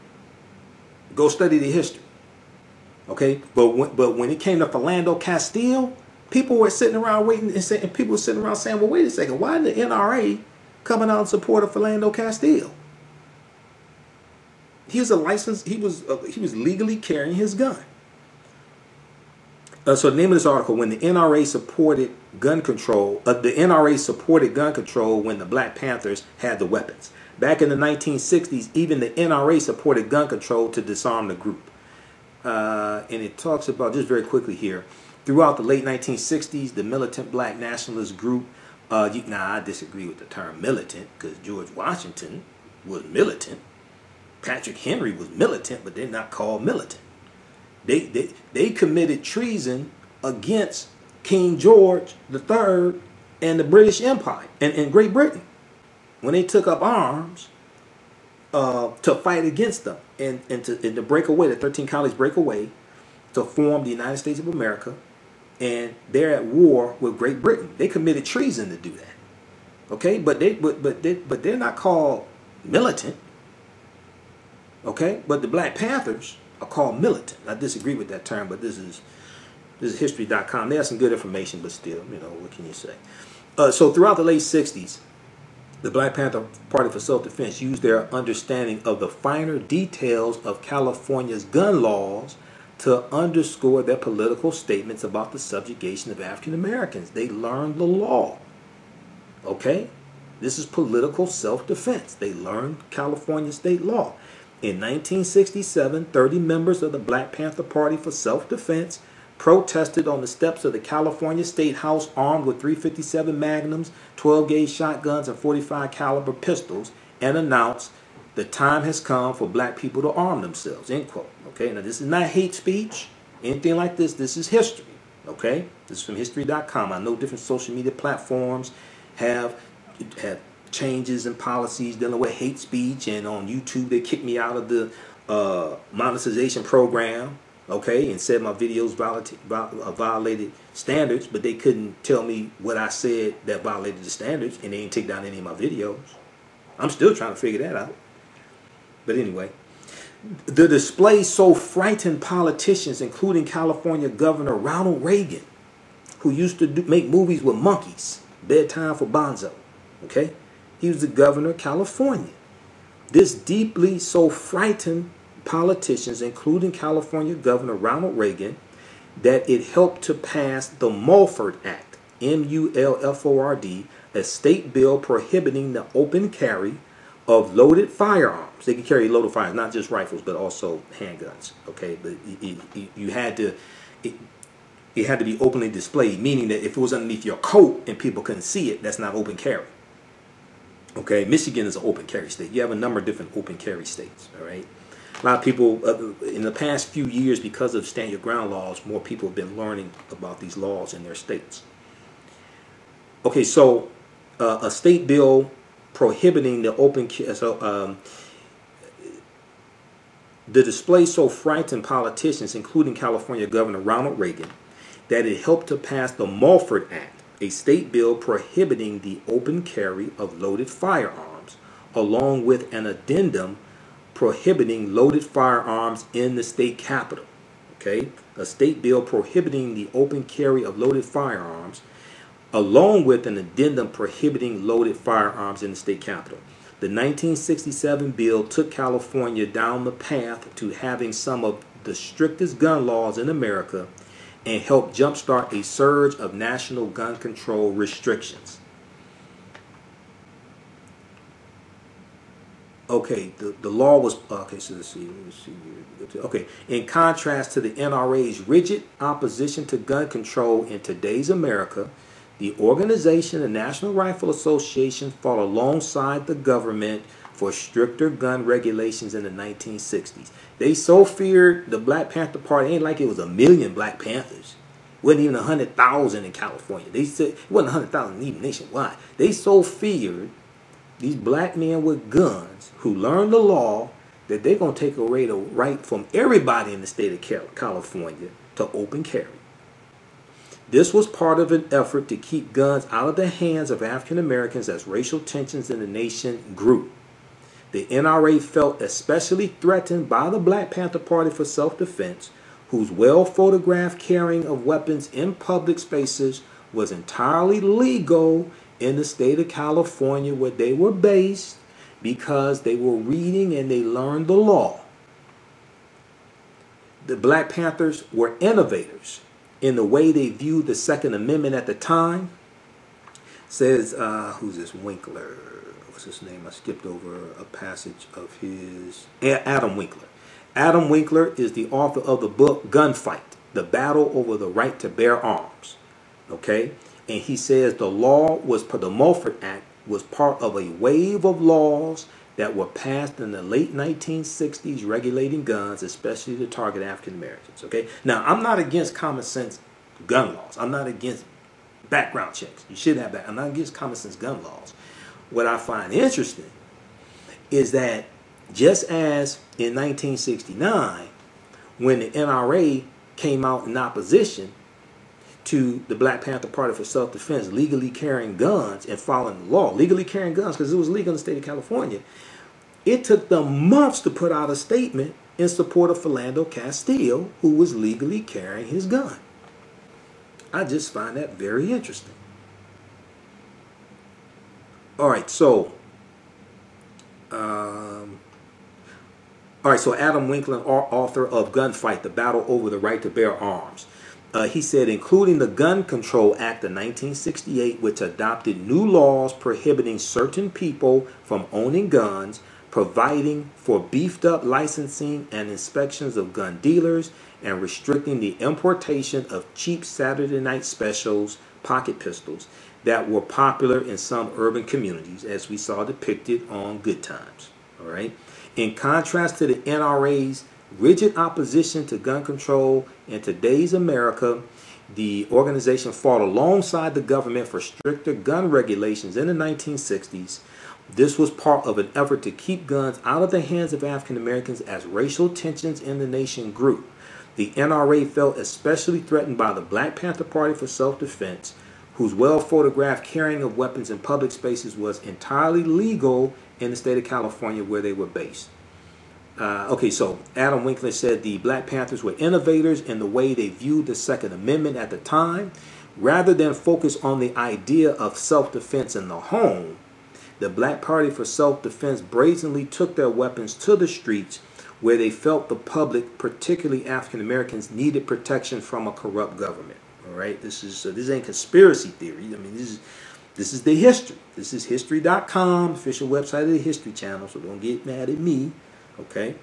Go study the history. Okay? But when it came to Philando Castile, people were sitting around waiting and people were sitting around saying, well, wait a second, why did the NRA coming out in support of Philando Castile? He was a licensed, he was legally carrying his gun. So the name of this article, when the NRA supported gun control, the NRA supported gun control when the Black Panthers had the weapons. Back in the 1960s, even the NRA supported gun control to disarm the group. And it talks about, just very quickly here, throughout the late 1960s, the militant black nationalist group, I disagree with the term militant, because George Washington was militant. Patrick Henry was militant, but they're not called militant. They committed treason against King George III and the British Empire and Great Britain when they took up arms to fight against them and to break away, the 13 colonies break away to form the United States of America, and they're at war with Great Britain. They committed treason to do that. Okay, but they're not called militant. Okay, but the Black Panthers are called militant. I disagree with that term, but this is History.com. They have some good information, but still, what can you say? So throughout the late 60s, the Black Panther Party for Self-Defense used their understanding of the finer details of California's gun laws to underscore their political statements about the subjugation of African Americans. They learned the law. Okay? This is political self-defense. They learned California state law. In 1967, 30 members of the Black Panther Party for Self-Defense protested on the steps of the California State House armed with .357 Magnums, 12-gauge shotguns, and .45 caliber pistols, and announced, the time has come for black people to arm themselves, end quote. Okay, now this is not hate speech, anything like this. This is history. Okay, this is from History.com. I know different social media platforms have changes and policies dealing with hate speech, and on YouTube they kicked me out of the monetization program, okay, and said my videos violated standards, but they couldn't tell me what I said that violated the standards, and they didn't take down any of my videos. I'm still trying to figure that out. But anyway, the display so frightened politicians, including California Governor Ronald Reagan, who used to make movies with monkeys, Bedtime for Bonzo, okay? He was the governor of California. This deeply so frightened politicians, including California Governor Ronald Reagan, that it helped to pass the Mulford Act, M-U-L-F-O-R-D, a state bill prohibiting the open carry of loaded firearms. They could carry loaded firearms, not just rifles, but also handguns. Okay, but you had to, it had to be openly displayed, meaning that if it was underneath your coat and people couldn't see it, that's not open carry. Okay, Michigan is an open carry state. You have a number of different open carry states. All right, a lot of people in the past few years, because of stand your ground laws, more people have been learning about these laws in their states. Okay, so a state bill prohibiting the open the display so frightened politicians, including California Governor Ronald Reagan, that it helped to pass the Mulford Act, a state bill prohibiting the open carry of loaded firearms, along with an addendum prohibiting loaded firearms in the state capitol. Okay, a state bill prohibiting the open carry of loaded firearms, along with an addendum prohibiting loaded firearms in the state capitol. The 1967 bill took California down the path to having some of the strictest gun laws in America and helped jumpstart a surge of national gun control restrictions. Okay, the law was okay. So let's see. Okay, in contrast to the NRA's rigid opposition to gun control in today's America, the organization, the National Rifle Association, fought alongside the government for stricter gun regulations in the 1960s. They so feared the Black Panther Party. Ain't like it was a million Black Panthers. It wasn't even 100,000 in California. They said it wasn't 100,000 even nationwide. They so feared these black men with guns who learned the law that they're going to take away the right from everybody in the state of California to open carry. This was part of an effort to keep guns out of the hands of African Americans as racial tensions in the nation grew. The NRA felt especially threatened by the Black Panther Party for Self-Defense, whose well-photographed carrying of weapons in public spaces was entirely legal in the state of California where they were based because they were reading and they learned the law. The Black Panthers were innovators in the way they viewed the Second Amendment at the time. Says, who's this Winkler? What's his name? I skipped over a passage of his. Adam Winkler. Adam Winkler is the author of the book Gunfight, The Battle Over the Right to Bear Arms. Okay? And he says the Mulford Act was part of a wave of laws that were passed in the late 1960s regulating guns, especially to target African Americans. Okay? Now, I'm not against common sense gun laws. I'm not against background checks. You should have that. I'm not against common sense gun laws. What I find interesting is that just as in 1969, when the NRA came out in opposition to the Black Panther Party for Self-Defense legally carrying guns and following the law, legally carrying guns because it was legal in the state of California, it took them months to put out a statement in support of Philando Castile, who was legally carrying his gun. I just find that very interesting. All right, so Adam Winkler, author of Gunfight, The Battle Over the Right to Bear Arms. He said, including the Gun Control Act of 1968, which adopted new laws prohibiting certain people from owning guns, providing for beefed up licensing and inspections of gun dealers, and restricting the importation of cheap Saturday night specials, pocket pistols, that were popular in some urban communities, as we saw depicted on Good Times. All right. In contrast to the NRA's rigid opposition to gun control in today's America, the organization fought alongside the government for stricter gun regulations in the 1960s. This was part of an effort to keep guns out of the hands of African Americans as racial tensions in the nation grew. The NRA felt especially threatened by the Black Panther Party for Self-Defense, whose well-photographed carrying of weapons in public spaces was entirely legal in the state of California where they were based. Okay, so Adam Winkler said the Black Panthers were innovators in the way they viewed the Second Amendment at the time. Rather than focus on the idea of self-defense in the home, the Black Party for Self-Defense brazenly took their weapons to the streets where they felt the public, particularly African Americans, needed protection from a corrupt government. All right, this ain't conspiracy theory. I mean, this is the history. This is history.com, official website of the History Channel. So don't get mad at me. Okay,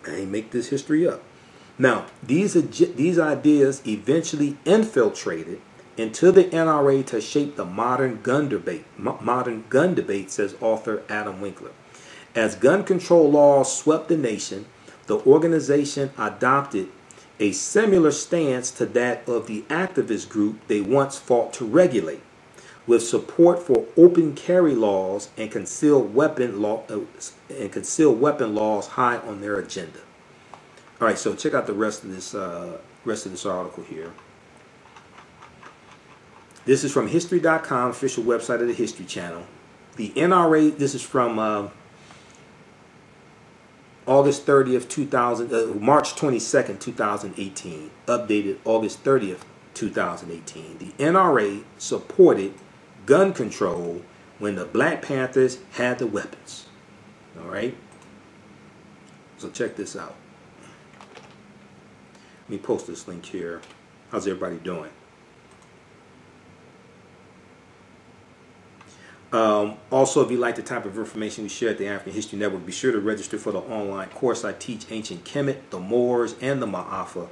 I ain't make this history up. Now, these ideas eventually infiltrated into the NRA to shape the modern gun debate, says author Adam Winkler. As gun control laws swept the nation, the organization adopted a similar stance to that of the activist group they once fought to regulate, with support for open carry laws and concealed weapon laws high on their agenda. All right, so check out the rest of this article here. This is from history.com, official website of the History Channel. The NRA, this is from August 30th, March 22nd, 2018. Updated August 30th, 2018. The NRA supported gun control when the Black Panthers had the weapons. All right? So check this out. Let me post this link here. How's everybody doing? Also, if you like the type of information we share at the African History Network, be sure to register for the online course I teach, Ancient Kemet, the Moors, and the Maafa,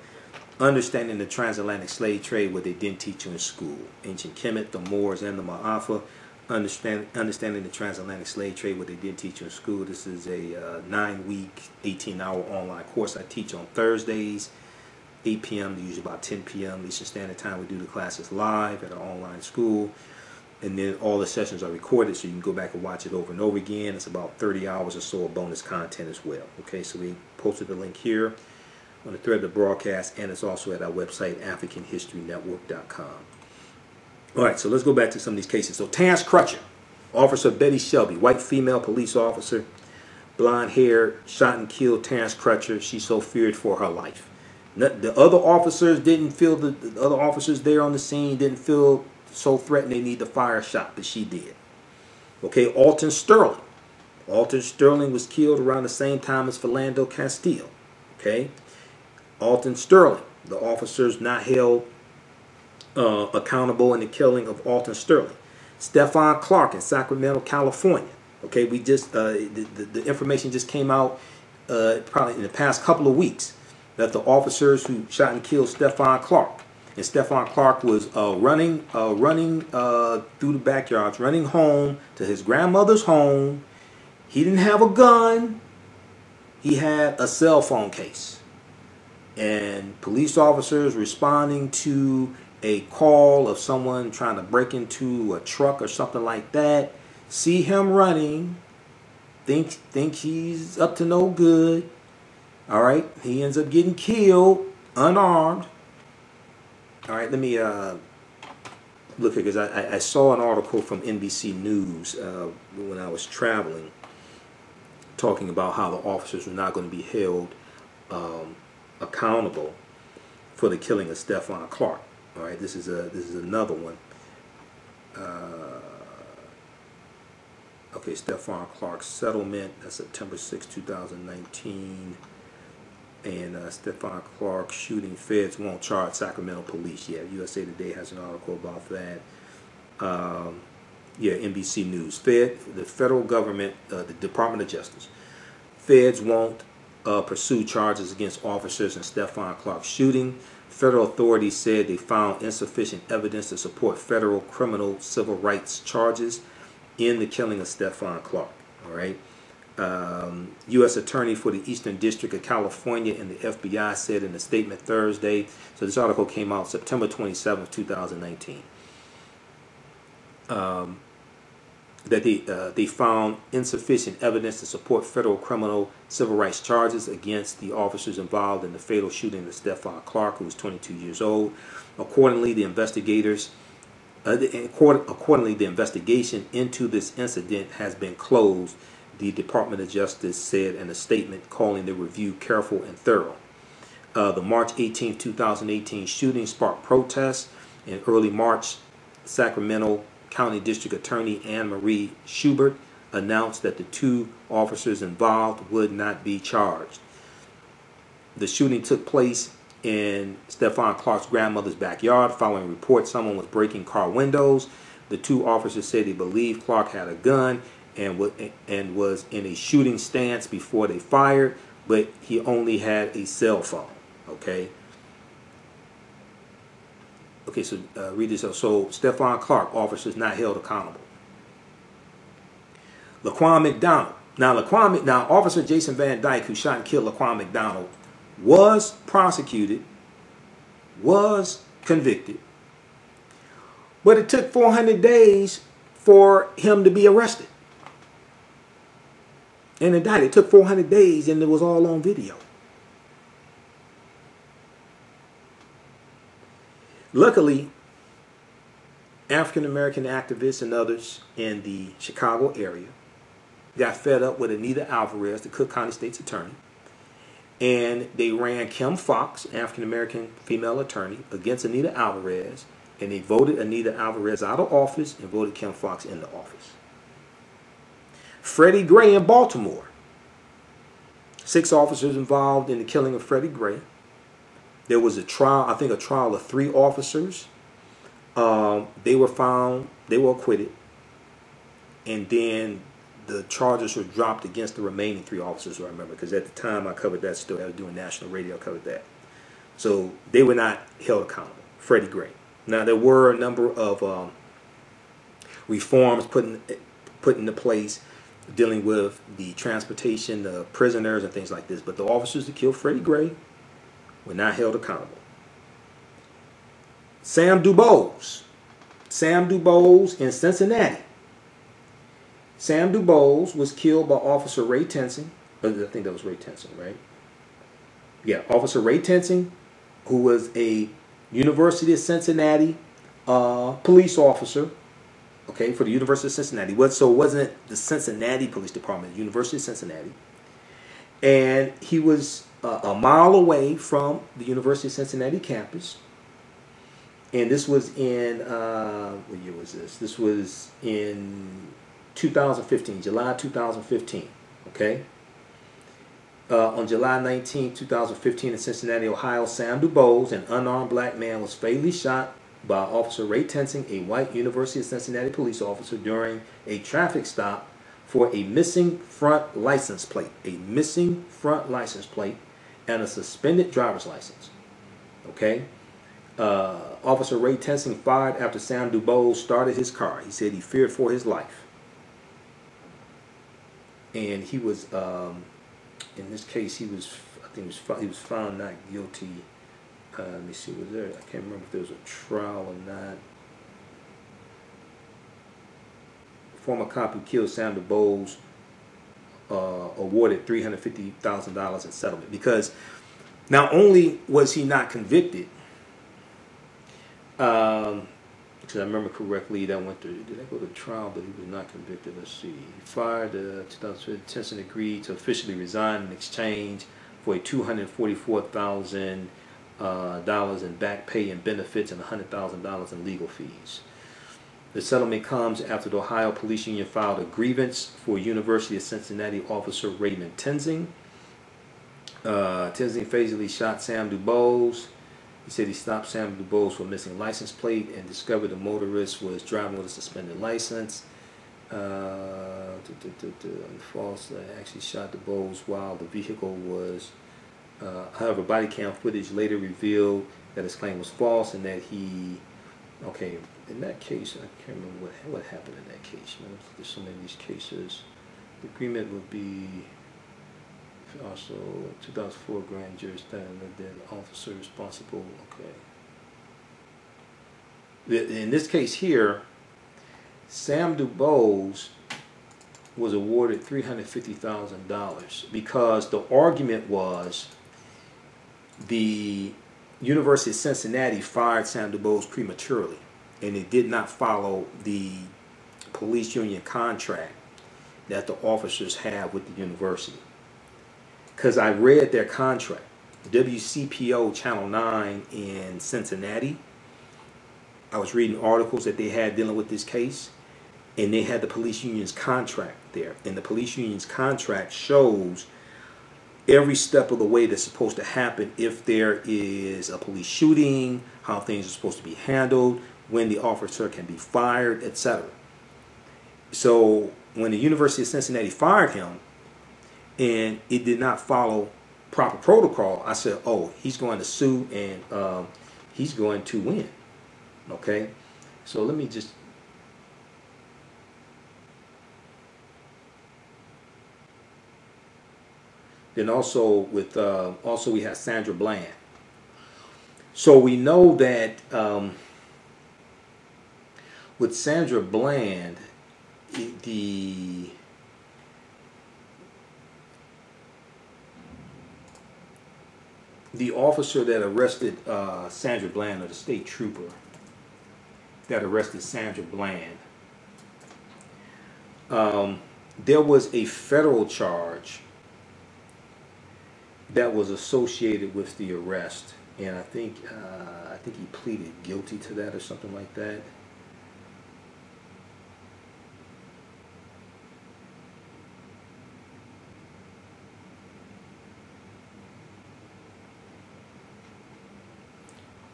Understanding the Transatlantic Slave Trade, what they didn't teach you in school. Ancient Kemet, the Moors, and the Maafa, Understanding the Transatlantic Slave Trade, what they didn't teach you in school. This is a 9-week, 18-hour online course I teach on Thursdays, 8 p.m. to usually about 10 p.m. Eastern Standard Time. We do the classes live at our online school. And then all the sessions are recorded, so you can go back and watch it over and over again. It's about 30 hours or so of bonus content as well. Okay, so we posted the link here on the thread of the broadcast, and it's also at our website, AfricanHistoryNetwork.com. All right, so let's go back to some of these cases. So Terrence Crutcher, Officer Betty Shelby, white female police officer, blonde hair, shot and killed Terrence Crutcher. She's so feared for her life. The other officers didn't feel, the other officers there on the scene didn't feel so threatened they need to fire a shot, but she did. Okay, Alton Sterling. Alton Sterling was killed around the same time as Philando Castile. Okay, Alton Sterling. The officers not held accountable in the killing of Alton Sterling. Stephon Clark in Sacramento, California. Okay, we just the information just came out probably in the past couple of weeks that the officers who shot and killed Stephon Clark. And Stephon Clark was running through the backyards, running home to his grandmother's home. He didn't have a gun. He had a cell phone case. And police officers responding to a call of someone trying to break into a truck or something like that, see him running, think he's up to no good. All right, he ends up getting killed, unarmed. All right, let me look here, because I saw an article from NBC News when I was traveling, talking about how the officers were not going to be held accountable for the killing of Stephon Clark. All right, this is another one. Okay, Stephon Clark's settlement. That's September 6, 2019. And Stephon Clark shooting, feds won't charge Sacramento police. Yeah, USA Today has an article about that. Yeah, NBC News. The federal government, the Department of Justice, feds won't pursue charges against officers in Stephon Clark's shooting. Federal authorities said they found insufficient evidence to support federal criminal civil rights charges in the killing of Stephon Clark. All right. U.S. Attorney for the Eastern District of California and the FBI said in a statement Thursday, so this article came out September 27, 2019, that they found insufficient evidence to support federal criminal civil rights charges against the officers involved in the fatal shooting of Stephon Clark, who was 22 years old. Accordingly, the investigation into this incident has been closed, the Department of Justice said in a statement, calling the review careful and thorough. The March 18, 2018 shooting sparked protests. In early March, Sacramento County District Attorney Anne Marie Schubert announced that the two officers involved would not be charged. The shooting took place in Stephon Clark's grandmother's backyard. Following reports someone was breaking car windows, the two officers said they believed Clark had a gun and was in a shooting stance before they fired, but he only had a cell phone. Okay, so read this. So Stephon Clark, officers not held accountable. Laquan McDonald. Now Officer Jason Van Dyke, who shot and killed Laquan McDonald, was prosecuted, was convicted, but it took 400 days for him to be arrested and indicted. It took 400 days, and it was all on video. Luckily, African-American activists and others in the Chicago area got fed up with Anita Alvarez, the Cook County State's attorney, and they ran Kim Fox, African-American female attorney, against Anita Alvarez, and they voted Anita Alvarez out of office and voted Kim Fox into office. Freddie Gray in Baltimore. 6 officers involved in the killing of Freddie Gray. There was a trial, I think a trial of 3 officers. They were found, they were acquitted. and then the charges were dropped against the remaining 3 officers, who I remember, because at the time I covered that story. I was doing national radio, I covered that. So they were not held accountable. Freddie Gray. Now, there were a number of reforms put into place dealing with the transportation of prisoners and things like this, but the officers that killed Freddie Gray were not held accountable. Sam DuBose in Cincinnati. Sam DuBose was killed by Officer Ray Tensing. I think that was Ray Tensing, right? Yeah, Officer Ray Tensing, who was a University of Cincinnati police officer, okay, for the University of Cincinnati. So it wasn't the Cincinnati Police Department, the University of Cincinnati. And he was a mile away from the University of Cincinnati campus. And this was in, what year was this? This was in 2015, July 2015, okay? On July 19, 2015 in Cincinnati, Ohio, Sam DuBose, an unarmed black man, was fatally shot by Officer Ray Tensing, a white University of Cincinnati police officer, during a traffic stop for a missing front license plate. A missing front license plate and a suspended driver's license, okay? Officer Ray Tensing fired after Sam DuBose started his car. He said he feared for his life. And he was, in this case, he was found not guilty. Let me see, was there? I can't remember if there was a trial or not. Former cop who killed Sam DuBose awarded $350,000 in settlement, because not only was he not convicted, because I remember correctly, that went through. Did I go to trial? But he was not convicted. Let's see. He fired. 2015. Tenson agreed to officially resign in exchange for a $244,000 in back pay and benefits and $100,000 in legal fees. The settlement comes after the Ohio Police Union filed a grievance for University of Cincinnati officer Raymond Tensing. Tensing fatally shot Sam DuBose. He said he stopped Sam DuBose for a missing license plate and discovered the motorist was driving with a suspended license. False, actually shot DuBose while the vehicle was. However, body cam footage later revealed that his claim was false and that he. Okay, in that case, I can't remember what happened in that case. Man, there's so many of these cases. The agreement would be. Also, 2004 grand jury standing that officer responsible. Okay. In this case here, Sam DuBose was awarded $350,000 because the argument was the University of Cincinnati fired Sam DuBose prematurely, and it did not follow the police union contract that the officers have with the university. Because I read their contract, WCPO Channel 9 in Cincinnati. I was reading articles that they had dealing with this case, and they had the police union's contract there. And the police union's contract shows every step of the way that's supposed to happen if there is a police shooting, how things are supposed to be handled, when the officer can be fired, etc. So when the University of Cincinnati fired him, and it did not follow proper protocol, I said, oh, he's going to sue and he's going to win. Okay? So let me just... Then also with we have Sandra Bland. So we know that with Sandra Bland, the officer that arrested Sandra Bland, or the state trooper that arrested Sandra Bland, there was a federal charge that was associated with the arrest, and I think he pleaded guilty to that or something like that.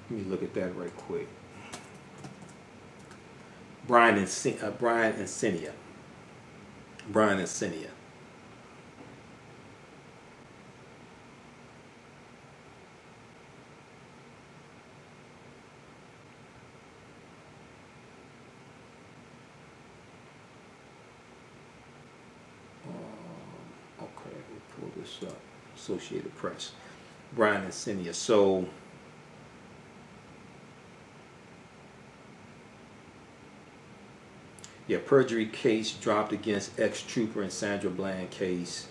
Let me look at that right quick. Brian and Cynthia. Brian and Cynthia. Okay, we'll pull this up. Associated Press. Brian and Cynthia. So yeah, perjury case dropped against ex-trooper and Sandra Bland case.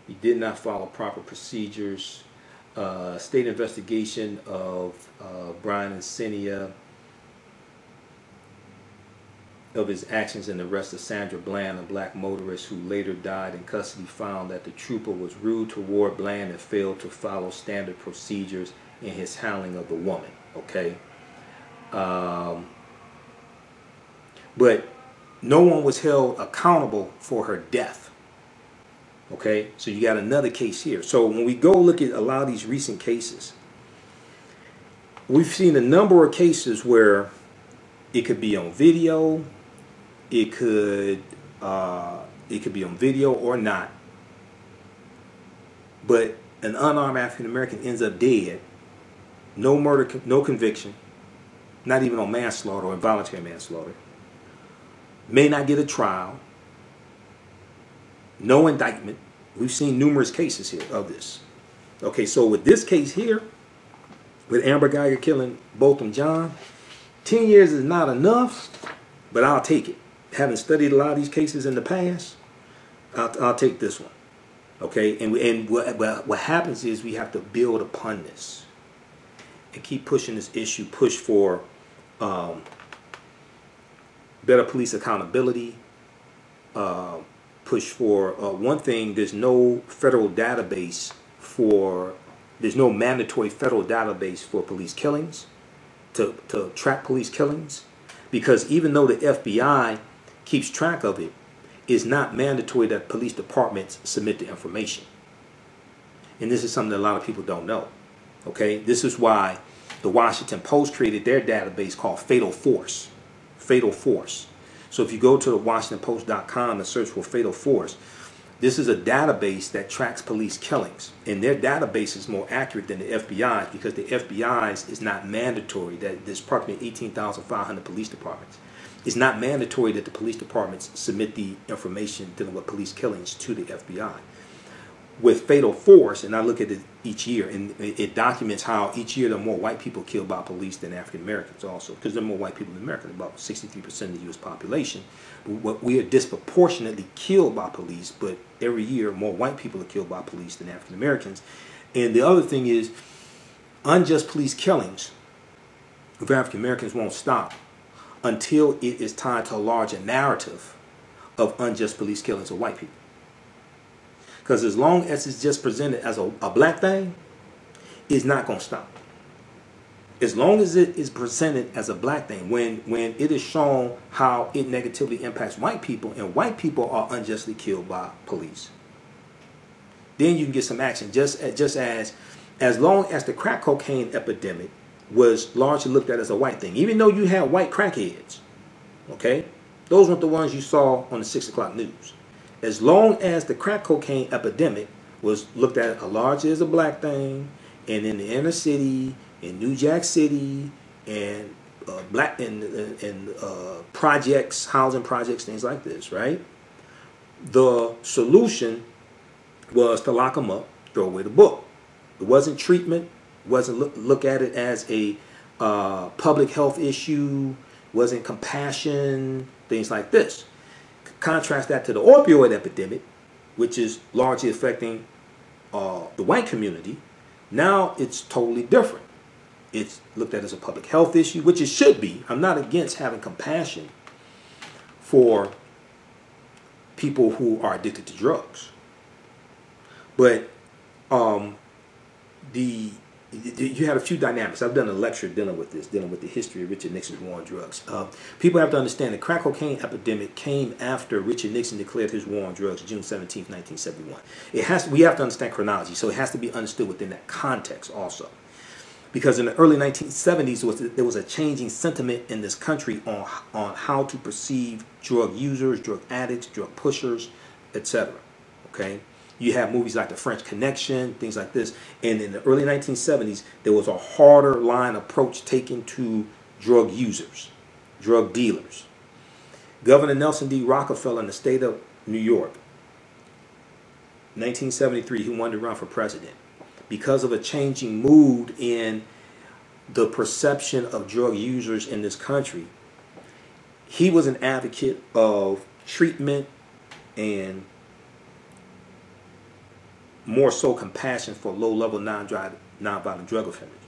He did not follow proper procedures. State investigation of Brian and Cynthia of his actions in the arrest of Sandra Bland, a black motorist who later died in custody, found that the trooper was rude toward Bland and failed to follow standard procedures in his handling of the woman. Okay, but no one was held accountable for her death. Okay, so you got another case here. So when we go look at a lot of these recent cases, we've seen a number of cases where it could be on video. It could be on video or not, but an unarmed African American ends up dead. No murder, no conviction, not even on manslaughter or involuntary manslaughter. May not get a trial. No indictment. We've seen numerous cases here of this. Okay, so with this case here, with Amber Guyger killing Botham Jean, 10 years is not enough, but I'll take it. Having studied a lot of these cases in the past, I'll take this one. Okay, and what happens is we have to build upon this and keep pushing this issue, push for better police accountability, push for one thing. There's no federal database there's no mandatory federal database for police killings to track police killings, because even though the FBI keeps track of it, it's not mandatory that police departments submit the information. And this is something that a lot of people don't know. Okay, this is why the Washington Post created their database called Fatal Force. Fatal Force. So if you go to the WashingtonPost.com and search for Fatal Force, this is a database that tracks police killings. And their database is more accurate than the FBI's, because the FBI's is not mandatory. That there's approximately 18,500 police departments. It's not mandatory that the police departments submit the information dealing with police killings to the FBI. With Fatal Force, and I look at it each year, and it documents how each year there are more white people killed by police than African Americans also, because there are more white people in America, about 63% of the U.S. population. We are disproportionately killed by police, but every year more white people are killed by police than African Americans. And the other thing is, unjust police killings of African Americans won't stop until it is tied to a larger narrative of unjust police killings of white people. Because as long as it's just presented as a black thing, it's not going to stop. As long as it is presented as a black thing, when it is shown how it negatively impacts white people, and white people are unjustly killed by police, then you can get some action. Just as long as the crack cocaine epidemic was largely looked at as a white thing, even though you had white crackheads, okay, those weren't the ones you saw on the 6 o'clock news. As long as the crack cocaine epidemic was looked at largely as a black thing, and in the inner city, in New Jack City, and projects, housing projects, things like this, right? The solution was to lock them up, throw away the book. It wasn't treatment. Wasn't look at it as a public health issue. Wasn't compassion. Things like this. Contrast that to the opioid epidemic, which is largely affecting the white community. Now it's totally different. It's looked at as a public health issue, which it should be. I'm not against having compassion for people who are addicted to drugs, but you had a few dynamics. I've done a lecture dealing with this, dealing with the history of Richard Nixon's war on drugs. People have to understand the crack cocaine epidemic came after Richard Nixon declared his war on drugs June 17, 1971. We have to understand chronology, so it has to be understood within that context also. Because in the early 1970s, there was a changing sentiment in this country on how to perceive drug users, drug addicts, drug pushers, etc. Okay, you have movies like The French Connection, things like this. And in the early 1970s, there was a harder line approach taken to drug users, drug dealers. Governor Nelson D. Rockefeller in the state of New York, 1973, he wanted to run for president. Because of a changing mood in the perception of drug users in this country, he was an advocate of treatment and more so compassion for low-level nonviolent drug offenders.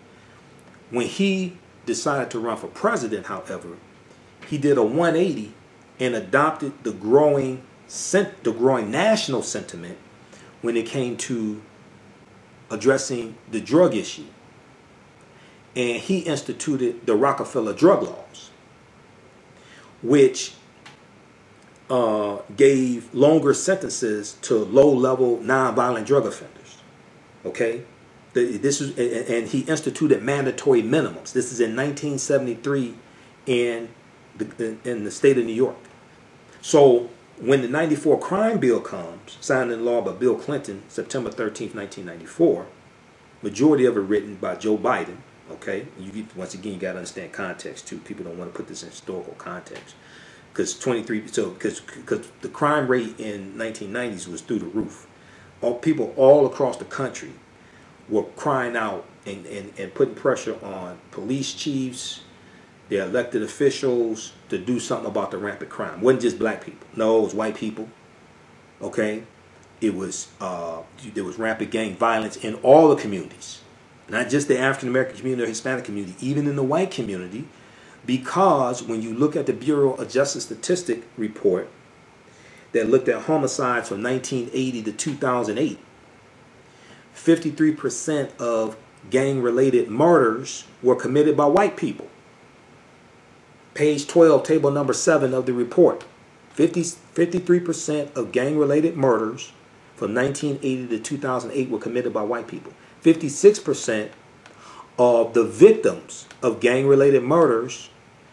When he decided to run for president, however, he did a 180 and adopted the growing national sentiment when it came to addressing the drug issue. And he instituted the Rockefeller drug laws, which gave longer sentences to low-level nonviolent drug offenders. Okay, and he instituted mandatory minimums. This is in 1973 in the state of New York. So when the 94 crime bill comes, signed into law by Bill Clinton, September 13th, 1994, majority of it written by Joe Biden, okay? Once again, you got to understand context, too. People don't want to put this in historical context. Because the crime rate in 1990s was through the roof. People all across the country were crying out and putting pressure on police chiefs, their elected officials, to do something about the rampant crime. It wasn't just black people. No, it was white people. Okay? It was there was rampant gang violence in all the communities. Not just the African American community or Hispanic community, even in the white community. Because when you look at the Bureau of Justice Statistic report that looked at homicides from 1980 to 2008, 53% of gang-related murders were committed by white people. Page 12, table number 7 of the report. 53% of gang-related murders from 1980 to 2008 were committed by white people. 56% of the victims of gang-related murders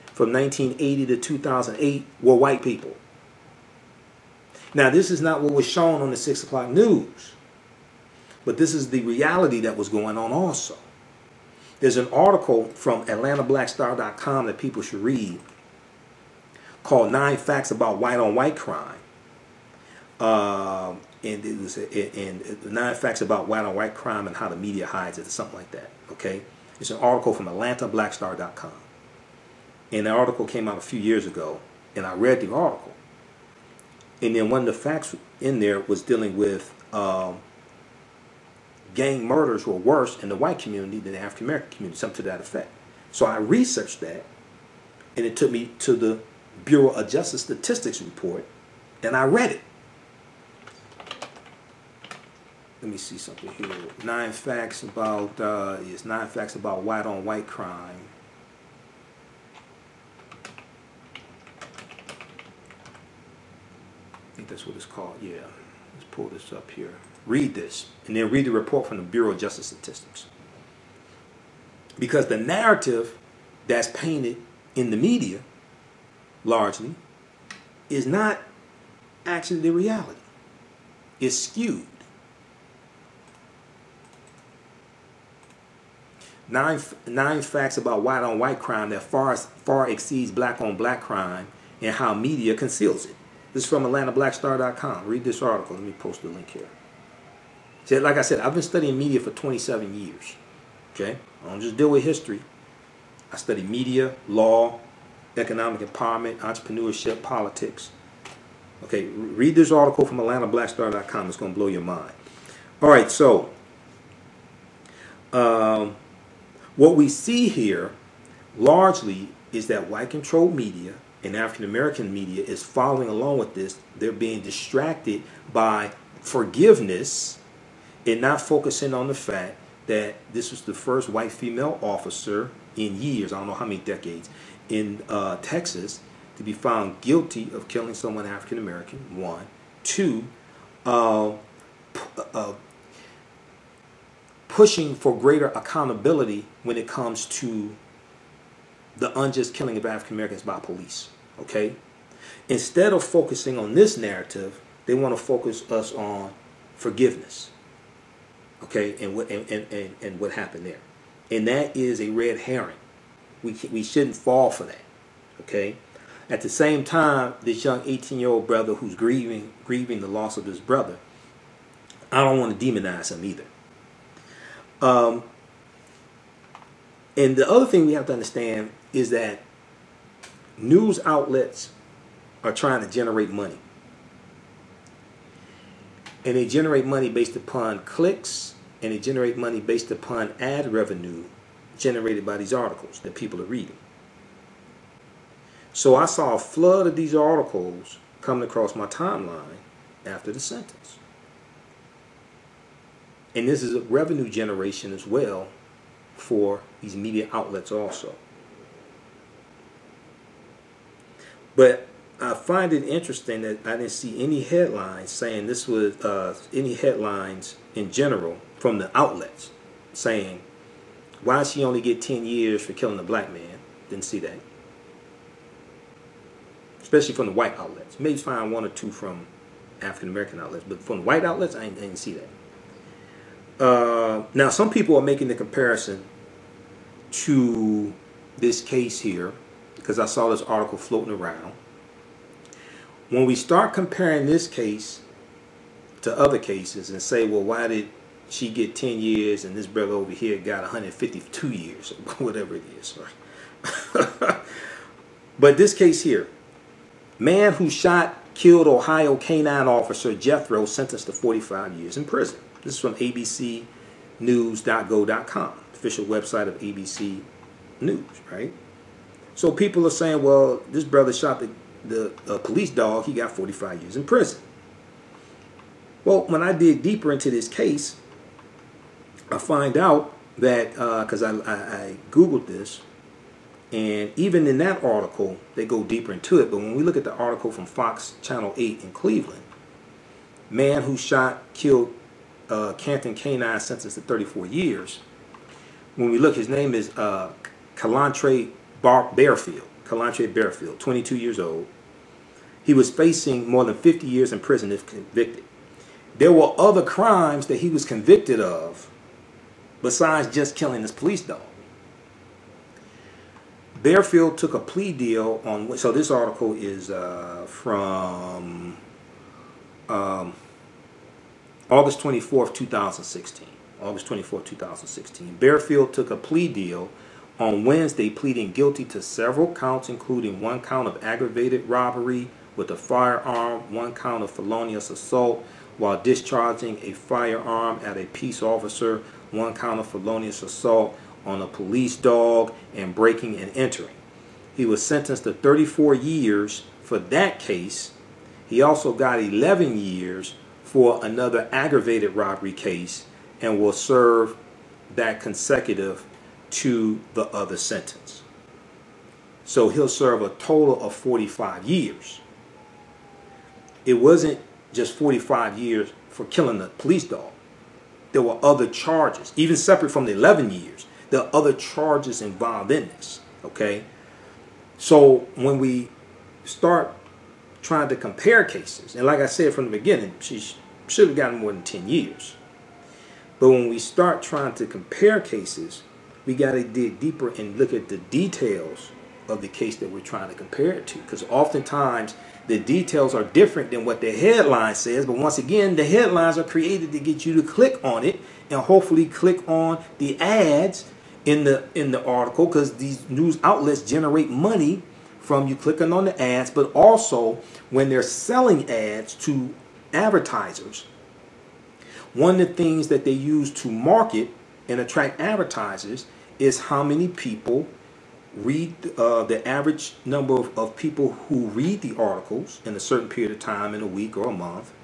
from 1980 to 2008 were white people. Now, this is not what was shown on the 6 o'clock news, but this is the reality that was going on also. There's an article from AtlantaBlackStar.com that people should read called 9 Facts About White-on-White Crime. And it was 9 Facts About White-on-White Crime and How the Media Hides It, or something like that. Okay? It's an article from AtlantaBlackStar.com. And the article came out a few years ago, and I read the article. And then one of the facts in there was dealing with gang murders were worse in the white community than the African American community, something to that effect. So I researched that, and it took me to the Bureau of Justice Statistics report, and I read it. Let me see something here. 9 facts about 9 facts about white-on-white crime. I think that's what it's called. Yeah. Let's pull this up here. Read this, and then read the report from the Bureau of Justice Statistics. Because the narrative that's painted in the media, largely, is not actually the reality. It's skewed. 9 facts about white-on-white crime that far exceeds black-on-black crime and how media conceals it. This is from AtlantaBlackStar.com. Read this article. Let me post the link here. So, like I said, I've been studying media for 27 years. Okay? I don't just deal with history. I study media, law, economic empowerment, entrepreneurship, politics. Okay, read this article from AtlantaBlackStar.com. It's going to blow your mind. All right, so what we see here largely is that white-controlled media and African-American media is following along with this. They're being distracted by forgiveness and not focusing on the fact that this was the first white female officer in years, I don't know how many decades, in Texas to be found guilty of killing someone African-American, 1. 2, pushing for greater accountability when it comes to the unjust killing of African Americans by police. Okay? Instead of focusing on this narrative, they want to focus us on forgiveness. Okay? And what happened there. And that is a red herring. We shouldn't fall for that. Okay? At the same time, this young 18-year-old brother who's grieving the loss of his brother, I don't want to demonize him either. And the other thing we have to understand is that news outlets are trying to generate money. And they generate money based upon clicks, and they generate money based upon ad revenue generated by these articles that people are reading. So I saw a flood of these articles coming across my timeline after the sentence. And this is a revenue generation as well for these media outlets also. But I find it interesting that I didn't see any headlines saying this was, any headlines in general from the outlets saying, why does she only get 10 years for killing a black man? Didn't see that. Especially from the white outlets. Maybe find one or two from African American outlets, but from the white outlets, I didn't see that. Now, some people are making the comparison to this case here, because I saw this article floating around. When we start comparing this case to other cases and say, well, why did she get 10 years and this brother over here got 152 years, or whatever it is. But this case here, man who shot, killed Ohio K-9 officer Jethro sentenced to 45 years in prison. This is from abcnews.go.com, official website of ABC News, right? So people are saying, well, this brother shot the police dog, he got 45 years in prison. Well, when I dig deeper into this case, I find out that, because I Googled this, and even in that article, they go deeper into it. But when we look at the article from Fox Channel 8 in Cleveland, man who shot, killed Canton K-9 sentenced to 34 years. When we look, his name is Kelantre Bearfield, 22 years old. He was facing more than 50 years in prison if convicted. There were other crimes that he was convicted of besides just killing this police dog. Bearfield took a plea deal on, so this article is from August 24th, 2016. August 24th, 2016. Bearfield took a plea deal on Wednesday, pleading guilty to several counts, including 1 count of aggravated robbery with a firearm, 1 count of felonious assault while discharging a firearm at a peace officer, 1 count of felonious assault on a police dog, and breaking and entering. He was sentenced to 34 years for that case. He also got 11 years for another aggravated robbery case and will serve that consecutive to the other sentence. So he'll serve a total of 45 years. It wasn't just 45 years for killing the police dog. There were other charges, even separate from the 11 years. There are other charges involved in this, okay? So when we start trying to compare cases, and like I said from the beginning, she should have gotten more than 10 years. But when we start trying to compare cases, we got to dig deeper and look at the details of the case that we're trying to compare it to. Because oftentimes the details are different than what the headline says. But once again, the headlines are created to get you to click on it and hopefully click on the ads in the article, because these news outlets generate money from you clicking on the ads, but also when they're selling ads to advertisers. One of the things that they use to market and attract advertisers is how many people read, the average number of people who read the articles in a certain period of time, in a week or a month,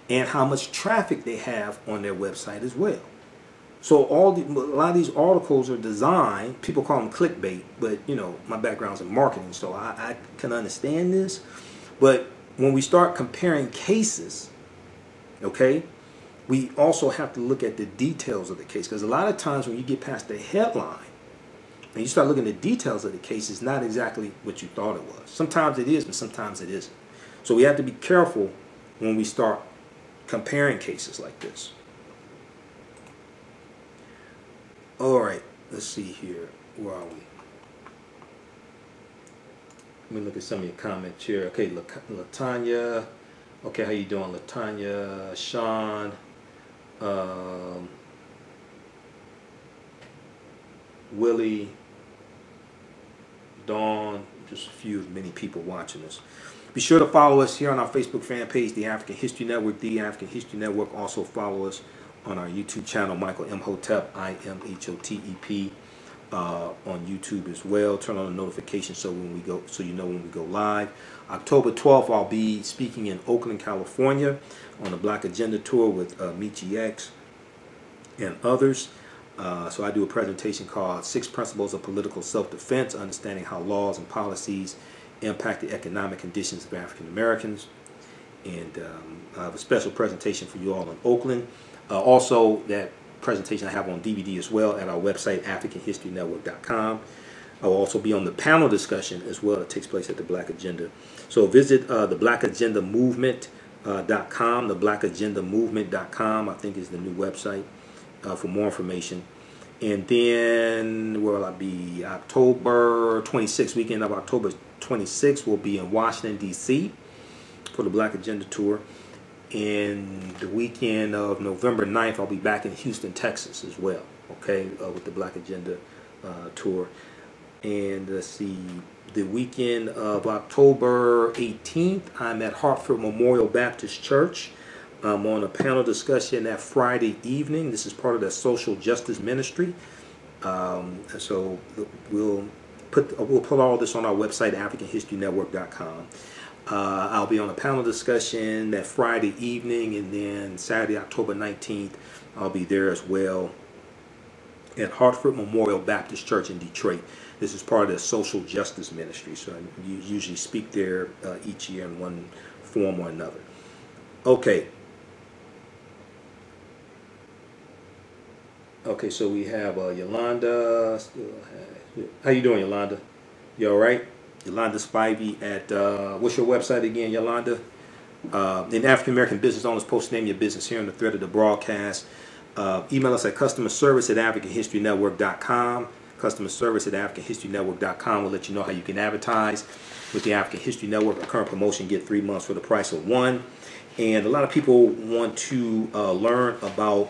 and how much traffic they have on their website as well. So a lot of these articles are designed, people call them clickbait, but you know, my background's in marketing, so I can understand this. But when we start comparing cases, okay, we also have to look at the details of the case, because a lot of times when you get past the headline and you start looking at the details of the case, it's not exactly what you thought it was. Sometimes it is, but sometimes it isn't. So we have to be careful when we start comparing cases like this. All right, let's see here. Where are we? Let me look at some of your comments here. Okay, Latanya. Okay, how you doing, Latanya? Sean. Willie. Dawn. Just a few of many people watching us. Be sure to follow us here on our Facebook fan page, The African History Network, The African History Network. Also follow us on our YouTube channel, Michael Imhotep, IMHOTEP, on YouTube as well. Turn on the notifications so when we go, so you know when we go live. October 12th, I'll be speaking in Oakland, California, on the Black Agenda Tour with Michi X and others. So I do a presentation called 6 Principles of Political Self-Defense, Understanding How Laws and Policies Impact the Economic Conditions of African Americans. And I have a special presentation for you all in Oakland. Also, that presentation I have on DVD as well at our website, AfricanHistoryNetwork.com. I will also be on the panel discussion as well that takes place at the Black Agenda. So visit the BlackAgendaMovement.com. The BlackAgendaMovement.com, I think, is the new website for more information. And then, where will I be? October 26th, weekend of October 26th, we'll be in Washington, D.C. for the Black Agenda Tour. And the weekend of November 9th, I'll be back in Houston, Texas as well, okay, with the Black Agenda Tour. And let's see, the weekend of October 18th, I'm at Hartford Memorial Baptist Church. I'm on a panel discussion that Friday evening. This is part of the social justice ministry. So we'll put all this on our website, AfricanHistoryNetwork.com. I'll be on a panel discussion that Friday evening, and then Saturday, October 19th, I'll be there as well at Hartford Memorial Baptist Church in Detroit. This is part of the social justice ministry, so I usually speak there each year in one form or another. Okay. Okay, so we have Yolanda. How you doing, Yolanda? You all right? Yolanda Spivey at, what's your website again, Yolanda? In African American Business Owners, post name your business here on the thread of the broadcast. Email us at customerservice@AfricanHistoryNetwork.com. Customerservice@AfricanHistoryNetwork.com will let you know how you can advertise with the African History Network. A current promotion, get 3 months for the price of 1. And a lot of people want to learn about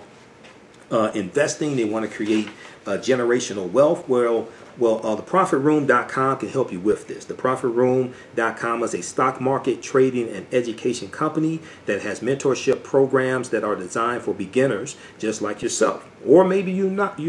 investing. They want to create generational wealth. Well, theprofitroom.com can help you with this. Theprofitroom.com is a stock market trading and education company that has mentorship programs that are designed for beginners just like yourself. Or maybe you are not a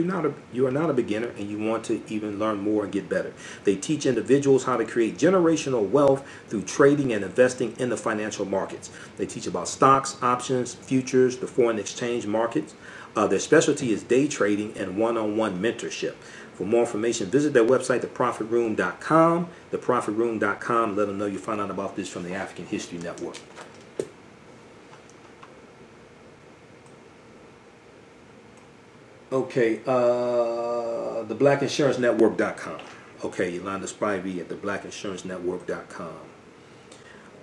beginner and you want to even learn more and get better. They teach individuals how to create generational wealth through trading and investing in the financial markets. They teach about stocks, options, futures, the foreign exchange markets. Their specialty is day trading and one-on-one mentorship. For more information, visit their website, theprofitroom.com. Theprofitroom.com. Let them know you found out about this from the African History Network. Okay, theblackInsuranceNetwork.com. Okay, Yolanda Spivey at theblackInsuranceNetwork.com.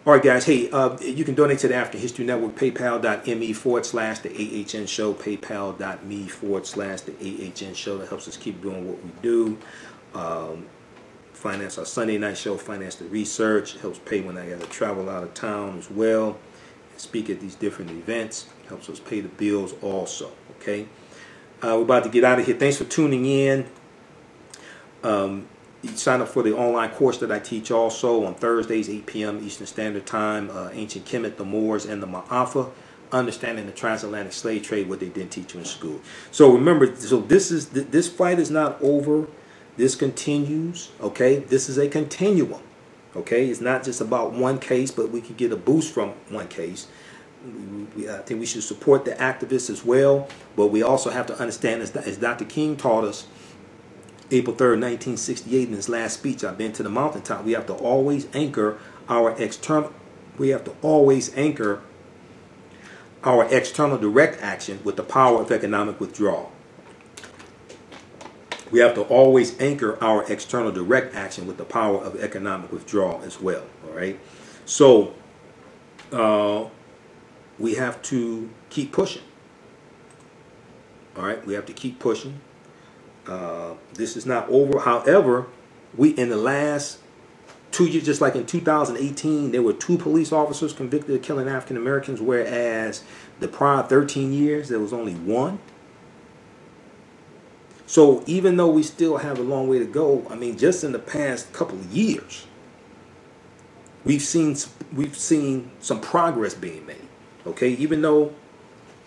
All right, guys. Hey, you can donate to the African History Network, paypal.me/the AHN show, paypal.me/the AHN show. That helps us keep doing what we do. Finance our Sunday night show, finance the research. It helps pay when I got to travel out of town as well and speak at these different events. It helps us pay the bills also, okay? We're about to get out of here. Thanks for tuning in. You sign up for the online course that I teach also on Thursdays, 8 p.m. Eastern Standard Time. Ancient Kemet, the Moors, and the Maafa. Understanding the transatlantic slave trade, what they didn't teach you in school. So remember, so this fight is not over. This continues, okay? This is a continuum, okay? It's not just about one case, but we can get a boost from one case. I think we should support the activists as well, but we also have to understand, as Dr. King taught us, April 3rd, 1968, in his last speech, I've been to the mountaintop. We have to always anchor our external. We have to always anchor our external direct action with the power of economic withdrawal. We have to always anchor our external direct action with the power of economic withdrawal as well. All right. So we have to keep pushing. All right. We have to keep pushing. This is not over. However, we in the last 2 years, just like in 2018, there were 2 police officers convicted of killing African Americans, whereas the prior 13 years there was only 1. So even though we still have a long way to go, I mean, just in the past couple of years, we've seen some progress being made. Okay, even though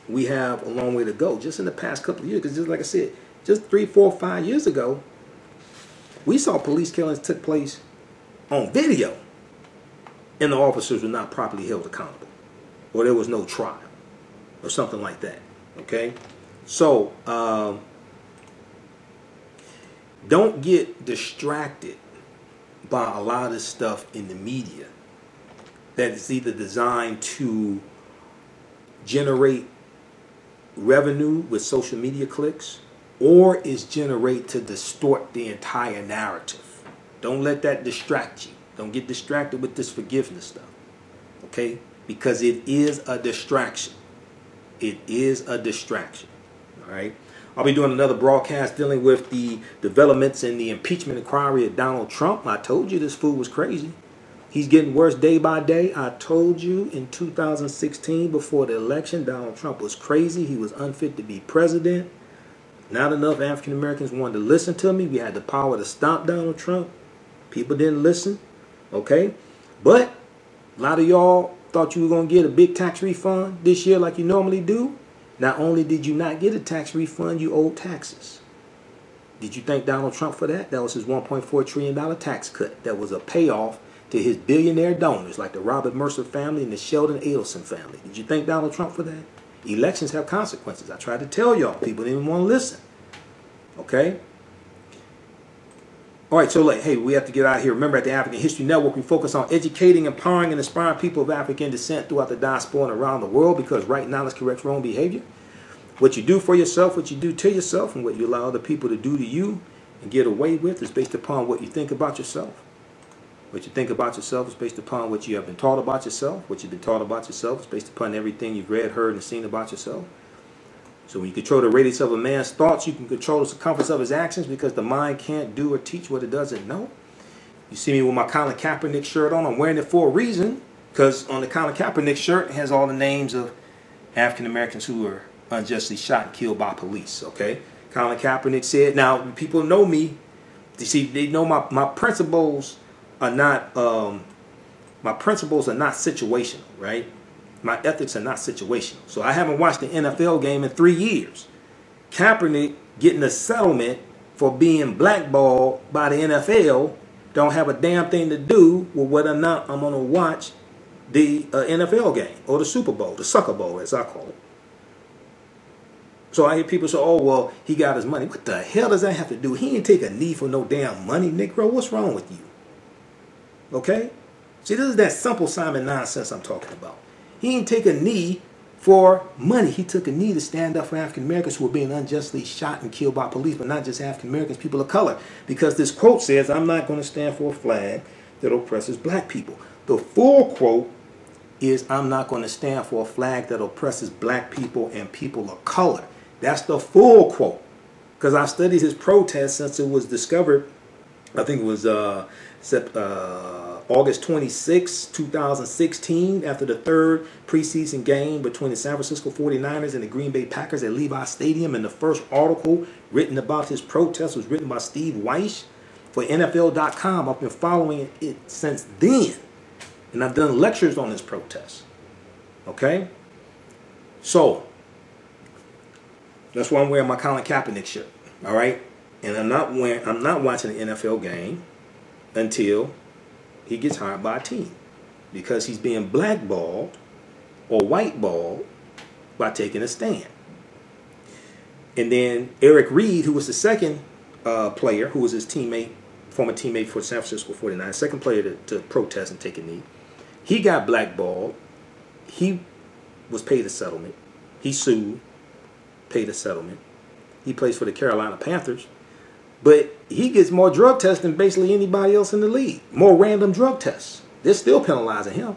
we have a long way to go, just in the past couple of years, because just like I said, just 3, 4, 5 years ago, we saw police killings took place on video, and the officers were not properly held accountable, or there was no trial, or something like that. Okay, so don't get distracted by a lot of stuff in the media that is either designed to generate revenue with social media clicks, or is generate to distort the entire narrative. Don't let that distract you. Don't get distracted with this forgiveness stuff. Okay? Because it is a distraction. It is a distraction. All right? I'll be doing another broadcast dealing with the developments in the impeachment inquiry of Donald Trump. I told you this fool was crazy. He's getting worse day by day. I told you in 2016, before the election, Donald Trump was crazy. He was unfit to be president. Not enough African Americans wanted to listen to me. We had the power to stop Donald Trump. People didn't listen. Okay? But a lot of y'all thought you were going to get a big tax refund this year like you normally do. Not only did you not get a tax refund, you owed taxes. Did you thank Donald Trump for that? That was his $1.4 trillion tax cut. That was a payoff to his billionaire donors like the Robert Mercer family and the Sheldon Adelson family. Did you thank Donald Trump for that? Elections have consequences. I tried to tell y'all. People didn't want to listen. Okay? All right, so like, hey, we have to get out of here. Remember, at the African History Network, we focus on educating, empowering, and inspiring people of African descent throughout the diaspora and around the world, because right knowledge corrects wrong behavior. What you do for yourself, what you do to yourself, and what you allow other people to do to you and get away with is based upon what you think about yourself. What you think about yourself is based upon what you have been taught about yourself. What you've been taught about yourself is based upon everything you've read, heard, and seen about yourself. So when you control the radius of a man's thoughts, you can control the circumference of his actions, because the mind can't do or teach what it doesn't know. You see me with my Colin Kaepernick shirt on. I'm wearing it for a reason, because on the Colin Kaepernick shirt it has all the names of African Americans who were unjustly shot and killed by police. Okay, Colin Kaepernick said. Now people know me. You see, they know my principles are not situational, right? My ethics are not situational. So I haven't watched the NFL game in 3 years. Kaepernick getting a settlement for being blackballed by the NFL don't have a damn thing to do with whether or not I'm going to watch the NFL game or the Super Bowl, the Sucker Bowl as I call it. So I hear people say, oh, well, he got his money. What the hell does that have to do? He didn't take a knee for no damn money, Negro. What's wrong with you? Okay? See, this is that simple Simon nonsense I'm talking about. He didn't take a knee for money. He took a knee to stand up for African Americans who were being unjustly shot and killed by police, but not just African Americans, people of color. Because this quote says, I'm not going to stand for a flag that oppresses black people. The full quote is, I'm not going to stand for a flag that oppresses black people and people of color. That's the full quote. Because I've studied his protest since it was discovered, I think it was August 26, 2016, after the third preseason game between the San Francisco 49ers and the Green Bay Packers at Levi Stadium. And the first article written about his protest was written by Steve Weiss for NFL.com. I've been following it since then. And I've done lectures on this protest. Okay? So, that's why I'm wearing my Colin Kaepernick shirt. All right? And I'm not watching the NFL game until he gets hired by a team, because he's being blackballed or whiteballed by taking a stand. And then Eric Reed, who was the second player, who was his teammate, former teammate for San Francisco 49ers, second player to protest and take a knee, he got blackballed. He was paid a settlement. He sued, paid a settlement. He plays for the Carolina Panthers. But he gets more drug tests than basically anybody else in the league. More random drug tests. They're still penalizing him.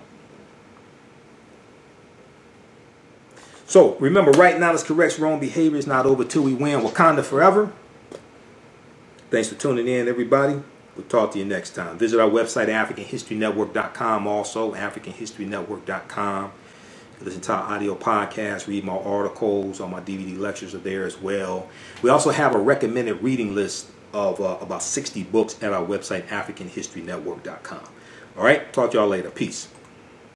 So, remember, right now, this corrects wrong behavior. It's not over till we win. Wakanda forever. Thanks for tuning in, everybody. We'll talk to you next time. Visit our website, AfricanHistoryNetwork.com, also, AfricanHistoryNetwork.com. Listen to our audio podcast, read my articles, all my DVD lectures are there as well. We also have a recommended reading list of about 60 books at our website, AfricanHistoryNetwork.com. All right, talk to y'all later. Peace.